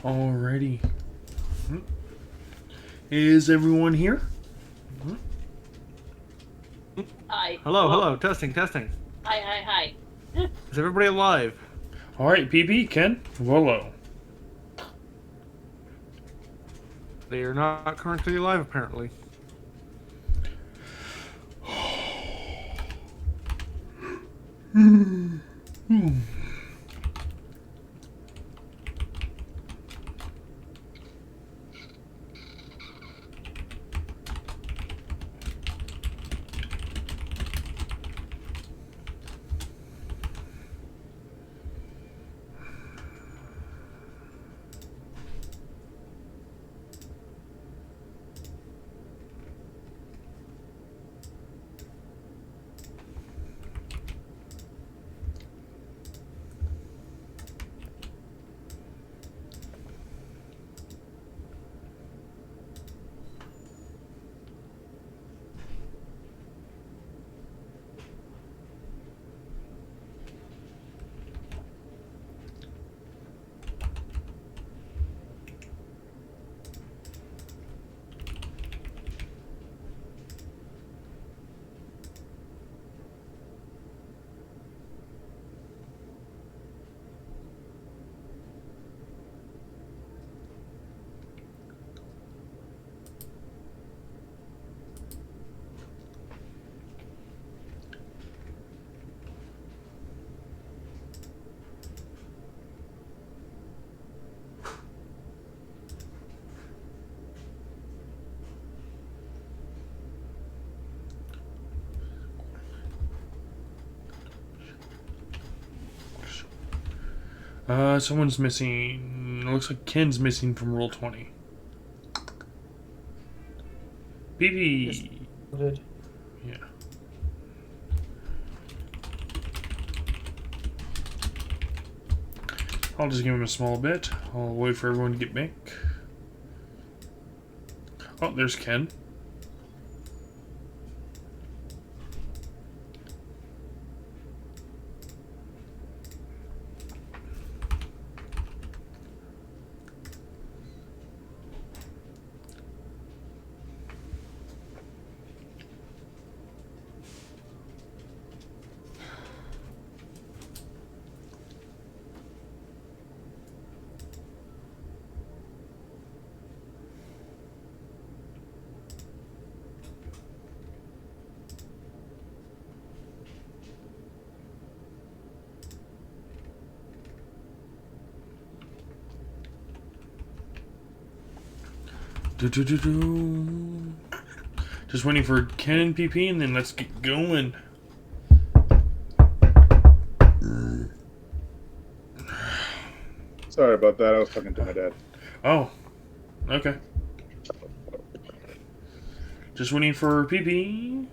[SPEAKER 4] Alrighty. Is everyone here?
[SPEAKER 5] Hi.
[SPEAKER 7] Hello, hello, testing, testing.
[SPEAKER 5] Hi.
[SPEAKER 7] Is everybody alive?
[SPEAKER 4] Alright, PP, Ken, Volo.
[SPEAKER 7] They are not currently alive, apparently.
[SPEAKER 4] Someone's missing. Looks like Ken's missing from roll 20. PP.
[SPEAKER 8] Good.
[SPEAKER 4] Yeah. I'll just give him a small bit. I'll wait for everyone to get back. Oh, there's Ken. Do-do-do-do. Just waiting for Ken and PP, and then let's get going.
[SPEAKER 2] Sorry about that. I was talking to my dad.
[SPEAKER 4] Oh, okay. Just waiting for PP.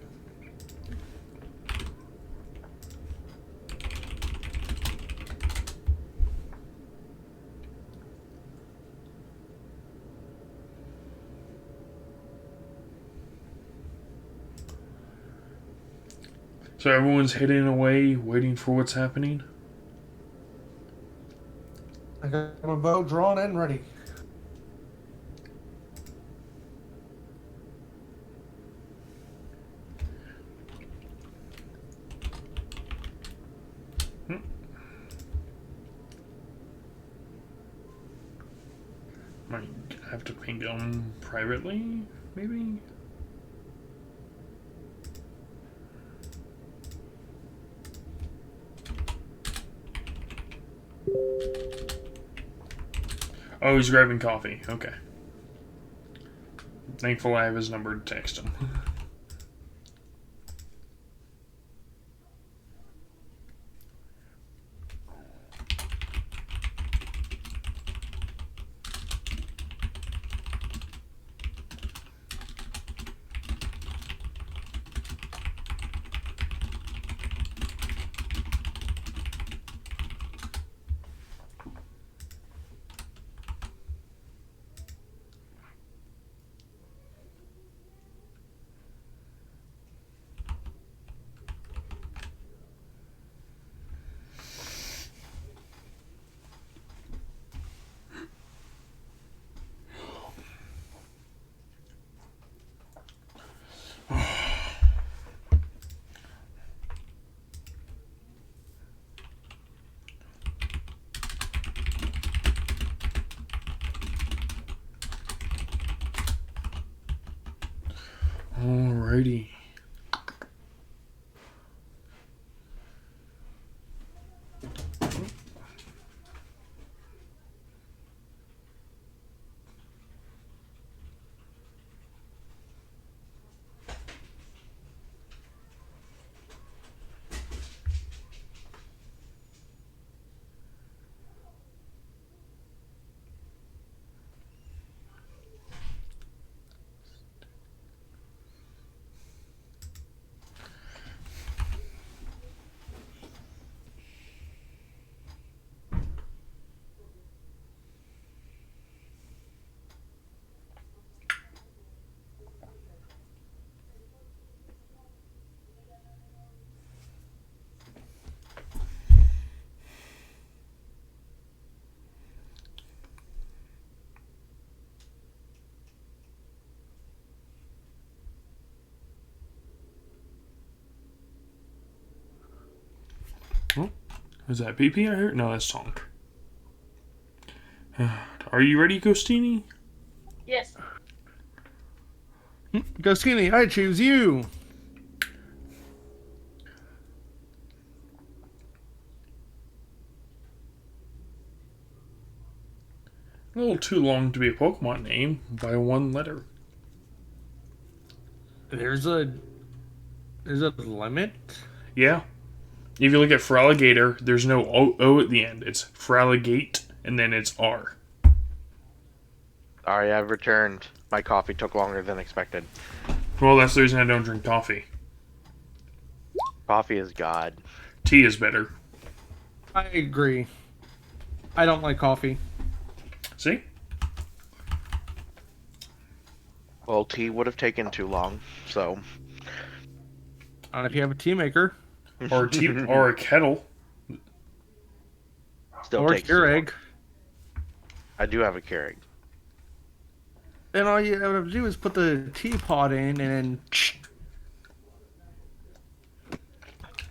[SPEAKER 4] So everyone's hidden away, waiting for what's happening.
[SPEAKER 7] I got my bow drawn and ready.
[SPEAKER 4] Might have to ping them privately, maybe? Oh, he's grabbing coffee. Okay. Thankful I have his number to text him. Alrighty. Oh, is that PP I heard? No, that's Tonk. Are you ready, Ghostini?
[SPEAKER 5] Yes.
[SPEAKER 7] Ghostini, I choose you.
[SPEAKER 4] A little too long to be a Pokemon name by one letter.
[SPEAKER 7] There's a limit.
[SPEAKER 4] Yeah. If you look at Feraligatr, there's no O at the end. It's Feraligatr, and then it's R.
[SPEAKER 1] Sorry, I've returned. My coffee took longer than expected.
[SPEAKER 4] Well, that's the reason I don't drink coffee.
[SPEAKER 1] Coffee is God.
[SPEAKER 4] Tea is better.
[SPEAKER 7] I agree. I don't like coffee.
[SPEAKER 4] See?
[SPEAKER 1] Well, tea would have taken too long, so.
[SPEAKER 7] If you have a tea maker
[SPEAKER 4] Or a tea, or a kettle.
[SPEAKER 1] Still
[SPEAKER 7] or a
[SPEAKER 1] takes too long.
[SPEAKER 7] Keurig,
[SPEAKER 1] I do have a Keurig.
[SPEAKER 7] then all you have to do is put the teapot in and then.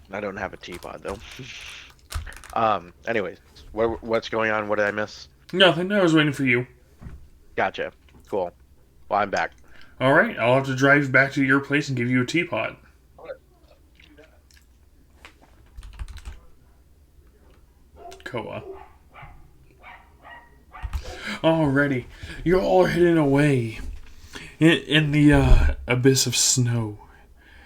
[SPEAKER 1] I don't have a teapot though. Anyways, what's going on? What did I miss?
[SPEAKER 4] Nothing. I was waiting for you.
[SPEAKER 1] Gotcha. Cool. Well, I'm back.
[SPEAKER 4] Alright, I'll have to drive back to your place and give you a teapot. Koa. Alrighty. You're all hidden away. In the abyss of snow.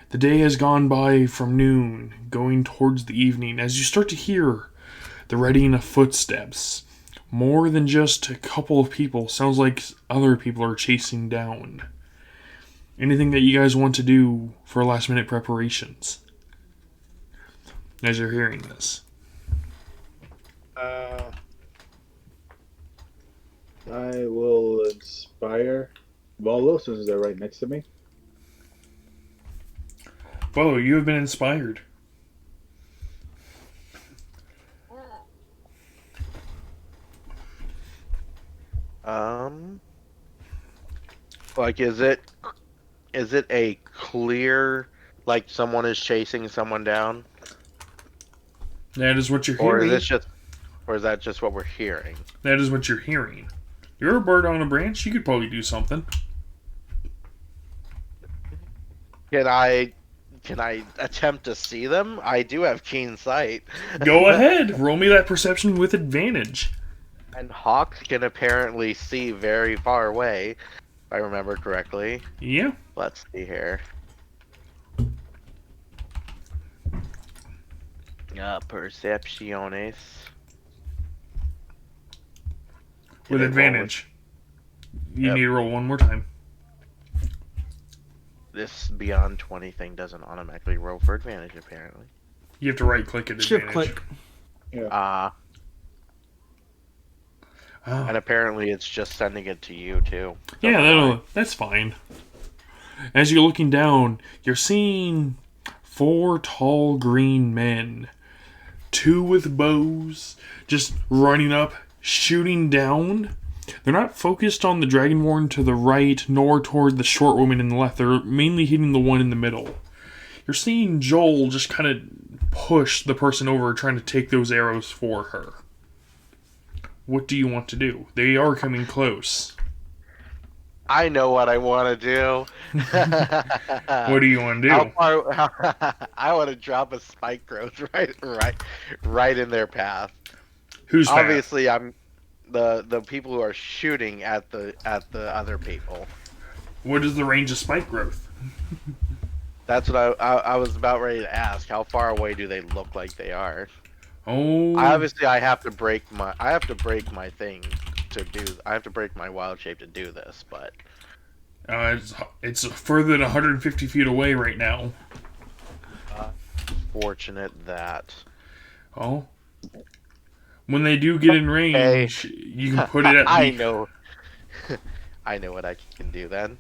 [SPEAKER 4] The day has gone by from noon, going towards the evening, as you start to hear the readying of footsteps. More than just a couple of people. Sounds like other people are chasing down. Anything that you guys want to do for last minute preparations as you're hearing this?
[SPEAKER 2] I will inspire Volo since they're right next to me.
[SPEAKER 4] Whoa, you have been inspired.
[SPEAKER 1] Like, is it a clear, like someone is chasing someone down,
[SPEAKER 4] That is what you're
[SPEAKER 1] or is
[SPEAKER 4] hearing.
[SPEAKER 1] this just, or is that just what we're hearing?
[SPEAKER 4] That is what you're hearing. You're a bird on a branch. You could probably do something.
[SPEAKER 1] Can I, can I attempt to see them? I do have keen sight.
[SPEAKER 4] Go ahead. Roll me that perception with advantage.
[SPEAKER 1] And hawks can apparently see very far away, if I remember correctly.
[SPEAKER 4] Yeah.
[SPEAKER 1] Let's see here. Percepciones.
[SPEAKER 4] With
[SPEAKER 1] Did I roll
[SPEAKER 4] advantage. You
[SPEAKER 1] Yep.
[SPEAKER 4] need to roll one more time.
[SPEAKER 1] This beyond 20 thing doesn't automatically roll for advantage, apparently.
[SPEAKER 4] You have to right click at
[SPEAKER 7] Shift
[SPEAKER 4] advantage.
[SPEAKER 7] click.
[SPEAKER 4] Oh.
[SPEAKER 1] And apparently it's just sending it to you, too.
[SPEAKER 4] Yeah, that's fine. As you're looking down, you're seeing 4 tall green men. 2 with bows, just running up, shooting down. They're not focused on the Dragonborn to the right, nor toward the short woman in the left. They're mainly hitting the one in the middle. You're seeing Joel just kind of push the person over, trying to take those arrows for her. What do you want to do? They are coming close.
[SPEAKER 1] I know what I want to do.
[SPEAKER 4] What do you want to do?
[SPEAKER 1] I want to drop a spike growth right in their path.
[SPEAKER 4] Who's fast?
[SPEAKER 1] Obviously, I'm the people who are shooting at the other people.
[SPEAKER 4] What is the range of spike growth?
[SPEAKER 1] That's what I was about ready to ask. How far away do they look like they are?
[SPEAKER 4] Oh,
[SPEAKER 1] I have to break my thing to do. I have to break my wild shape to do this, but
[SPEAKER 4] it's further than 150 feet away right now.
[SPEAKER 1] fortunate that.
[SPEAKER 4] Oh, when they do get in range, you can put it at.
[SPEAKER 1] I know. I know what I can do then.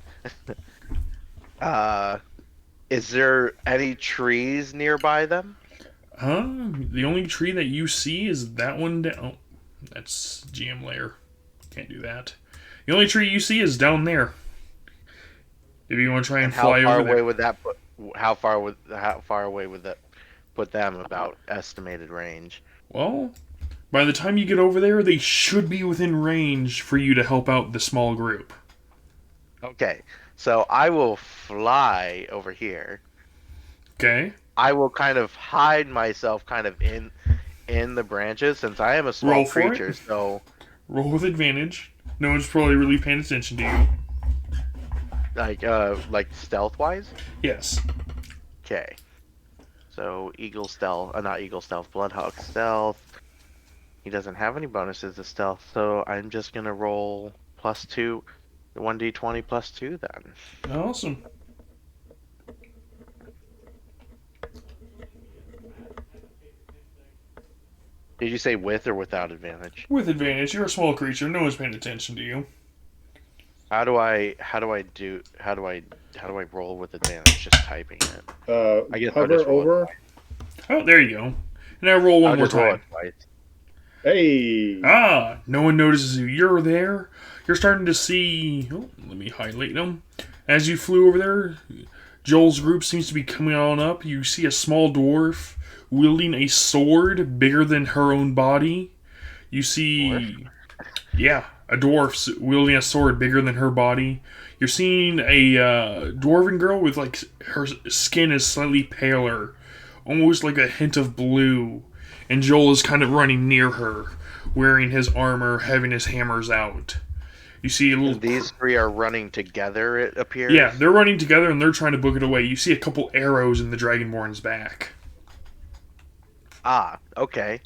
[SPEAKER 1] Is there any trees nearby them?
[SPEAKER 4] The only tree that you see is that one down. Oh, that's GM layer. Can't do that. The only tree you see is down there. If you want to try and fly over there.
[SPEAKER 1] How far away would that put them about estimated range?
[SPEAKER 4] Well, by the time you get over there, they should be within range for you to help out the small group.
[SPEAKER 1] Okay, so I will fly over here.
[SPEAKER 4] Okay.
[SPEAKER 1] I will kind of hide myself kind of in the branches since I am a small
[SPEAKER 4] Roll for
[SPEAKER 1] creature,
[SPEAKER 4] it.
[SPEAKER 1] so
[SPEAKER 4] Roll with advantage. No one's probably really paying attention to you.
[SPEAKER 1] like stealth wise?
[SPEAKER 4] Yes.
[SPEAKER 1] Okay. So Eagle stealth, not Eagle stealth, Bloodhawk stealth. He doesn't have any bonuses to stealth, so I'm just gonna roll +2, 1d20 +2 then.
[SPEAKER 4] Awesome.
[SPEAKER 1] Did you say with or without advantage?
[SPEAKER 4] With advantage. You're a small creature. No one's paying attention to you.
[SPEAKER 1] How do I roll with advantage? Just typing it. I guess I'll
[SPEAKER 2] Hover
[SPEAKER 1] just roll it
[SPEAKER 2] over.
[SPEAKER 4] Oh, there you go. Now roll one
[SPEAKER 1] I'll
[SPEAKER 4] more
[SPEAKER 1] just roll
[SPEAKER 4] time.
[SPEAKER 1] it twice.
[SPEAKER 2] Hey.
[SPEAKER 4] Ah, no one notices you. You're there. You're starting to see. Oh, let me highlight them. As you flew over there, Joel's group seems to be coming on up. You see a small dwarf wielding a sword bigger than her own body. You see, yeah, a dwarf wielding a sword bigger than her body. You're seeing a dwarven girl with like her skin is slightly paler, almost like a hint of blue. And Joel is kind of running near her, wearing his armor, having his hammers out. You see a little.
[SPEAKER 1] And these three are running together, it appears.
[SPEAKER 4] Yeah, they're running together and they're trying to book it away. You see a couple arrows in the Dragonborn's back.
[SPEAKER 1] Ah, okay.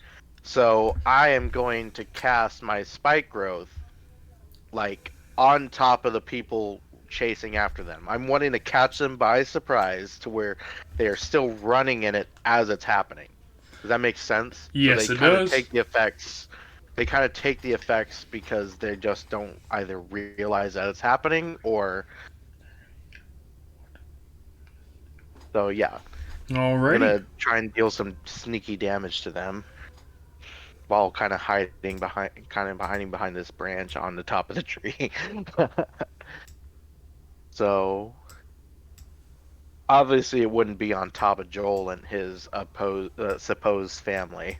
[SPEAKER 1] So I am going to cast my spike growth like on top of the people chasing after them. I'm wanting to catch them by surprise to where they are still running in it as it's happening. Does that make sense? So
[SPEAKER 4] Yes,
[SPEAKER 1] they
[SPEAKER 4] it
[SPEAKER 1] kind of
[SPEAKER 4] does.
[SPEAKER 1] take the effects. They kind of take the effects because they just don't either realize that it's happening or. So yeah, I'm
[SPEAKER 4] Alrighty.
[SPEAKER 1] gonna try and deal some sneaky damage to them while kind of hiding behind this branch on the top of the tree. So obviously, it wouldn't be on top of Joel and his supposed family.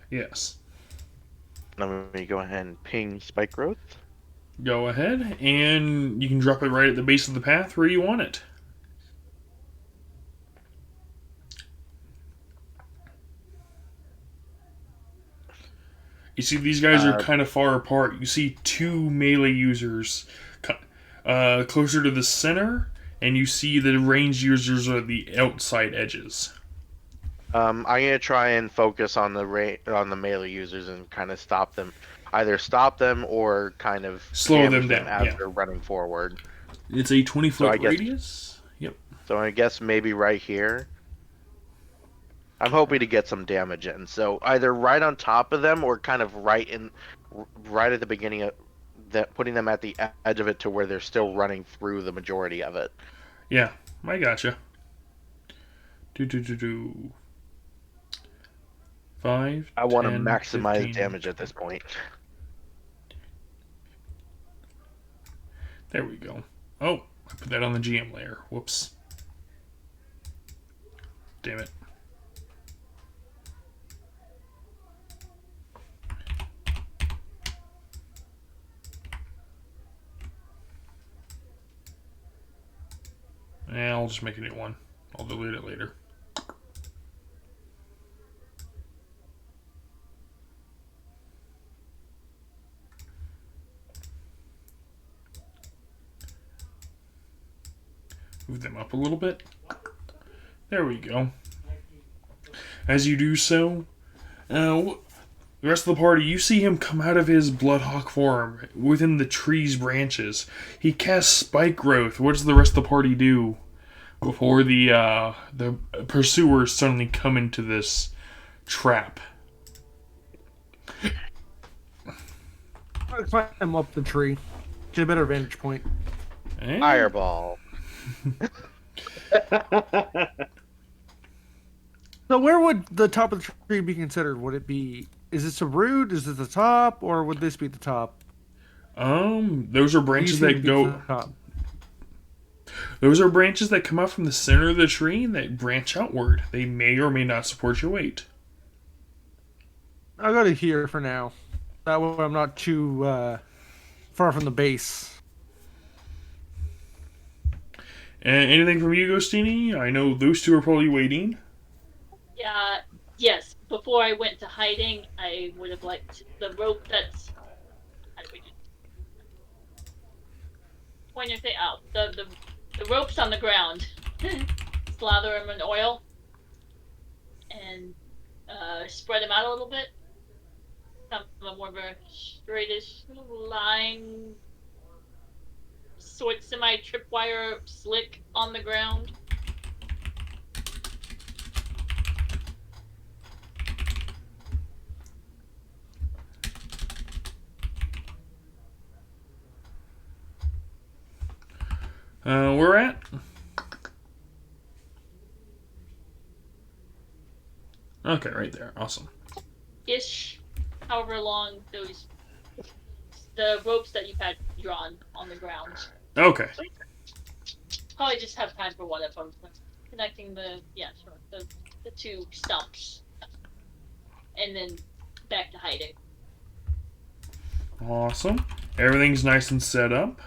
[SPEAKER 4] Yes.
[SPEAKER 1] Let me go ahead and ping Spike Growth.
[SPEAKER 4] Go ahead, and you can drop it right at the base of the path where you want it. You see, these guys are
[SPEAKER 1] Uh,
[SPEAKER 4] kind of far apart. You see two melee users closer to the center, and you see the ranged users are the outside edges.
[SPEAKER 1] I'm gonna try and focus on on the melee users and kind of either stop them or kind of
[SPEAKER 4] Slow them
[SPEAKER 1] damage them
[SPEAKER 4] down,
[SPEAKER 1] as
[SPEAKER 4] yeah.
[SPEAKER 1] they're running forward.
[SPEAKER 4] It's a 20
[SPEAKER 1] So
[SPEAKER 4] foot radius. Yep.
[SPEAKER 1] I guess maybe right here. I'm hoping to get some damage in. So either right on top of them or kind of right at the beginning of that, putting them at the edge of it to where they're still running through the majority of it.
[SPEAKER 4] Yeah, I gotcha. Do. 5,
[SPEAKER 1] I want to
[SPEAKER 4] 10,
[SPEAKER 1] maximize
[SPEAKER 4] 15.
[SPEAKER 1] damage at this point.
[SPEAKER 4] There we go. Oh, I put that on the GM layer. Whoops. Damn it. I'll just make a new one. I'll delete it later. Move them up a little bit. There we go. As you do so, the rest of the party, you see him come out of his Bloodhawk form within the tree's branches. He casts Spike Growth. What does the rest of the party do before the pursuers suddenly come into this trap?
[SPEAKER 7] I'll climb up the tree. Get a better vantage point.
[SPEAKER 4] Eh?
[SPEAKER 1] Fireball.
[SPEAKER 7] So where would the top of the tree be considered? Would it be... Is this a root? Is it the top? Or would this be the top?
[SPEAKER 4] Those are branches
[SPEAKER 7] These seem to
[SPEAKER 4] that
[SPEAKER 7] be
[SPEAKER 4] go.
[SPEAKER 7] the top.
[SPEAKER 4] Those are branches that come up from the center of the tree that branch outward. They may or may not support your weight.
[SPEAKER 7] I'll go to here for now. That way I'm not too far from the base.
[SPEAKER 4] And anything from you, Ghostini? I know those two are probably waiting.
[SPEAKER 5] Yeah, yes. Before I went to hiding, I would have liked the rope that's. How do we do? Point your thing out. The ropes on the ground. Slather them in oil and spread them out a little bit. Some more of a straightish line, sort semi tripwire slick on the ground.
[SPEAKER 4] We're at. Okay, right there. Awesome.
[SPEAKER 5] Ish, however long the ropes that you've had drawn on the ground.
[SPEAKER 4] Okay.
[SPEAKER 5] Probably just have time for one of them. Connecting the two stumps, and then back to hiding.
[SPEAKER 4] Awesome. Everything's nice and set up.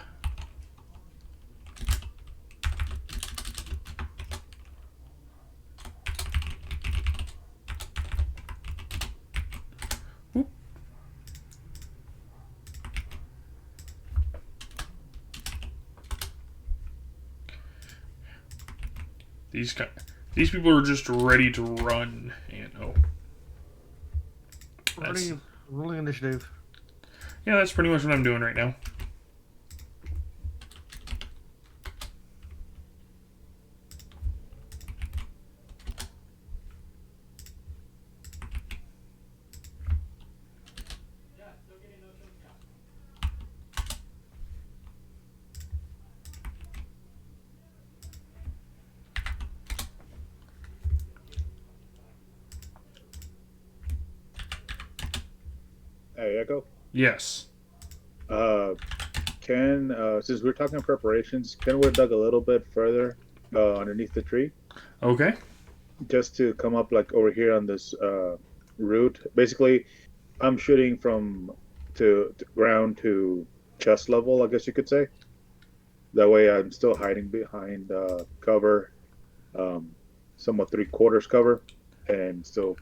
[SPEAKER 4] These people are just ready to run. And that's,
[SPEAKER 7] Rolling initiative.
[SPEAKER 4] yeah, that's pretty much what I'm doing right now.
[SPEAKER 2] Hey, Echo.
[SPEAKER 4] Yes.
[SPEAKER 2] Ken, since we're talking preparations, Ken would have dug a little bit further underneath the tree
[SPEAKER 4] Okay.
[SPEAKER 2] just to come up like over here on this route. Basically, I'm shooting from to ground to chest level, I guess you could say. That way, I'm still hiding behind cover, um, somewhat 3/4 cover, and still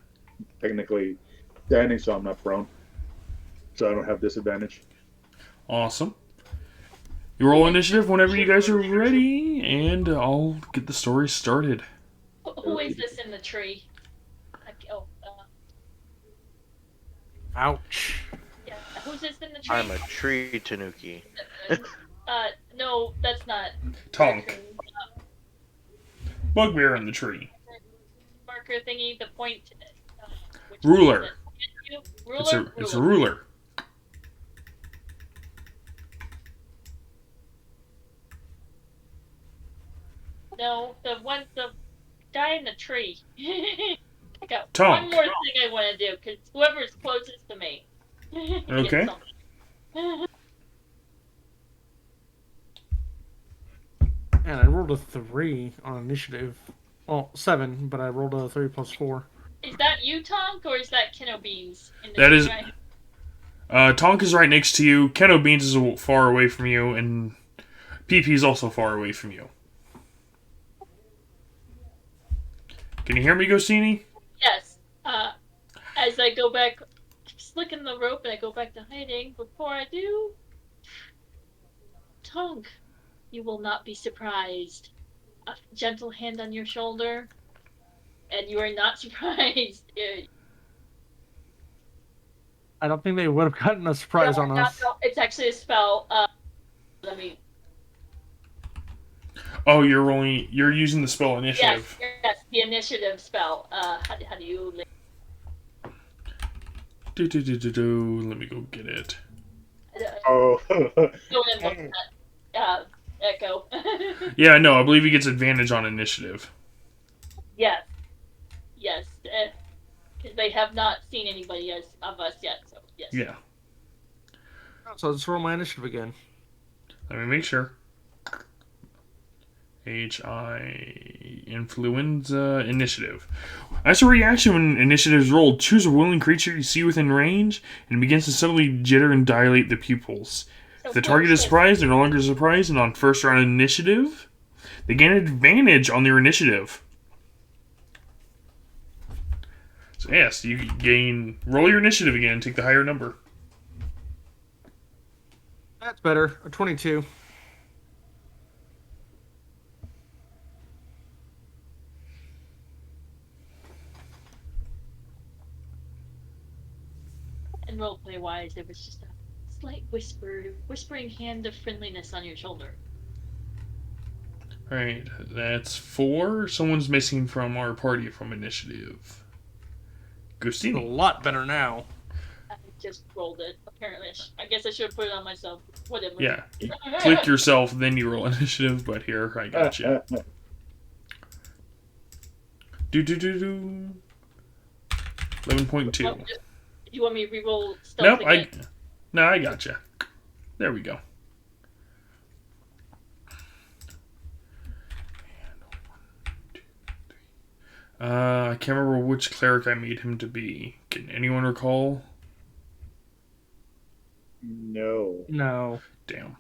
[SPEAKER 2] technically standing, so I'm not prone, so I don't have disadvantage.
[SPEAKER 4] Awesome. You roll initiative whenever you guys are ready, and I'll get the story started.
[SPEAKER 5] Who is this in the tree?
[SPEAKER 7] Ouch.
[SPEAKER 5] Yeah, who's this in the tree?
[SPEAKER 1] I'm a tree tanuki.
[SPEAKER 5] No, that's not.
[SPEAKER 4] Tonk.
[SPEAKER 5] Raccoon.
[SPEAKER 4] Bugbear in the tree.
[SPEAKER 5] Marker thingy, the point. Which
[SPEAKER 4] Ruler.
[SPEAKER 5] one is it? Ruler?
[SPEAKER 4] It's a ruler.
[SPEAKER 5] No, the guy in the tree. I got
[SPEAKER 4] Tonk.
[SPEAKER 5] one more thing I want to do, because whoever's closest to me.
[SPEAKER 4] Okay.
[SPEAKER 7] And I rolled a 3 on initiative. Well, 7, but I rolled a 3 plus 4.
[SPEAKER 5] Is that you, Tonk, or is that Kino Beans?
[SPEAKER 4] That is.
[SPEAKER 5] Right?
[SPEAKER 4] Tonk is right next to you. Keno Beans is far away from you, and PP is also far away from you. Can you hear me, Gostini?
[SPEAKER 5] Yes. As I go back, slicking the rope, and I go back to hiding. Before I do, Tonk, you will not be surprised. A gentle hand on your shoulder, and you are not surprised.
[SPEAKER 7] I don't think they would have gotten a surprise on us.
[SPEAKER 5] No, it's actually a spell. Let me.
[SPEAKER 4] Oh, you're using the spell initiative.
[SPEAKER 5] Yes, the initiative spell. How do you?
[SPEAKER 4] Let me go get it.
[SPEAKER 2] Oh,
[SPEAKER 5] Go in Echo.
[SPEAKER 4] Yeah, no, I believe he gets advantage on initiative.
[SPEAKER 5] Yes, because they have not seen anybody of us yet. So yes.
[SPEAKER 4] Yeah.
[SPEAKER 7] So let's roll my initiative again.
[SPEAKER 4] Let me make sure. HI Influenza Initiative. As a reaction when initiative is rolled, choose a willing creature you see within range and it begins to suddenly jitter and dilate the pupils.
[SPEAKER 5] So
[SPEAKER 4] If the target is surprised, they're no longer surprised, and on first round initiative, they gain advantage on their initiative. So yes, you gain. Roll your initiative again and take the higher number.
[SPEAKER 7] That's better. A 22.
[SPEAKER 5] And roleplay wise, it was just a slight whispering hand of friendliness on your shoulder.
[SPEAKER 4] Alright, that's 4. Someone's missing from our party from initiative.
[SPEAKER 7] A
[SPEAKER 4] Gustini.
[SPEAKER 7] lot better now.
[SPEAKER 5] I just rolled it. Apparently, I guess I should have put it on myself. Whatever.
[SPEAKER 4] Yeah, you click yourself, then you roll initiative, but here, I got you. Do. 11.2.
[SPEAKER 5] You want me to re-roll stuff again?
[SPEAKER 4] I got you. There we go. I can't remember which cleric I made him to be. Can anyone recall?
[SPEAKER 2] no.
[SPEAKER 7] No.
[SPEAKER 4] Damn.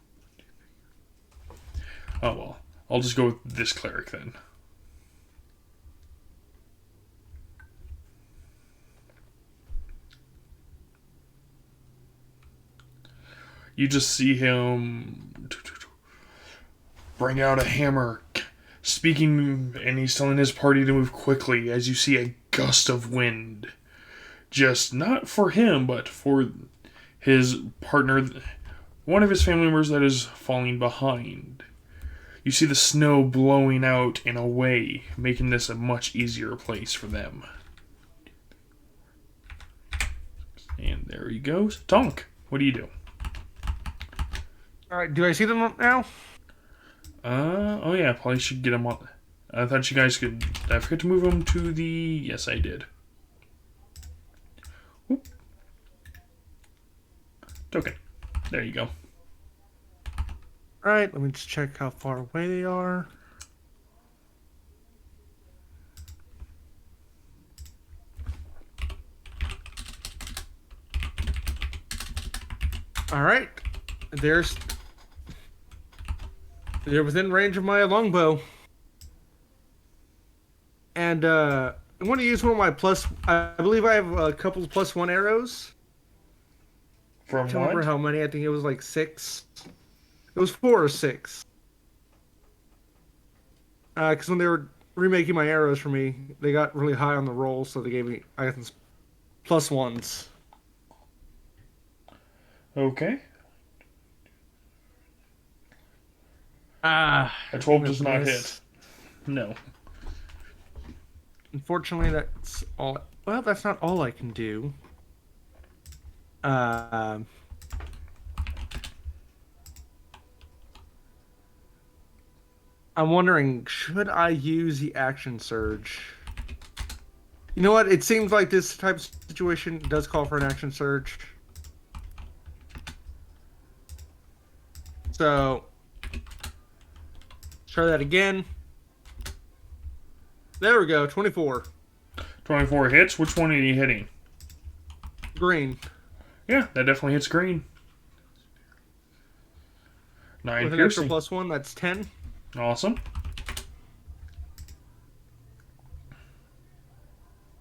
[SPEAKER 4] Oh well. I'll just go with this cleric then. You just see him bring out a hammer, speaking, and he's telling his party to move quickly as you see a gust of wind. Just not for him, but for his partner, one of his family members that is falling behind. You see the snow blowing out and away, making this a much easier place for them. And there he goes. Tonk, what do you do?
[SPEAKER 7] All right, do I see them now?
[SPEAKER 4] Oh yeah, probably should get him on. I thought you guys could. I forgot to move him to the. Yes, I did. Whoop. Token. There you go.
[SPEAKER 7] All right, let me just check how far away they are. All right, they're within range of my longbow, and I want to use one of my plus. I believe I have a couple of +1 arrows.
[SPEAKER 4] From
[SPEAKER 7] I don't remember
[SPEAKER 4] what?
[SPEAKER 7] how many. I think it was like 6. It was 4 or 6. Because when they were remaking my arrows for me, they got really high on the roll, so they gave me I got +1s.
[SPEAKER 4] Okay.
[SPEAKER 7] Ah,
[SPEAKER 4] A 12 does
[SPEAKER 7] I'm
[SPEAKER 4] not
[SPEAKER 7] gonna
[SPEAKER 4] hit.
[SPEAKER 7] miss.
[SPEAKER 4] No.
[SPEAKER 7] Unfortunately, that's all. Well, that's not all I can do. I'm wondering, should I use the action surge? You know what? It seems like this type of situation does call for an action surge. So, try that again. There we go, 24.
[SPEAKER 4] 24 hits. Which one are you hitting?
[SPEAKER 7] Green.
[SPEAKER 4] Yeah, that definitely hits green. 9
[SPEAKER 7] With an extra
[SPEAKER 4] piercing.
[SPEAKER 7] +1, that's 10.
[SPEAKER 4] Awesome.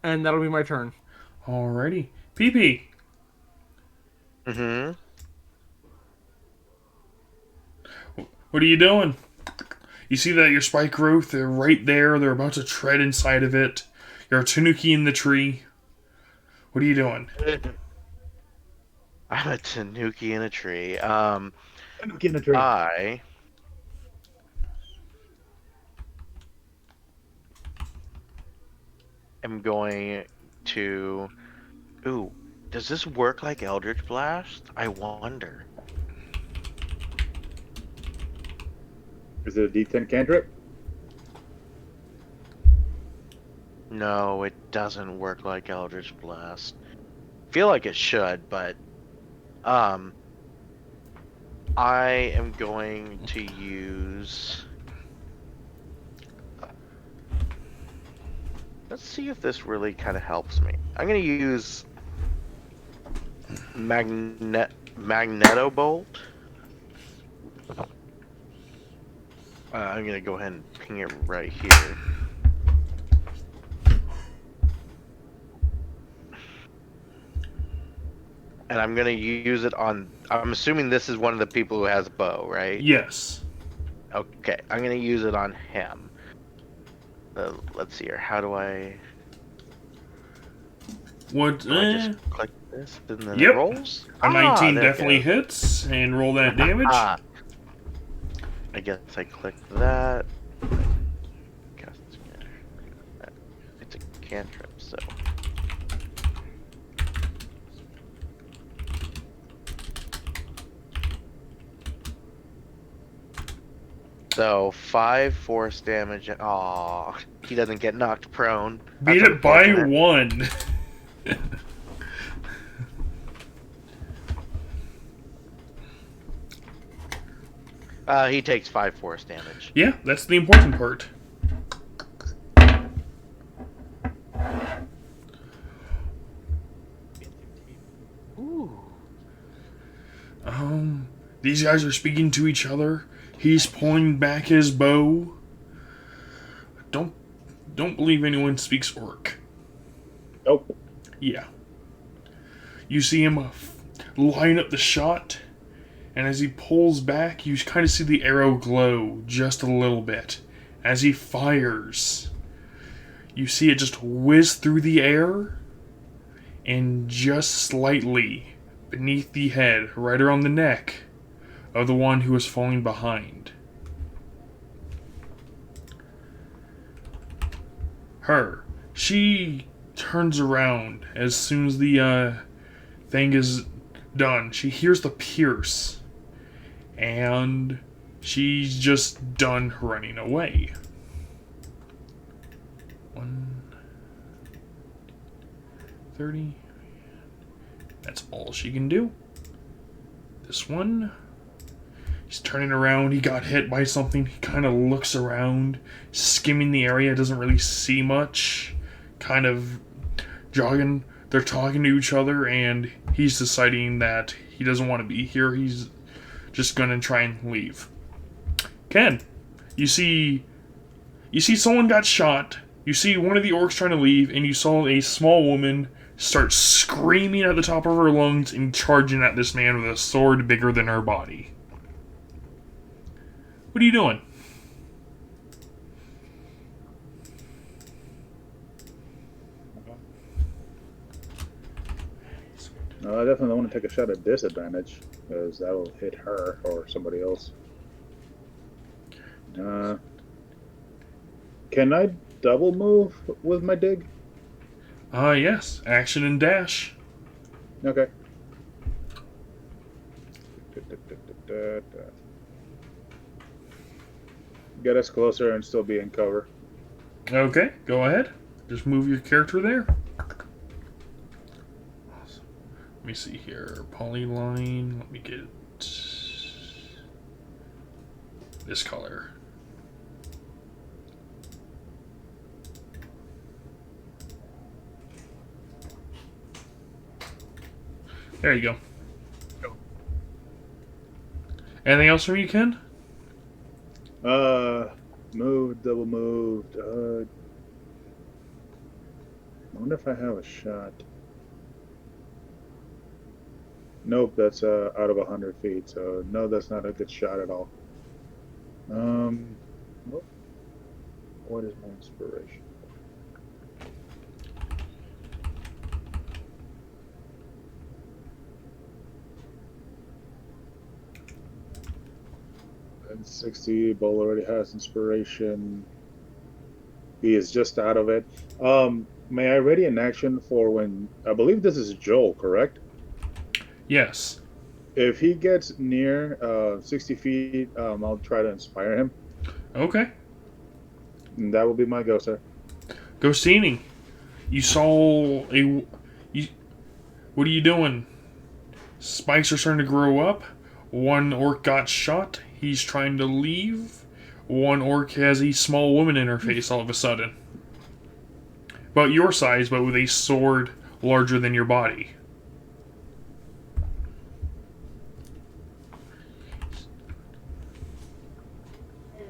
[SPEAKER 7] And that'll be my turn.
[SPEAKER 4] Alrighty. PP.
[SPEAKER 1] Mm-hmm.
[SPEAKER 4] What are you doing? You see that your spike growth, they're right there. They're about to tread inside of it. You're a tanuki in the tree. What are you doing?
[SPEAKER 1] I'm a tanuki in a tree.
[SPEAKER 2] Get in a tree.
[SPEAKER 1] I am going to. Ooh, does this work like Eldritch Blast? I wonder.
[SPEAKER 2] Is it a D10 cantrip?
[SPEAKER 1] No, it doesn't work like Eldritch Blast. Feel like it should, but I am going to use. Let's see if this really kind of helps me. I'm going to use Magneto Bolt. I'm going to go ahead and ping it right here. And I'm going to use it on... I'm assuming this is one of the people who has a bow, right?
[SPEAKER 4] Yes.
[SPEAKER 1] Okay, I'm going to use it on him. Let's see here. How do I...
[SPEAKER 4] What?
[SPEAKER 1] Do I just click this and then
[SPEAKER 4] Yep.
[SPEAKER 1] it rolls?
[SPEAKER 4] A 19
[SPEAKER 1] there it
[SPEAKER 4] definitely
[SPEAKER 1] goes.
[SPEAKER 4] hits, and roll that damage.
[SPEAKER 1] I guess I click that. It's a cantrip, so. So 5 force damage. Aw, he doesn't get knocked prone.
[SPEAKER 4] Beat
[SPEAKER 1] That's
[SPEAKER 4] it by
[SPEAKER 1] unfortunate.
[SPEAKER 4] 1.
[SPEAKER 1] He takes 5 force damage.
[SPEAKER 4] Yeah, that's the important part.
[SPEAKER 1] Ooh.
[SPEAKER 4] These guys are speaking to each other. He's pulling back his bow. Don't believe anyone speaks orc.
[SPEAKER 2] Nope.
[SPEAKER 4] Yeah. You see him line up the shot, and as he pulls back, you kind of see the arrow glow just a little bit. As he fires, you see it just whiz through the air and just slightly beneath the head, right around the neck of the one who was falling behind. Her. She turns around as soon as the thing is done. She hears the pierce, and she's just done running away. 130. That's all she can do. This one. He's turning around. He got hit by something. He kind of looks around, skimming the area. Doesn't really see much. Kind of jogging. They're talking to each other, and he's deciding that he doesn't want to be here. He's just gonna try and leave. Ken, you see someone got shot. You see one of the orcs trying to leave, and you saw a small woman start screaming at the top of her lungs and charging at this man with a sword bigger than her body. What are you doing?
[SPEAKER 2] No, I definitely want to take a shot at disadvantage, because that'll hit her or somebody else. Can I double move with my dig?
[SPEAKER 4] Yes. Action and dash.
[SPEAKER 2] Okay. Get us closer and still be in cover.
[SPEAKER 4] Okay, go ahead. Just move your character there. Let me see here. Polyline. Let me get this color. There you go. Anything else from you, Ken?
[SPEAKER 2] Moved, double moved. I wonder if I have a shot. Nope, that's out of 100 feet, so no, that's not a good shot at all. What is my inspiration? And 60, Bull already has inspiration. He is just out of it. May I ready an action for when, I believe this is Joel, correct?
[SPEAKER 4] Yes.
[SPEAKER 2] If he gets near 60 feet, I'll try to inspire him.
[SPEAKER 4] Okay.
[SPEAKER 2] And that will be my go, sir.
[SPEAKER 4] Ghostini, you saw a... what are you doing? Spikes are starting to grow up. One orc got shot. He's trying to leave. One orc has a small woman in her face all of a sudden. About your size, but with a sword larger than your body.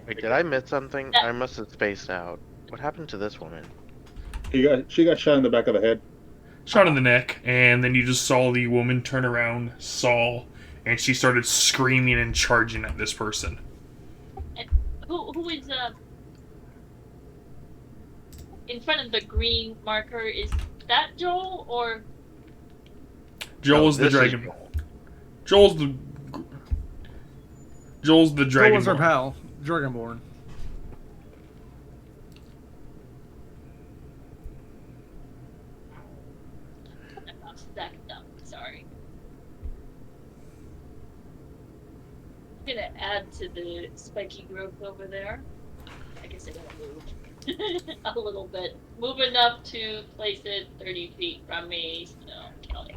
[SPEAKER 1] Wait, did I miss something? I must have spaced out. What happened to this woman?
[SPEAKER 2] She got shot in the back of the head.
[SPEAKER 4] Shot in the neck, and then you just saw the woman turn around, and she started screaming and charging at this person.
[SPEAKER 5] And who is in front of the green marker? Is that Joel or?
[SPEAKER 4] Joel's the
[SPEAKER 1] this is
[SPEAKER 4] dragon.
[SPEAKER 1] Joel.
[SPEAKER 4] Joel's the dragon.
[SPEAKER 7] Joel was our pal, Dragonborn.
[SPEAKER 5] I'm not stacked up. Sorry. I'm gonna add to the spiky growth over there. I guess I gotta move a little bit. Move enough to place it 30 feet from me. So Kelly.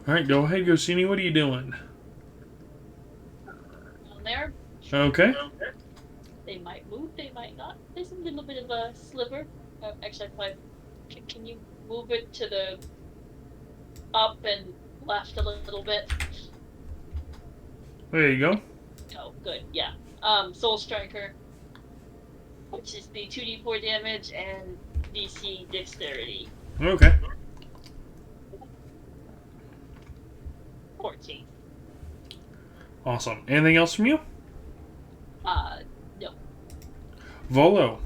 [SPEAKER 4] Alright, go ahead, Ghostini. What are you doing?
[SPEAKER 5] On there.
[SPEAKER 4] Okay.
[SPEAKER 5] They might move, they might not. There's a little bit of a sliver. Actually, can you move it to the up and left a little bit?
[SPEAKER 4] There you go.
[SPEAKER 5] Oh, good. Yeah. Soul Striker, which is the 2d4 damage and DC Dexterity
[SPEAKER 4] Okay.
[SPEAKER 5] 14.
[SPEAKER 4] Awesome. Anything else from you?
[SPEAKER 5] No.
[SPEAKER 4] Volo.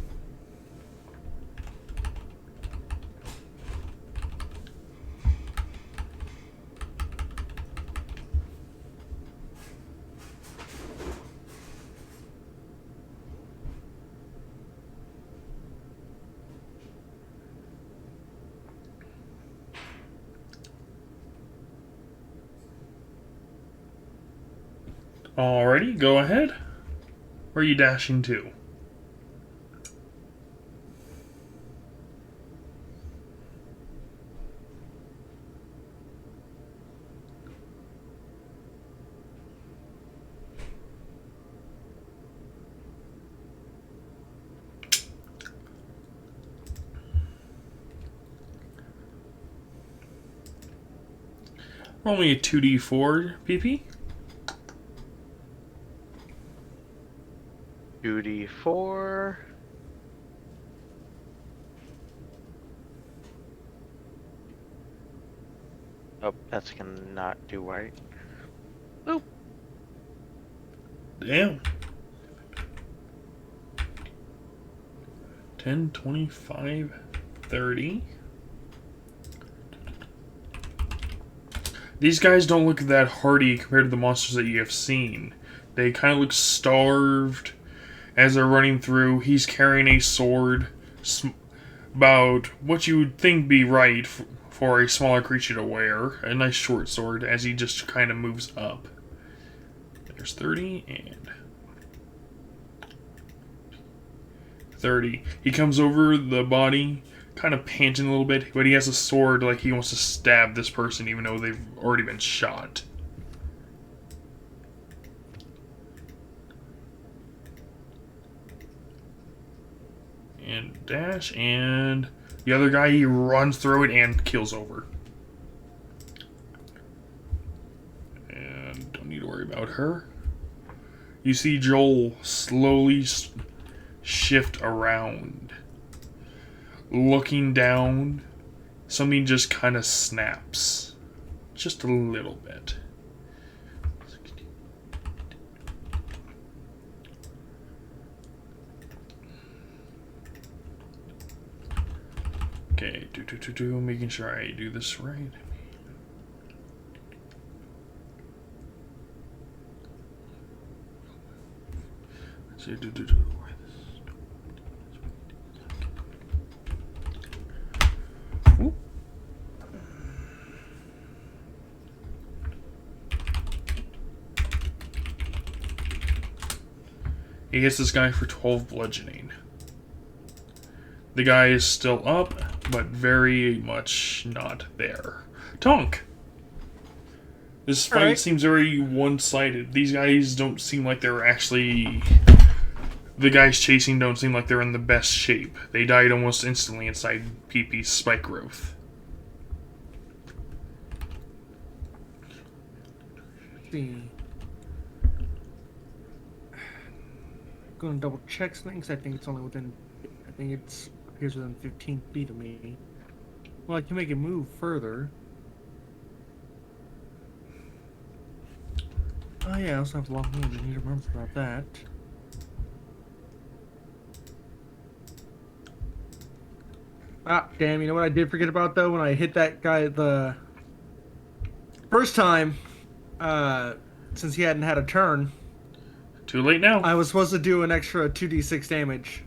[SPEAKER 4] Alrighty, go ahead. Where are you dashing to? Roll me a 2d4 PP.
[SPEAKER 1] 2d4. Oh, that's gonna not do right. Oop.
[SPEAKER 4] Damn. 10, 25, 30. These guys don't look that hardy compared to the monsters that you have seen. They kind of look starved as they're running through. He's carrying a sword about what you would think be right for a smaller creature to wear. A nice short sword as he just kind of moves up. There's 30 and 30. He comes over the body, kind of panting a little bit, but he has a sword like he wants to stab this person even though they've already been shot. And dash, and the other guy, he runs through it and kills over. And don't need to worry about her. You see Joel slowly shift around. Looking down, something just kind of snaps. Just a little bit. Okay, making sure I do this right. So, Ooh. He hits this guy for 12 bludgeoning. The guy is still up, but very much not there. Tonk! This fight seems very one-sided. These guys don't seem like they're actually... The guys chasing don't seem like they're in the best shape. They died almost instantly inside PP's spike growth.
[SPEAKER 7] See. Gonna double check things. I think it's only within. I think it's appears within 15 feet of me. Well, I can make it move further. Oh yeah, I also have long range. I need to remember about that. Ah, damn! You know what I did forget about though when I hit that guy the first time, since he hadn't had a turn.
[SPEAKER 4] Too late now.
[SPEAKER 7] I was supposed to do an extra 2d6 damage.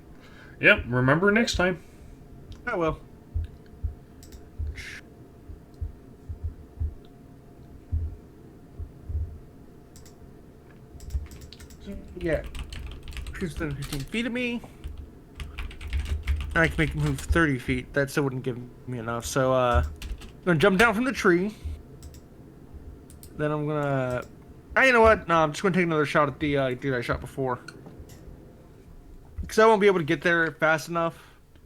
[SPEAKER 4] Yep, remember next time.
[SPEAKER 7] I will. Yeah. He's within 15 feet of me. I can make him move 30 feet. That still wouldn't give me enough. So, I'm gonna jump down from the tree. Then I'm gonna... you know what? No, I'm just gonna take another shot at the dude I shot before. Because I won't be able to get there fast enough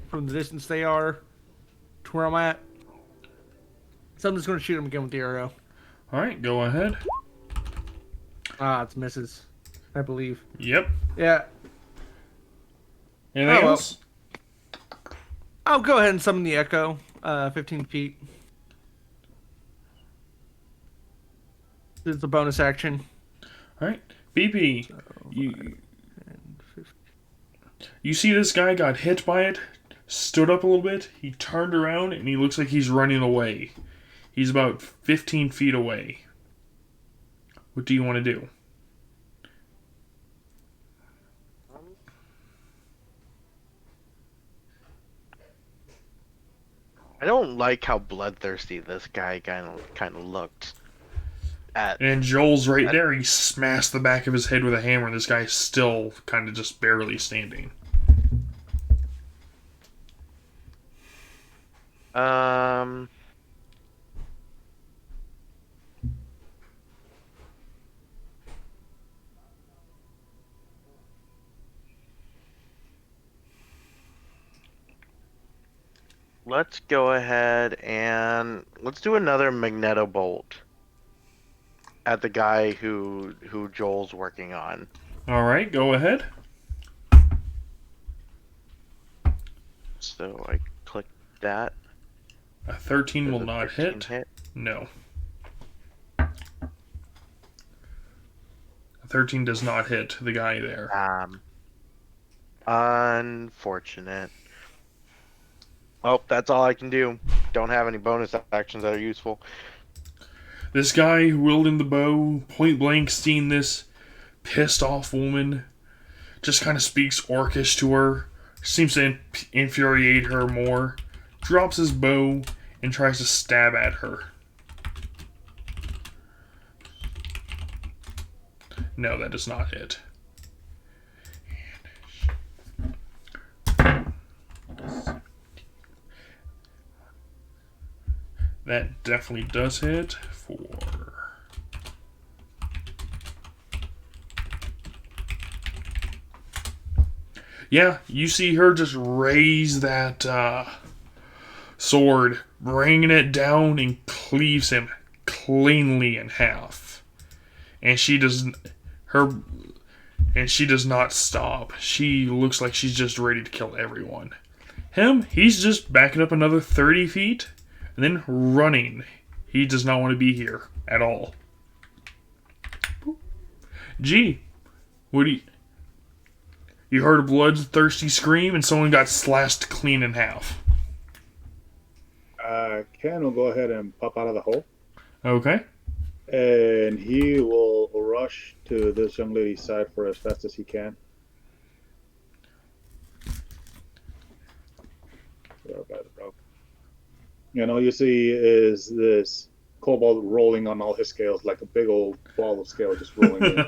[SPEAKER 7] from the distance they are to where I'm at. So I'm just gonna shoot him again with the arrow.
[SPEAKER 4] Alright, go ahead.
[SPEAKER 7] Ah, it's misses. I believe.
[SPEAKER 4] Yep.
[SPEAKER 7] Yeah.
[SPEAKER 4] Anything
[SPEAKER 7] Oh, well.
[SPEAKER 4] else?
[SPEAKER 7] I'll go ahead and summon the Echo. 15 feet. It's a bonus action.
[SPEAKER 4] All right. BP, you see this guy got hit by it, stood up a little bit, he turned around, and he looks like he's running away. He's about 15 feet away. What do you want to do?
[SPEAKER 1] I don't like how bloodthirsty this guy kind of looked.
[SPEAKER 4] And Joel's right there. He smashed the back of his head with a hammer. This guy's still kind of just barely standing.
[SPEAKER 1] Let's go ahead and let's do another magneto bolt at the guy who Joel's working on.
[SPEAKER 4] All right, go ahead.
[SPEAKER 1] So I click that.
[SPEAKER 4] A 13 will
[SPEAKER 1] Does a
[SPEAKER 4] not
[SPEAKER 1] 13
[SPEAKER 4] hit. No. A 13 does not hit the guy there.
[SPEAKER 1] Unfortunate. Oh, that's all I can do. Don't have any bonus actions that are useful.
[SPEAKER 4] This guy wielding the bow, point blank, seeing this pissed off woman, just kind of speaks Orcish to her, seems to infuriate her more, drops his bow, and tries to stab at her. No, that does not hit. That definitely does hit for... Yeah, you see her just raise that sword, bringing it down and cleaves him cleanly in half. And she does not stop. She looks like she's just ready to kill everyone. Him, he's just backing up another 30 feet and then running. He does not want to be here at all. Gee, what do you heard a bloodthirsty scream and someone got slashed clean in half.
[SPEAKER 2] Ken will go ahead and pop out of the hole.
[SPEAKER 4] Okay.
[SPEAKER 2] And he will rush to this young lady's side for as fast as he can. And all you see is this kobold rolling on all his scales, like a big old ball of scale just rolling in.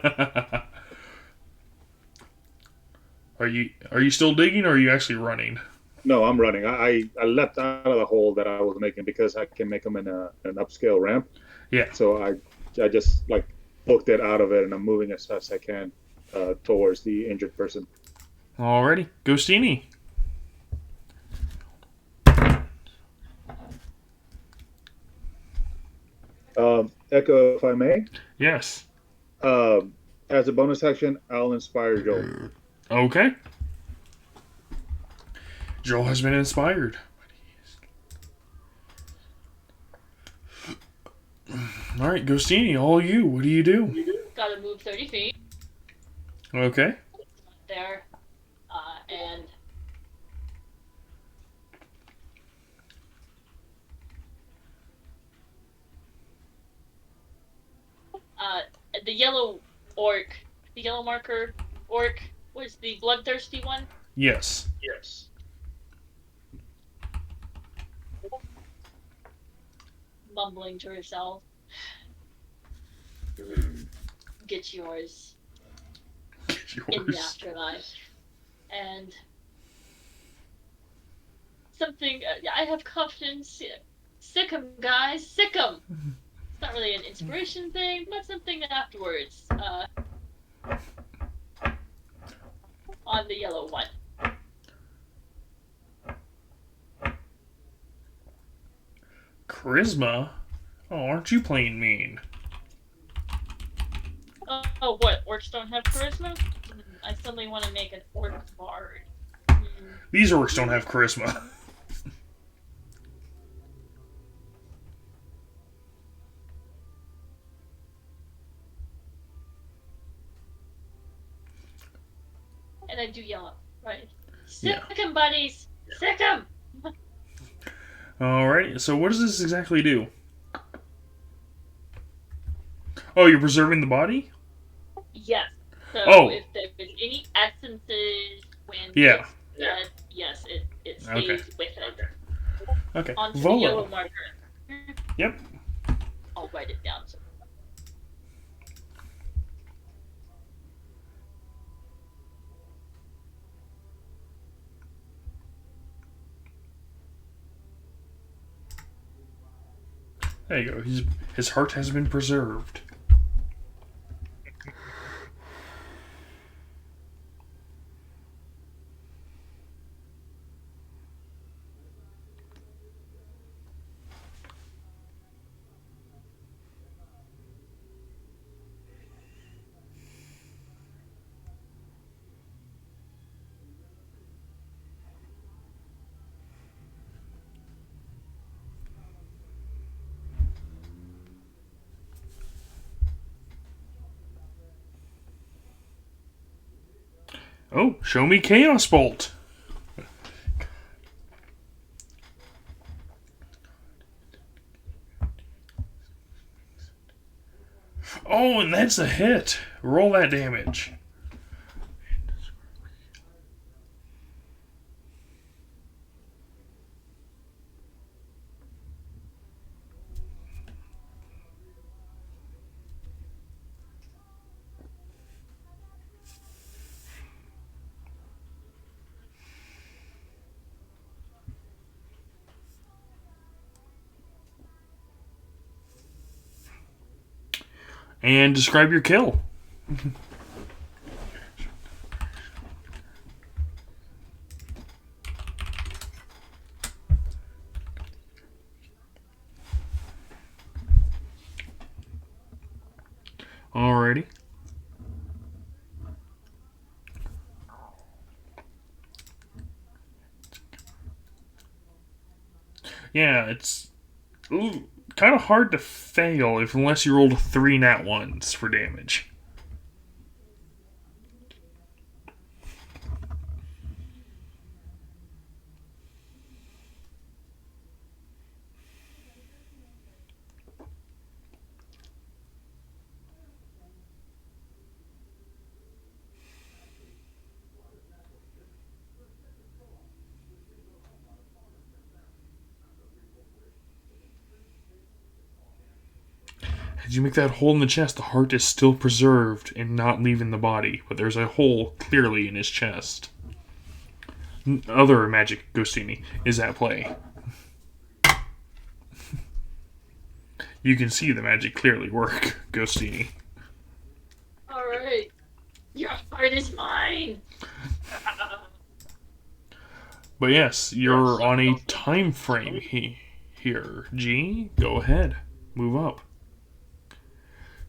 [SPEAKER 4] Are you still digging, or are you actually running?
[SPEAKER 2] No, I'm running. I leapt out of the hole that I was making because I can make them in an upscale ramp.
[SPEAKER 4] Yeah.
[SPEAKER 2] So I just like booked it out of it, and I'm moving as fast as I can towards the injured person.
[SPEAKER 4] Alrighty, Ghostini.
[SPEAKER 2] Echo, if I may.
[SPEAKER 4] Yes.
[SPEAKER 2] As a bonus action, I'll inspire Joel.
[SPEAKER 4] Okay. Joel has been inspired. Alright, Ghostini, all you. What do you do?
[SPEAKER 5] Gotta move 30 feet.
[SPEAKER 4] Okay.
[SPEAKER 5] There. And the yellow orc, the yellow marker orc was the bloodthirsty one?
[SPEAKER 4] Yes.
[SPEAKER 5] Yes. Mumbling to herself. Get yours.
[SPEAKER 4] Get
[SPEAKER 5] In the
[SPEAKER 4] yours.
[SPEAKER 5] afterlife. And something, I have confidence. Sick 'em, guys. Sick 'em. It's not really an inspiration thing, but something afterwards. On the yellow one.
[SPEAKER 4] Charisma? Oh, aren't you playing mean?
[SPEAKER 5] Oh, what? Orcs don't have charisma? I suddenly want to make an orc bard. Hmm.
[SPEAKER 4] These orcs don't have charisma.
[SPEAKER 5] And I do yell out, right?
[SPEAKER 4] Yeah.
[SPEAKER 5] Sick 'em, buddies! Sick 'em!
[SPEAKER 4] Alright, so what does this exactly do? Oh, you're preserving the body?
[SPEAKER 5] Yes. So
[SPEAKER 4] Oh.
[SPEAKER 5] if there's any essences when
[SPEAKER 4] Yeah.
[SPEAKER 5] it's dead, yes, it stays
[SPEAKER 4] Okay.
[SPEAKER 5] with it.
[SPEAKER 4] Okay.
[SPEAKER 5] Onto the yellow
[SPEAKER 4] Volo.
[SPEAKER 5] marker.
[SPEAKER 4] Yep.
[SPEAKER 5] I'll write it down. So.
[SPEAKER 4] There you go. His heart has been preserved. Oh, show me Chaos Bolt. Oh, and that's a hit. Roll that damage. And describe your kill. Alrighty. Yeah, it's kind of hard to fail unless you rolled 3 nat 1s for damage. As you make that hole in the chest, the heart is still preserved and not leaving the body, but there's a hole clearly in his chest. Other magic Ghostini is at play. You can see the magic clearly work, Ghostini.
[SPEAKER 5] Alright. Your heart is mine!
[SPEAKER 4] But yes, you're on a time frame here. G, go ahead. Move up.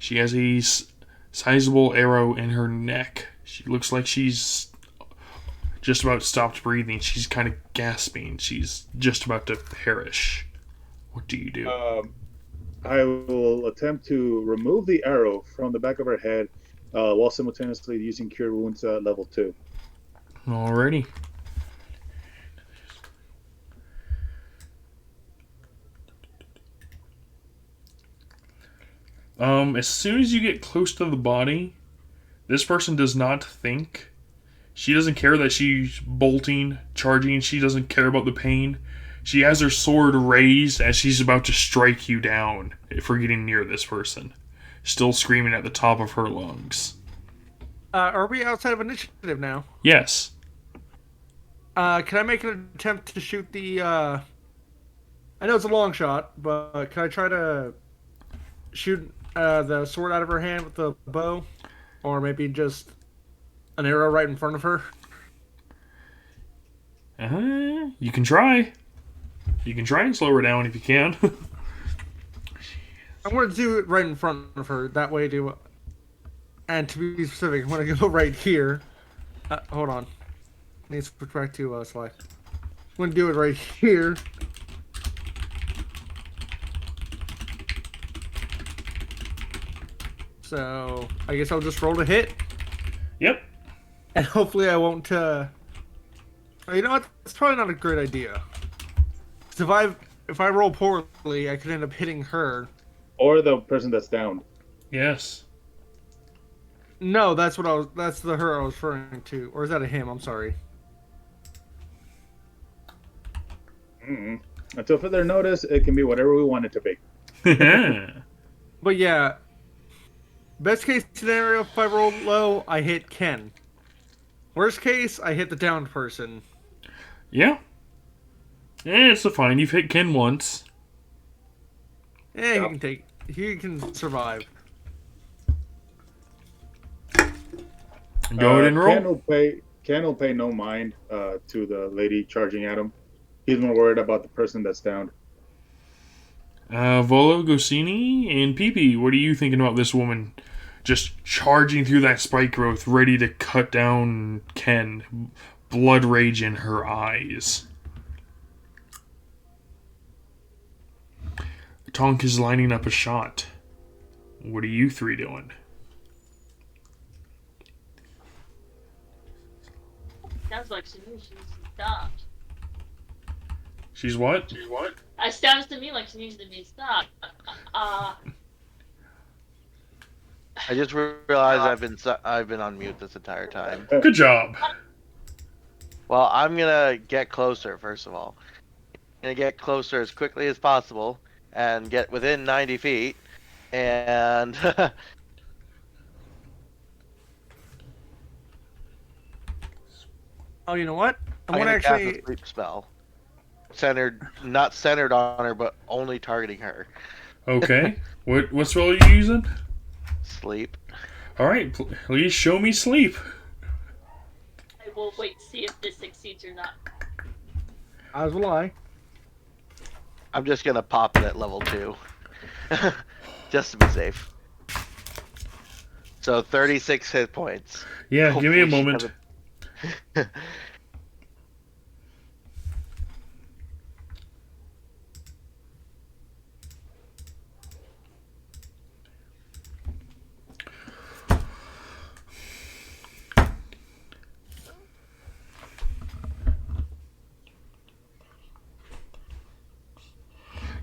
[SPEAKER 4] She has a sizable arrow in her neck. She looks like she's just about stopped breathing. She's kind of gasping. She's just about to perish. What do you do?
[SPEAKER 2] I will attempt to remove the arrow from the back of her head while simultaneously using Cure Wounds level 2.
[SPEAKER 4] Alrighty. As soon as you get close to the body, this person does not think. She doesn't care that she's bolting, charging. She doesn't care about the pain. She has her sword raised as she's about to strike you down for getting near this person. Still screaming at the top of her lungs.
[SPEAKER 7] Are we outside of initiative now?
[SPEAKER 4] Yes.
[SPEAKER 7] Can I make an attempt to shoot the? I know it's a long shot, but can I try to shoot the sword out of her hand with the bow, or maybe just an arrow right in front of her?
[SPEAKER 4] You can try. You can try and slow her down if you can.
[SPEAKER 7] I'm going to do it right in front of her. That way, And to be specific, I'm gonna go right here. Hold on. I need to switch back to Slack. I'm gonna do it right here. So I guess I'll just roll to hit,
[SPEAKER 4] Yep.
[SPEAKER 7] and hopefully I won't. Oh, you know what? It's probably not a great idea. 'Cause if I roll poorly, I could end up hitting her.
[SPEAKER 2] Or the person that's down.
[SPEAKER 4] Yes.
[SPEAKER 7] No, that's the her I was referring to. Or is that a him? I'm sorry.
[SPEAKER 2] Mm-mm. Until further notice, it can be whatever we want it to be.
[SPEAKER 7] But yeah, best case scenario, if I roll low, I hit Ken. Worst case, I hit the downed person.
[SPEAKER 4] Yeah. Yeah, it's fine. You've hit Ken once.
[SPEAKER 7] Yeah,
[SPEAKER 2] Yep.
[SPEAKER 7] he can survive.
[SPEAKER 4] Go ahead and roll.
[SPEAKER 2] Ken will pay no mind to the lady charging at him. He's more worried about the person that's down.
[SPEAKER 4] Volo, Gosini, and Peepee, what are you thinking about this woman just charging through that spike growth, ready to cut down Ken, blood rage in her eyes? Tonk is lining up a shot. What are you three doing?
[SPEAKER 5] Sounds like she needs to be stopped.
[SPEAKER 4] She's what?
[SPEAKER 5] It sounds to me like she needs to be stopped.
[SPEAKER 1] I just realized I've been on mute this entire time.
[SPEAKER 4] Good job.
[SPEAKER 1] Well, I'm gonna get closer first of all. I'm gonna get closer as quickly as possible and get within 90 feet, and
[SPEAKER 7] Oh, you know what?
[SPEAKER 1] I'm gonna cast a sleep spell. Not centered on her, but only targeting her.
[SPEAKER 4] Okay. What spell are you using?
[SPEAKER 1] Sleep.
[SPEAKER 4] Alright, please show me sleep.
[SPEAKER 5] I will wait to see if this succeeds or not.
[SPEAKER 7] As will I.
[SPEAKER 1] I'm just gonna pop it at level 2. Just to be safe. So 36 hit points.
[SPEAKER 4] Yeah, give me a
[SPEAKER 1] Hopefully she
[SPEAKER 4] moment.
[SPEAKER 1] doesn't-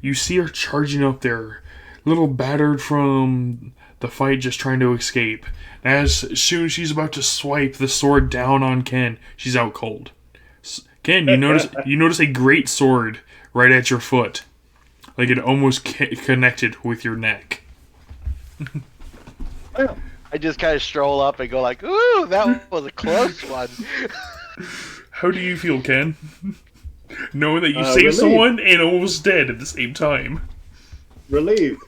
[SPEAKER 4] You see her charging up there, little battered from the fight, just trying to escape. As soon as she's about to swipe the sword down on Ken, she's out cold. Ken, you notice a great sword right at your foot, like it almost connected with your neck.
[SPEAKER 1] I just kind of stroll up and go like, "Ooh, that was a close one."
[SPEAKER 4] How do you feel, Ken? Knowing that you saved
[SPEAKER 2] Relieved.
[SPEAKER 4] someone and almost dead at the same time.
[SPEAKER 2] Relieved.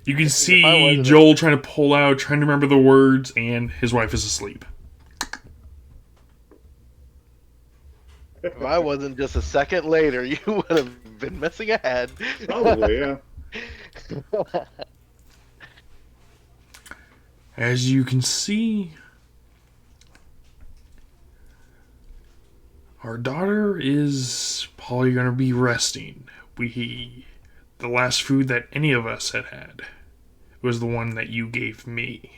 [SPEAKER 4] You can
[SPEAKER 1] I
[SPEAKER 4] see
[SPEAKER 1] wasn't-
[SPEAKER 4] Joel trying to pull out, trying to remember the words, and his wife is asleep.
[SPEAKER 1] If I wasn't just a second later, you would have been missing ahead.
[SPEAKER 2] Probably, yeah.
[SPEAKER 4] As you can see, our daughter is probably going to be resting. The last food that any of us had was the one that you gave me.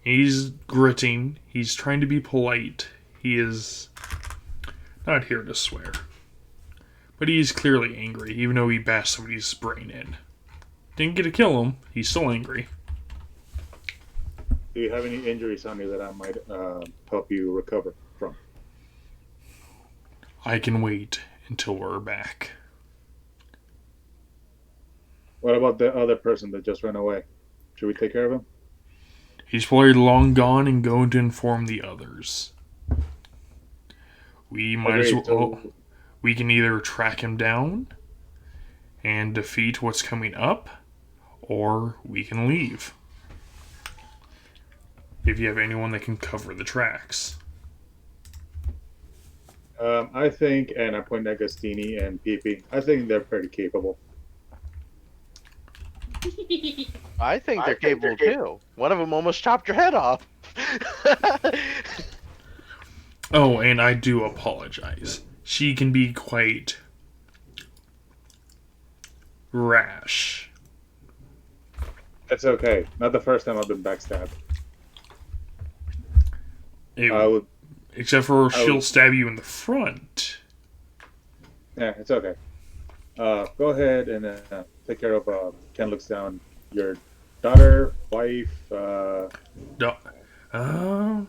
[SPEAKER 4] He's gritting. He's trying to be polite. He is not here to swear. But he's clearly angry, even though he bashed somebody's brain in. Didn't get to kill him. He's still angry.
[SPEAKER 2] Do you have any injuries on you that I might help you recover from?
[SPEAKER 4] I can wait until we're back.
[SPEAKER 2] What about the other person that just ran away? Should we take care of him?
[SPEAKER 4] He's probably long gone and going to inform the others. We might as
[SPEAKER 2] Agreed,
[SPEAKER 4] well.
[SPEAKER 2] so-
[SPEAKER 4] We can either track him down and defeat what's coming up, or we can leave. If you have anyone that can cover the tracks.
[SPEAKER 2] I think, and I point at Gastini and Pepe, I think they're pretty capable.
[SPEAKER 1] I think they're capable too. One of them almost chopped your head off.
[SPEAKER 4] Oh, and I do apologize. She can be quite rash.
[SPEAKER 2] It's okay. Not the first time I've been backstabbed.
[SPEAKER 4] It-
[SPEAKER 2] I would.
[SPEAKER 4] except for
[SPEAKER 2] I
[SPEAKER 4] she'll
[SPEAKER 2] would-
[SPEAKER 4] stab you in the front.
[SPEAKER 2] Yeah, it's okay. Go ahead and take care of. Ken looks down. Your daughter, wife.
[SPEAKER 4] Da- uh,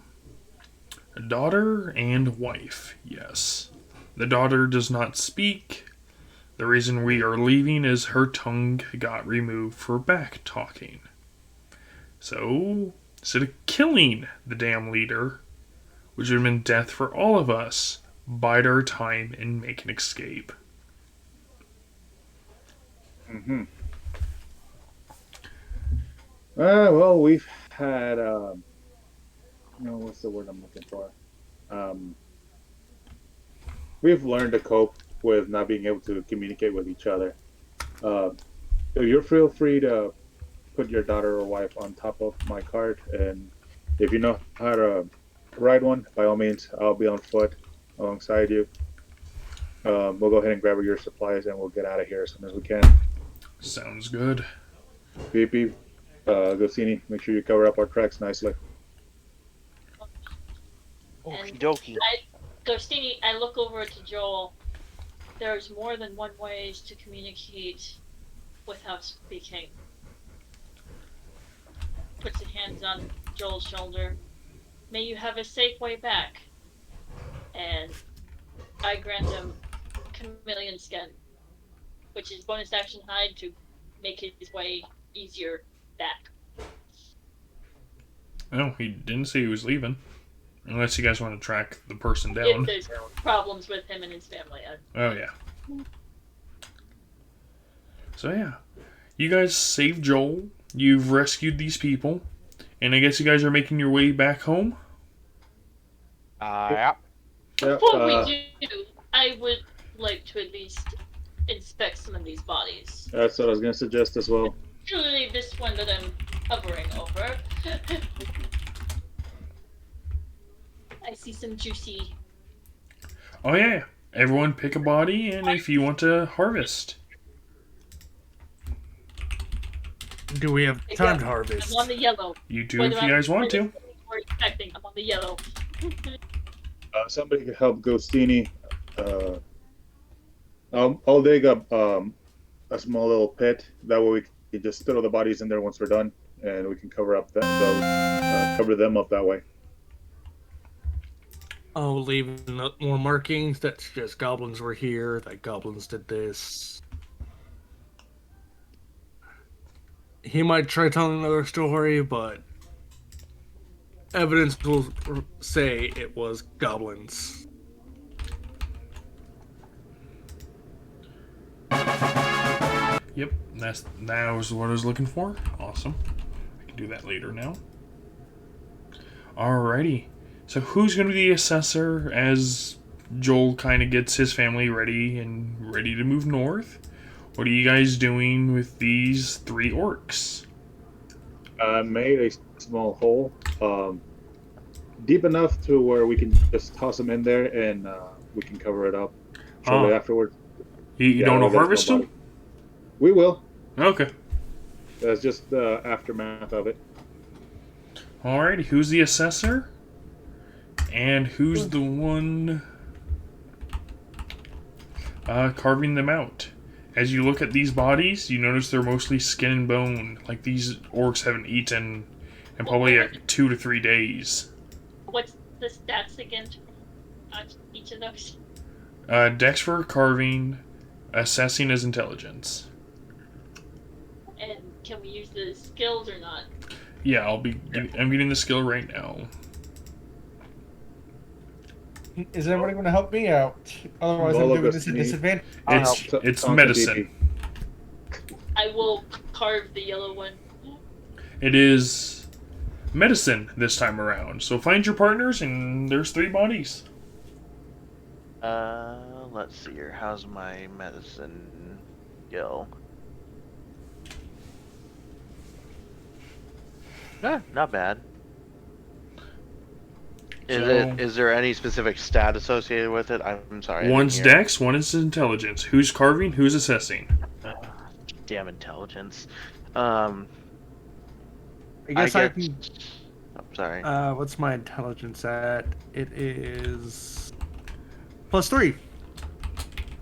[SPEAKER 4] daughter and wife, yes. The daughter does not speak. The reason we are leaving is her tongue got removed for back talking. So, instead of killing the damn leader, which would have been death for all of us, bide our time and make an escape.
[SPEAKER 2] Mm-hmm. Well, we've had. No, what's the word I'm looking for? Um, we've learned to cope with not being able to communicate with each other. Uh, so you're feel free to put your daughter or wife on top of my cart, and if you know how to ride one, by all means, I'll be on foot alongside you. We'll go ahead and grab your supplies, and we'll get out of here as soon as we can.
[SPEAKER 4] Sounds good.
[SPEAKER 2] Beep beep. Gosini, make sure you cover up our tracks nicely.
[SPEAKER 1] Okie dokie.
[SPEAKER 5] Ghostini, I look over to Joel. There's more than one ways to communicate without speaking. Puts his hands on Joel's shoulder. May you have a safe way back. And I grant him chameleon skin, which is bonus action hide to make his way easier back.
[SPEAKER 4] No, he didn't say he was leaving. Unless you guys want to track the person
[SPEAKER 5] If
[SPEAKER 4] down.
[SPEAKER 5] there's problems with him and his family.
[SPEAKER 4] Oh, yeah. So, yeah. You guys saved Joel. You've rescued these people. And I guess you guys are making your way back home?
[SPEAKER 1] Yeah.
[SPEAKER 5] Before we do, I would like to at least inspect some of these bodies.
[SPEAKER 2] That's what I was going to suggest as well.
[SPEAKER 5] Particularly this one that I'm hovering over. I see some juicy.
[SPEAKER 4] Oh, yeah. Everyone pick a body, and if you want to harvest.
[SPEAKER 7] Do we have time to harvest?
[SPEAKER 5] I'm on the yellow.
[SPEAKER 4] You do if you guys want to.
[SPEAKER 5] We're expecting. I'm on the yellow.
[SPEAKER 2] Somebody could help Ghostini. I'll dig up a small little pit. That way we can just throw the bodies in there once we're done, and we can cover up cover them up that way.
[SPEAKER 7] Oh, leaving more markings. That's just goblins were here. That goblins did this. He might try telling another story, but evidence will say it was goblins.
[SPEAKER 4] Yep, that was what I was looking for. Awesome. I can do that later now. Alrighty. So who's going to be the assessor as Joel kind of gets his family ready to move north? What are you guys doing with these 3 orcs?
[SPEAKER 2] I made a small hole, deep enough to where we can just toss them in there, and we can cover it up shortly afterward.
[SPEAKER 4] You don't
[SPEAKER 2] there's
[SPEAKER 4] harvest
[SPEAKER 2] nobody.
[SPEAKER 4] them?
[SPEAKER 2] We will.
[SPEAKER 4] Okay.
[SPEAKER 2] That's just the aftermath of it.
[SPEAKER 4] Alrighty, who's the assessor? And who's the one carving them out? As you look at these bodies, you notice they're mostly skin and bone. Like these orcs haven't eaten in probably 2 to 3 days.
[SPEAKER 5] What's the stats again on each of those?
[SPEAKER 4] Dex for carving, assessing as intelligence.
[SPEAKER 5] And can we use the skills or not?
[SPEAKER 4] Yeah, I'm getting the skill right now.
[SPEAKER 8] Is anybody going to help me out? Otherwise,
[SPEAKER 2] All
[SPEAKER 8] I'm
[SPEAKER 2] of
[SPEAKER 8] doing
[SPEAKER 2] us
[SPEAKER 8] this at
[SPEAKER 2] need-
[SPEAKER 8] disadvantage.
[SPEAKER 4] It's
[SPEAKER 2] Tonka
[SPEAKER 4] medicine.
[SPEAKER 2] DP.
[SPEAKER 5] I will carve the yellow one.
[SPEAKER 4] It is medicine this time around. So find your partners, and there's 3 bodies.
[SPEAKER 1] Let's see here. How's my medicine skill? Not bad.
[SPEAKER 4] So
[SPEAKER 1] Is there any specific stat associated with it? I'm sorry, I didn't
[SPEAKER 4] one's
[SPEAKER 1] hear.
[SPEAKER 4] dex, one is intelligence. Who's carving? Who's assessing?
[SPEAKER 1] Uh, Damn intelligence. Um,
[SPEAKER 7] I
[SPEAKER 1] I
[SPEAKER 7] guess I
[SPEAKER 1] guess.
[SPEAKER 7] can.
[SPEAKER 1] I'm sorry.
[SPEAKER 7] What's my intelligence at? It is +3.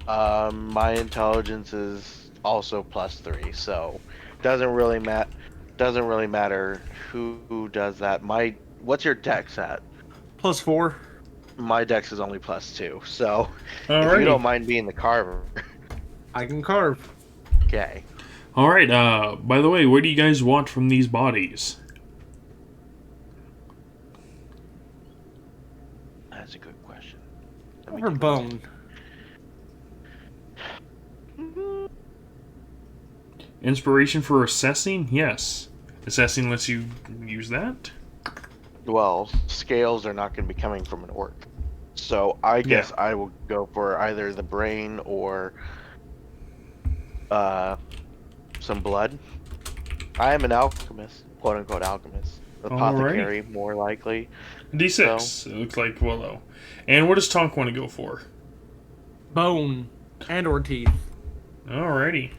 [SPEAKER 1] My intelligence is also +3, so doesn't really matter who does that. What's your dex at?
[SPEAKER 7] +4.
[SPEAKER 1] My dex is only +2, so if you don't
[SPEAKER 4] Alrighty.
[SPEAKER 1] mind being the carver,
[SPEAKER 7] I can carve.
[SPEAKER 1] okay.
[SPEAKER 4] Alright, by the way, what do you guys want from these bodies?
[SPEAKER 1] That's a good question. Let me
[SPEAKER 7] Or
[SPEAKER 1] give it a
[SPEAKER 7] bone.
[SPEAKER 4] Inspiration for assessing? Yes. Assessing lets you use that?
[SPEAKER 1] Well, scales are not going to be coming from an orc, so I guess I will go for either the brain or uh some blood. I am an alchemist, quote unquote alchemist,
[SPEAKER 4] Alrighty.
[SPEAKER 1] apothecary more likely.
[SPEAKER 4] D6. It looks like Willow. And what does Tonk want to go for?
[SPEAKER 7] Bone. And or teeth.
[SPEAKER 4] Alrighty.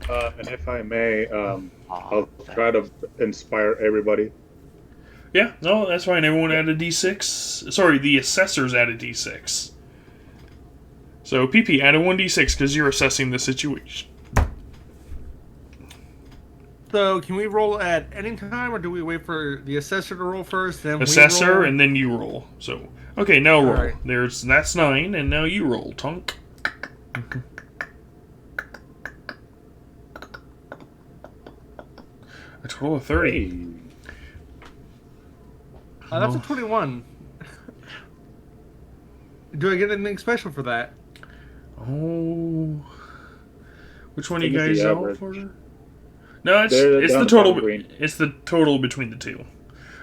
[SPEAKER 2] And if I may, I'll
[SPEAKER 1] So,
[SPEAKER 2] try to inspire everybody.
[SPEAKER 4] Yeah, no, that's fine. Everyone add a D6. Sorry, the assessors add a D6. So, PP, add a 1D6 because you're assessing the situation.
[SPEAKER 7] So, can we roll at any time, or do we wait for the assessor to roll first, then
[SPEAKER 4] Assessor,
[SPEAKER 7] we roll?
[SPEAKER 4] and then you roll. So, okay, now roll.
[SPEAKER 7] Alright.
[SPEAKER 4] That's 9, and now you roll, Tonk. A total of 30.
[SPEAKER 2] Hey.
[SPEAKER 7] That's a 21. Do I get anything special for that?
[SPEAKER 4] Oh, which one are
[SPEAKER 2] think
[SPEAKER 4] you
[SPEAKER 2] it's
[SPEAKER 4] guys
[SPEAKER 2] the
[SPEAKER 4] out
[SPEAKER 2] average.
[SPEAKER 4] for? No,
[SPEAKER 2] They're
[SPEAKER 4] it's the
[SPEAKER 2] down to
[SPEAKER 4] total.
[SPEAKER 2] green.
[SPEAKER 4] It's the total between the two.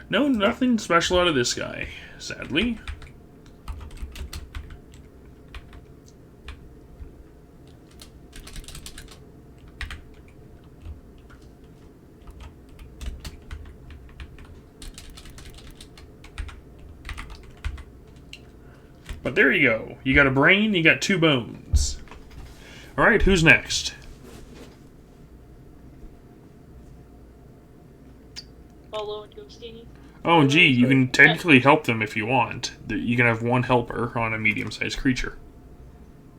[SPEAKER 4] No, nothing special out of this guy, sadly. But there you go. You got a brain, you got 2 bones. Alright, who's next?
[SPEAKER 5] Follow and Ghostini.
[SPEAKER 4] Oh, gee, you can technically help them if you want. You can have 1 helper on a medium-sized creature.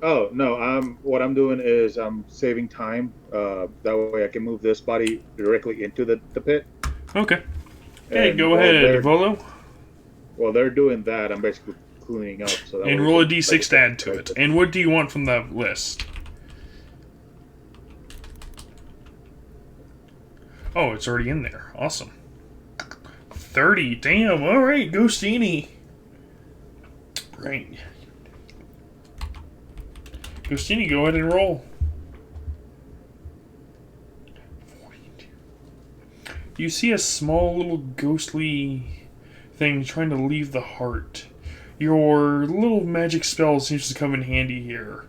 [SPEAKER 2] Oh no! What I'm doing is I'm saving time. That way I can move this body directly into the pit.
[SPEAKER 4] Okay. Hey,
[SPEAKER 2] And
[SPEAKER 4] go
[SPEAKER 2] while
[SPEAKER 4] ahead,
[SPEAKER 2] they're-
[SPEAKER 4] Volo.
[SPEAKER 2] While they're doing that, I'm basically cleaning up. So that
[SPEAKER 4] And
[SPEAKER 2] way
[SPEAKER 4] roll a
[SPEAKER 2] we can
[SPEAKER 4] d6
[SPEAKER 2] make
[SPEAKER 4] to add to it. And what do you want from the list? Oh, it's already in there. Awesome. 30. Damn. All right, Ghostini. Right. Ghostini, go ahead and roll. 42. You see a small little ghostly thing trying to leave the heart. Your little magic spell seems to come in handy here.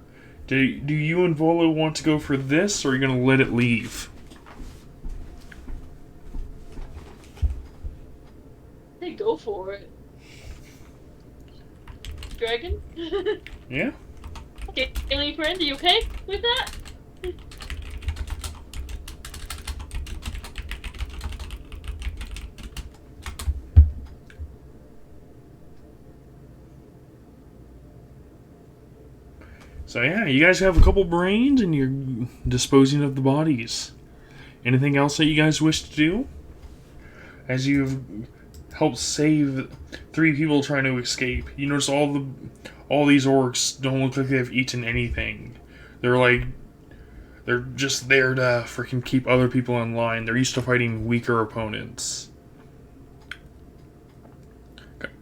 [SPEAKER 4] Do you and Volo want to go for this, or are you going to let it leave?
[SPEAKER 5] Hey, go for it. Dragon?
[SPEAKER 4] Yeah?
[SPEAKER 5] Daily friend, are you okay with that?
[SPEAKER 4] So yeah, you guys have a couple brains, and you're disposing of the bodies. Anything else that you guys wish to do? As you've helped save 3 people trying to escape, you notice all these orcs don't look like they've eaten anything. They're just there to freaking keep other people in line. They're used to fighting weaker opponents.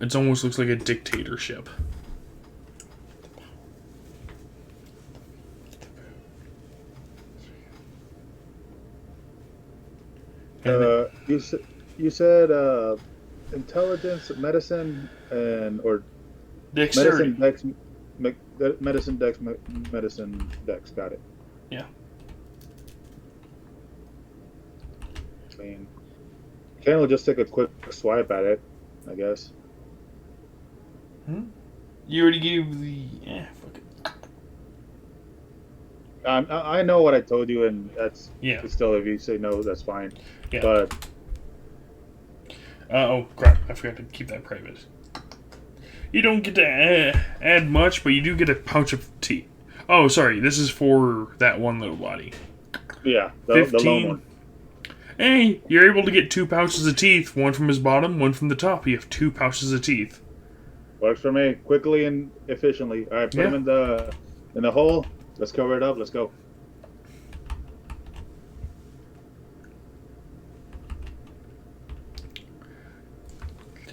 [SPEAKER 4] It almost looks like a dictatorship.
[SPEAKER 2] You said intelligence, medicine, or
[SPEAKER 4] Dexterity.
[SPEAKER 2] medicine dex. Got it.
[SPEAKER 4] Yeah.
[SPEAKER 2] I mean, Ken will just take a quick swipe at it, I guess.
[SPEAKER 4] You already gave the. Fuck it.
[SPEAKER 2] I know what I told you, and that's
[SPEAKER 4] Yeah.
[SPEAKER 2] still, if you say no, that's fine.
[SPEAKER 4] Yeah.
[SPEAKER 2] But
[SPEAKER 4] Oh, crap. I forgot to keep that private. You don't get to add much, but you do get a pouch of tea. Oh, sorry. This is for that one little body.
[SPEAKER 2] yeah, the lone
[SPEAKER 4] 15.
[SPEAKER 2] one.
[SPEAKER 4] Hey, you're able to get 2 pouches of teeth. One from his bottom, one from the top. You have 2 pouches of teeth.
[SPEAKER 2] Works for me, quickly and efficiently. All right, put him in the hole. Let's cover it up. Let's go.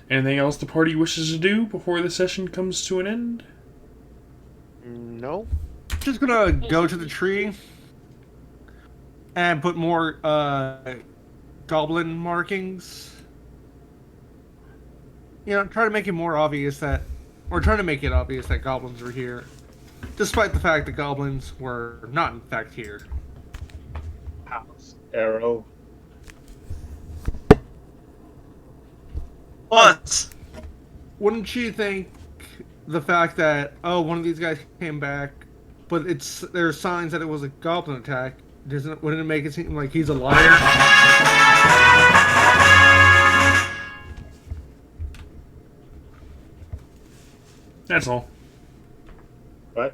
[SPEAKER 4] Anything else the party wishes to do before the session comes to an end?
[SPEAKER 1] No.
[SPEAKER 7] Just gonna go to the tree and put more goblin markings. You know, try to make it more obvious that, or try to make it obvious that goblins were here, despite the fact that goblins were not in fact here.
[SPEAKER 2] House arrow.
[SPEAKER 9] What?
[SPEAKER 7] Wouldn't you think the fact that, oh, one of these guys came back, but there are signs that it was a goblin attack, wouldn't it make it seem like he's a liar?
[SPEAKER 4] That's all.
[SPEAKER 2] What?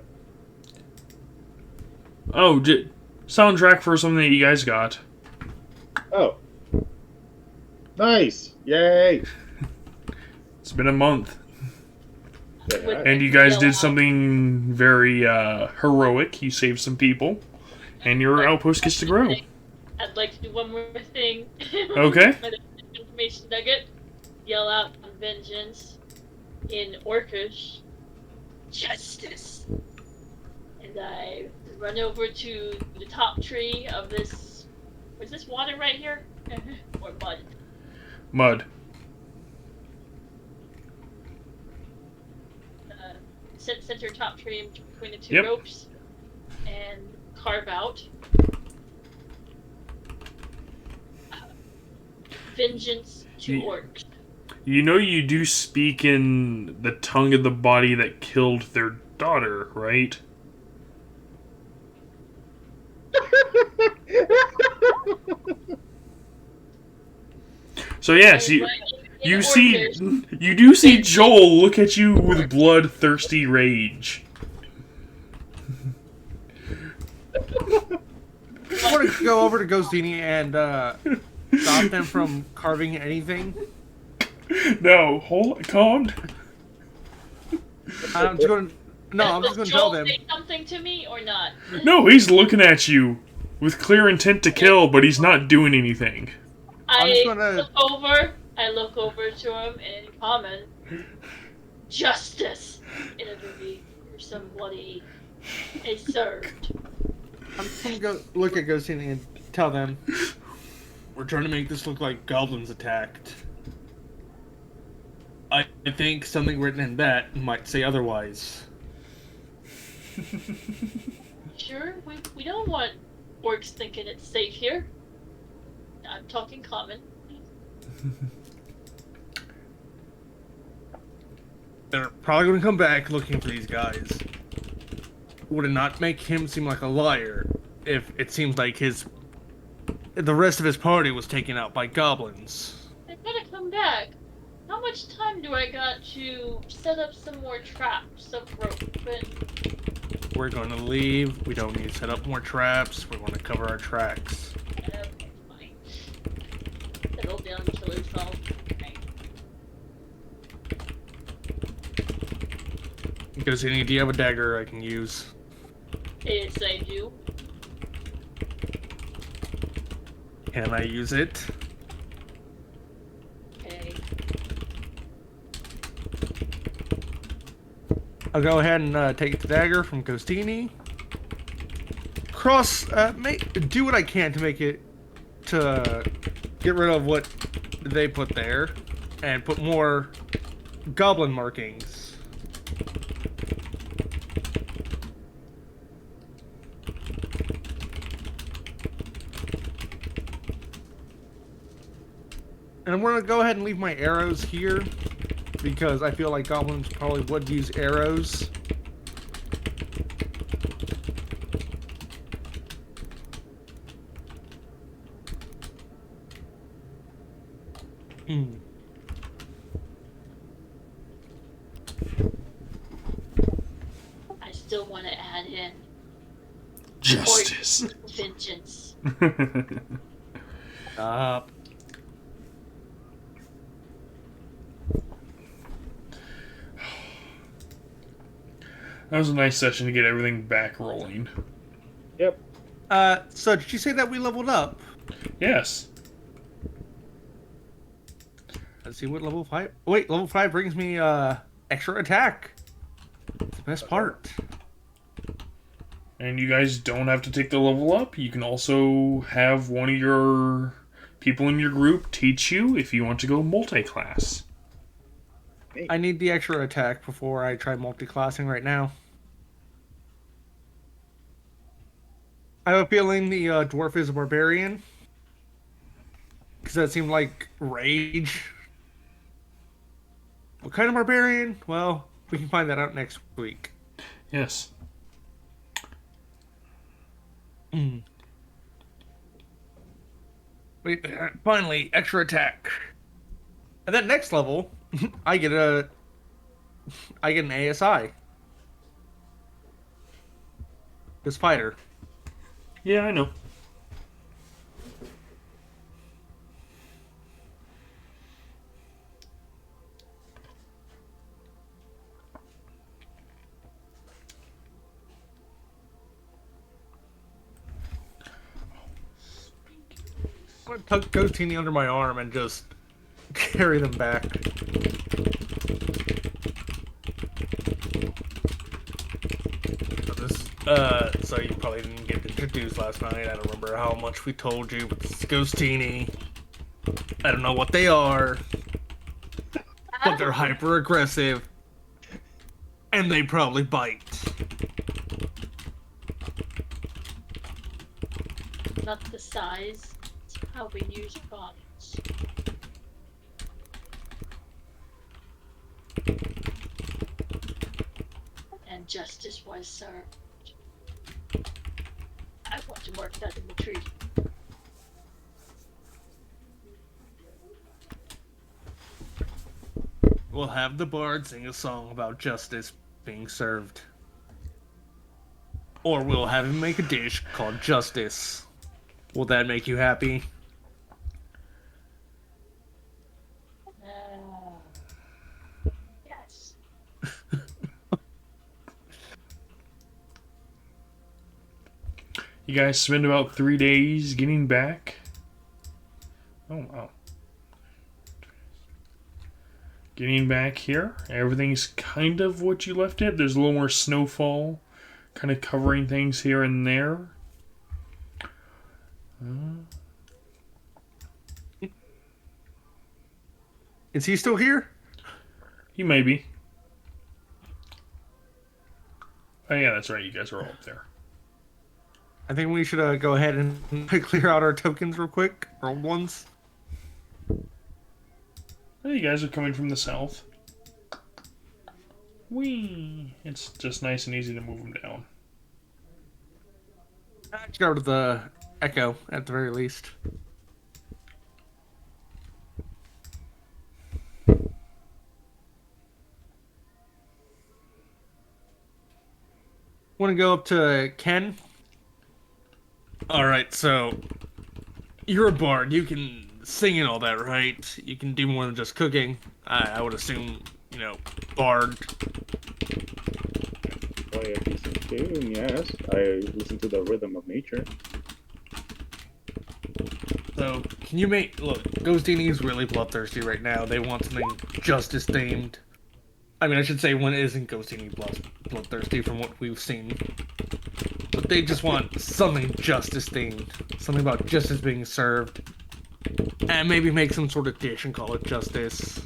[SPEAKER 4] Oh, soundtrack for something that you guys got.
[SPEAKER 2] Oh. Nice. Yay.
[SPEAKER 4] It's been a month.
[SPEAKER 2] Yeah,
[SPEAKER 4] And you guys did something very heroic. You saved some people. And your outpost gets to grow.
[SPEAKER 5] I'd like to do one more thing.
[SPEAKER 4] Okay.
[SPEAKER 5] My information nugget. Yell out vengeance in Orcish. Justice. And I run over to the top tree of this. Was this water right here? Or mud?
[SPEAKER 4] Mud.
[SPEAKER 5] Center top tree in between the two
[SPEAKER 4] Yep.
[SPEAKER 5] ropes. And carve out. Vengeance to orcs.
[SPEAKER 4] You know you do speak in the tongue of the body that killed their daughter, right? So yes, you do see Joel look at you with bloodthirsty rage.
[SPEAKER 7] I want to go over to Ghostini and stop them from carving anything.
[SPEAKER 4] No, calm down.
[SPEAKER 7] I'm just going to... No, I'm just going to tell them.
[SPEAKER 5] Say something to me or not?
[SPEAKER 4] No, he's looking at you with clear intent to kill, but he's not doing anything.
[SPEAKER 5] I look over to him and in common, justice in a very gruesome, bloody, is served.
[SPEAKER 7] I'm just going to go look at Ghostini and tell them, we're trying to make this look like goblins attacked. I think something written in that might say otherwise.
[SPEAKER 5] Sure, we don't want orcs thinking it's safe here. I'm talking common.
[SPEAKER 7] They're probably going to come back looking for these guys. Would it not make him seem like a liar if it seems like the rest of his party was taken out by goblins?
[SPEAKER 5] I gotta come back. How much time do I got to set up some more traps of rope?
[SPEAKER 7] We're going to leave. We don't need to set up more traps. We want to cover our tracks.
[SPEAKER 5] Okay, fine. Settle down, kill yourself. Okay.
[SPEAKER 7] Ghostini, do you have a dagger I can use?
[SPEAKER 5] Yes, I do.
[SPEAKER 7] Can I use it?
[SPEAKER 5] Okay.
[SPEAKER 7] I'll go ahead and take the dagger from Ghostini. Do what I can to make it, to get rid of what they put there, and put more goblin markings. And I'm gonna go ahead and leave my arrows here because I feel like goblins probably would use arrows. Hmm.
[SPEAKER 5] I still want to add in
[SPEAKER 4] Justice.
[SPEAKER 5] vengeance.
[SPEAKER 7] Up.
[SPEAKER 4] That was a nice session to get everything back rolling.
[SPEAKER 2] Yep.
[SPEAKER 7] So did you say that we leveled up?
[SPEAKER 4] Yes.
[SPEAKER 7] Let's see what level 5. Wait, level 5 brings me extra attack. It's the best part.
[SPEAKER 4] And you guys don't have to take the level up. You can also have one of your people in your group teach you if you want to go multi-class.
[SPEAKER 7] I need the extra attack before I try multi-classing right now. I have a feeling the dwarf is a barbarian. Because that seemed like rage. What kind of barbarian? Well, we can find that out next week.
[SPEAKER 4] Yes.
[SPEAKER 7] Wait, finally, extra attack. And then next level, I get an ASI. This fighter.
[SPEAKER 4] Yeah, I know.
[SPEAKER 7] I'm gonna tuck Ghostini under my arm and just carry them back. So you probably didn't get introduced last night. I don't remember how much we told you, but this is Ghostini. I don't know what they are, but they're hyper aggressive, and they probably bite.
[SPEAKER 5] Not the size, it's how we use bombs. And justice was served. I want to mark that in the treaty.
[SPEAKER 7] We'll have the bard sing a song about justice being served. Or we'll have him make a dish called Justice. Will that make you happy?
[SPEAKER 5] Yes.
[SPEAKER 4] You guys spend about 3 days getting back. Oh, wow. Getting back here. Everything's kind of what you left it. There's a little more snowfall, kind of covering things here and there.
[SPEAKER 7] Is he still here?
[SPEAKER 4] He may be. Oh, yeah, that's right. You guys are all up there.
[SPEAKER 7] I think we should go ahead and clear out our tokens real quick. Our old ones.
[SPEAKER 4] Oh, you guys are coming from the south. Whee! It's just nice and easy to move them down.
[SPEAKER 7] Let's go to the Echo, at the very least. Want to go up to Ken? Alright, so... You're a bard. You can sing and all that, right? You can do more than just cooking. I would assume, you know, bard.
[SPEAKER 2] Play a decent tune, yes. I listen to the rhythm of nature.
[SPEAKER 7] So, can you make... Look, Ghostini is really bloodthirsty right now. They want something justice-themed. I mean, I should say when it isn't Ghostini bloodthirsty from what we've seen. But they just want something justice-themed. Something about justice being served. And maybe make some sort of dish and call it justice.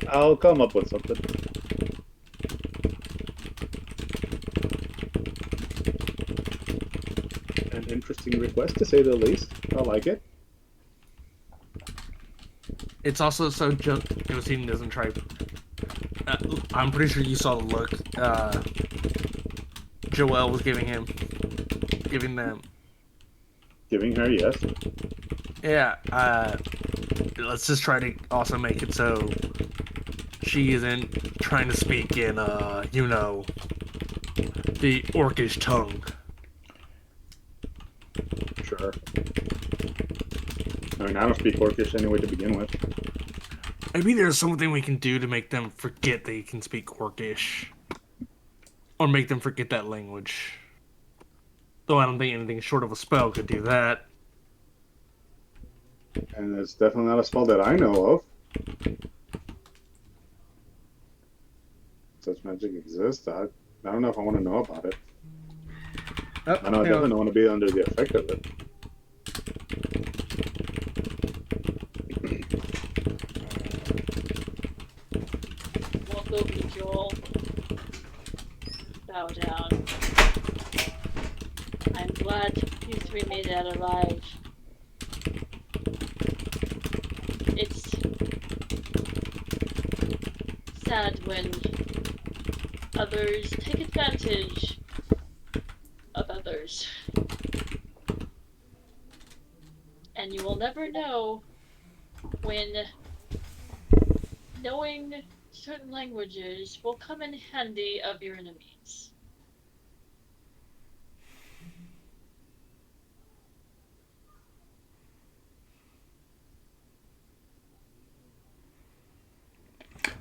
[SPEAKER 2] I'll come up with something. And interesting request, to say the least. I like it.
[SPEAKER 7] It's also so Josine doesn't try. I'm pretty sure you saw the look Joelle was giving them.
[SPEAKER 2] Giving her, yes.
[SPEAKER 7] Yeah, let's just try to also make it so she isn't trying to speak in, the orcish tongue.
[SPEAKER 2] Sure. I mean, I don't speak Orcish anyway to begin with.
[SPEAKER 7] Maybe there's something we can do to make them forget they can speak orcish. Or make them forget that language. Though I don't think anything short of a spell could do that.
[SPEAKER 2] And it's definitely not a spell that I know of. Such magic exists. I don't know if I want to know about it.
[SPEAKER 8] Oh,
[SPEAKER 2] I know I definitely don't want to be under the effect of it.
[SPEAKER 5] Walk over to Joel. Bow down. I'm glad you three made it alive. It's sad when others take advantage of others. And you will never know when knowing certain languages will come in handy of your enemies.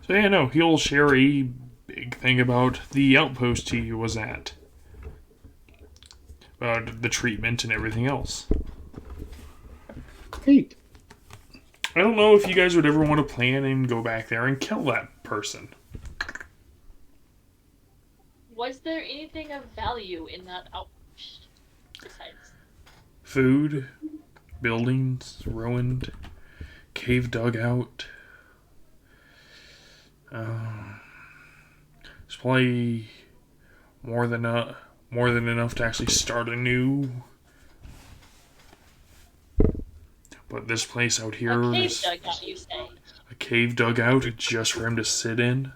[SPEAKER 4] So yeah, no, he'll share a big thing about the outpost he was at. About the treatment and everything else.
[SPEAKER 2] Neat.
[SPEAKER 4] I don't know if you guys would ever want to plan and go back there and kill that person.
[SPEAKER 5] Was there anything of value in that outpost besides?
[SPEAKER 4] Food, buildings ruined, cave dug out. It's probably more than enough to actually start anew. But this place out here
[SPEAKER 5] A cave
[SPEAKER 4] is
[SPEAKER 5] dugout, you say?
[SPEAKER 4] a cave dug out just for him to sit in,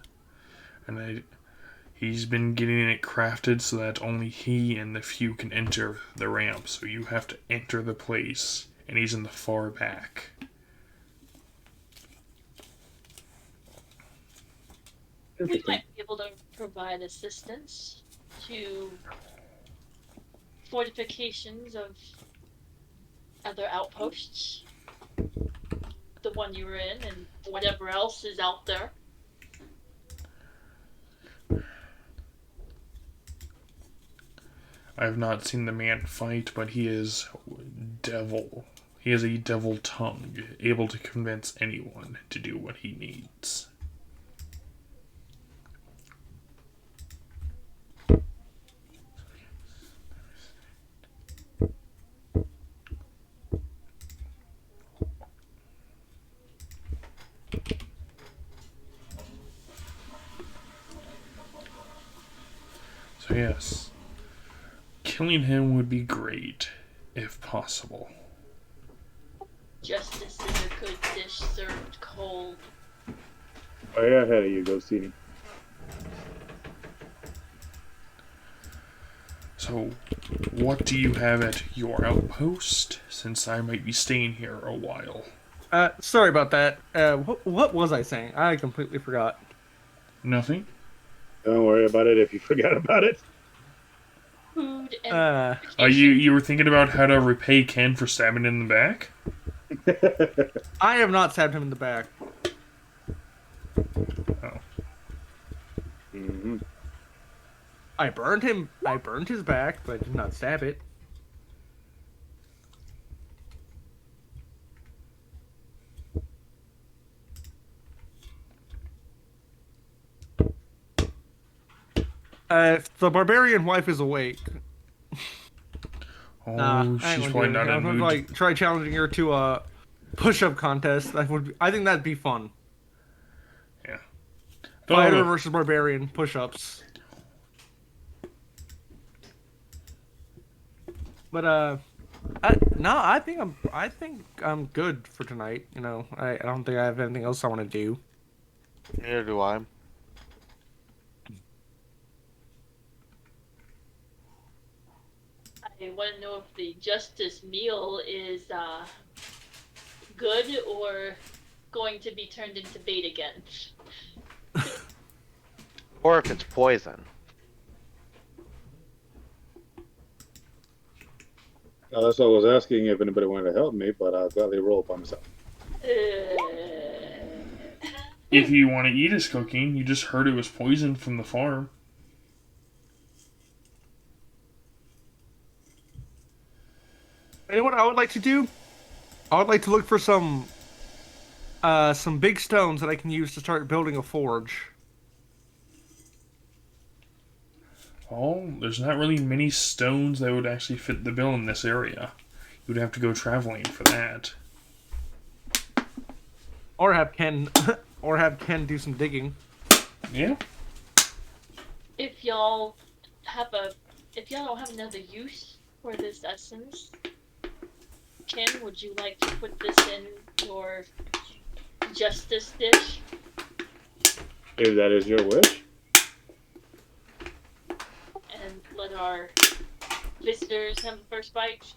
[SPEAKER 4] and he's been getting it crafted so that only he and the few can enter the ramp. So you have to enter the place, and he's in the far back.
[SPEAKER 5] We might be able to provide assistance to fortifications of other outposts. The one you were in and whatever else is out there.
[SPEAKER 4] I have not seen the man fight, but he is devil. He has a devil tongue, able to convince anyone to do what he needs. So yes, killing him would be great, if possible.
[SPEAKER 5] Justice is a good dish served cold.
[SPEAKER 2] Way ahead of you, Ghostini.
[SPEAKER 4] So, what do you have at your outpost, since I might be staying here a while?
[SPEAKER 7] Sorry about that. What was I saying? I completely forgot.
[SPEAKER 4] Nothing?
[SPEAKER 2] Don't worry about it if you forgot about it.
[SPEAKER 5] Food and
[SPEAKER 4] You were thinking about how to repay Ken for stabbing him in the back?
[SPEAKER 7] I have not stabbed him in the back.
[SPEAKER 4] Oh.
[SPEAKER 2] Mm-hmm.
[SPEAKER 7] I burned him. I burned his back, but I did not stab it. If the barbarian wife is awake,
[SPEAKER 4] Oh,
[SPEAKER 7] I ain't
[SPEAKER 4] she's
[SPEAKER 7] gonna
[SPEAKER 4] probably
[SPEAKER 7] do
[SPEAKER 4] not
[SPEAKER 7] it.
[SPEAKER 4] in
[SPEAKER 7] I'm
[SPEAKER 4] the
[SPEAKER 7] gonna
[SPEAKER 4] mood.
[SPEAKER 7] like try challenging her to a push-up contest. I think that'd be fun.
[SPEAKER 4] Yeah.
[SPEAKER 7] Fighter
[SPEAKER 4] Oh,
[SPEAKER 7] versus barbarian push-ups. But No, I think I'm good for tonight. You know, I don't think I have anything else I want to do.
[SPEAKER 1] Neither do I.
[SPEAKER 5] I want to know if the justice meal is good or going to be turned into bait again.
[SPEAKER 1] Or if it's poison.
[SPEAKER 2] That's why I was asking if anybody wanted to help me, but I'll gladly roll by myself.
[SPEAKER 4] If you want to eat his cooking, you just heard it was poisoned from the farm.
[SPEAKER 7] You know what I would like to do? I would like to look for some big stones that I can use to start building a forge.
[SPEAKER 4] Oh, there's not really many stones that would actually fit the bill in this area. You would have to go traveling for that.
[SPEAKER 7] Or have Ken, or have Ken do some digging.
[SPEAKER 4] Yeah.
[SPEAKER 5] If y'all don't have another use for this essence, Ken, would you like to put this in your justice dish?
[SPEAKER 2] If that is your wish.
[SPEAKER 5] And let our visitors have the first bite?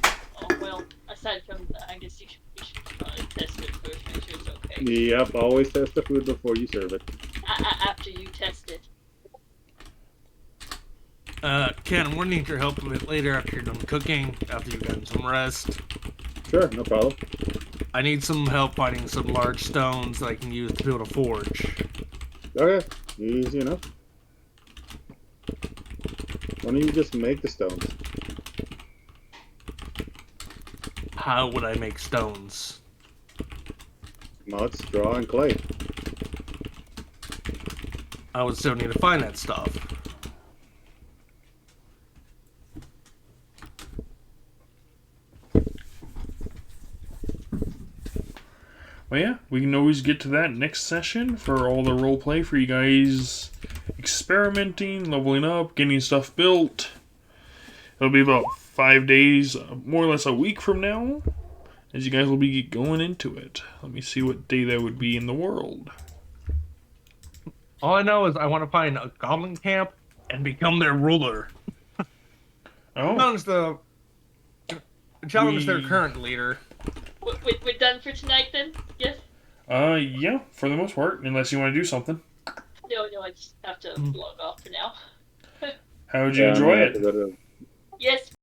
[SPEAKER 5] Oh, well, aside from that, I guess you should probably test it first, make sure it's okay.
[SPEAKER 2] Yep, always test the food before you serve it.
[SPEAKER 5] After you test it.
[SPEAKER 7] Ken, I'm gonna need your help a bit later after you're done cooking, after you've gotten some rest.
[SPEAKER 2] Sure, no problem.
[SPEAKER 7] I need some help finding some large stones that I can use to build a forge.
[SPEAKER 2] Okay, easy enough. Why don't you just make the stones?
[SPEAKER 7] How would I make stones?
[SPEAKER 2] Mud, straw, and clay.
[SPEAKER 7] I would still need to find that stuff.
[SPEAKER 4] Well, yeah, we can always get to that next session for all the roleplay for you guys experimenting, leveling up, getting stuff built. It'll be about 5 days, more or less a week from now, as you guys will be going into it. Let me see what day that would be in the world.
[SPEAKER 7] All I know is I want to find a goblin camp and become their ruler.
[SPEAKER 4] Oh,
[SPEAKER 7] Challenge their
[SPEAKER 4] We-
[SPEAKER 7] current leader.
[SPEAKER 5] We're done for tonight then? Yes?
[SPEAKER 4] yeah, for the most part, unless you want to do something.
[SPEAKER 5] No, I just have to log off for now.
[SPEAKER 4] How would you
[SPEAKER 2] Yeah, I'm
[SPEAKER 4] enjoy
[SPEAKER 2] gonna have
[SPEAKER 4] it?
[SPEAKER 2] to go to
[SPEAKER 5] Yes,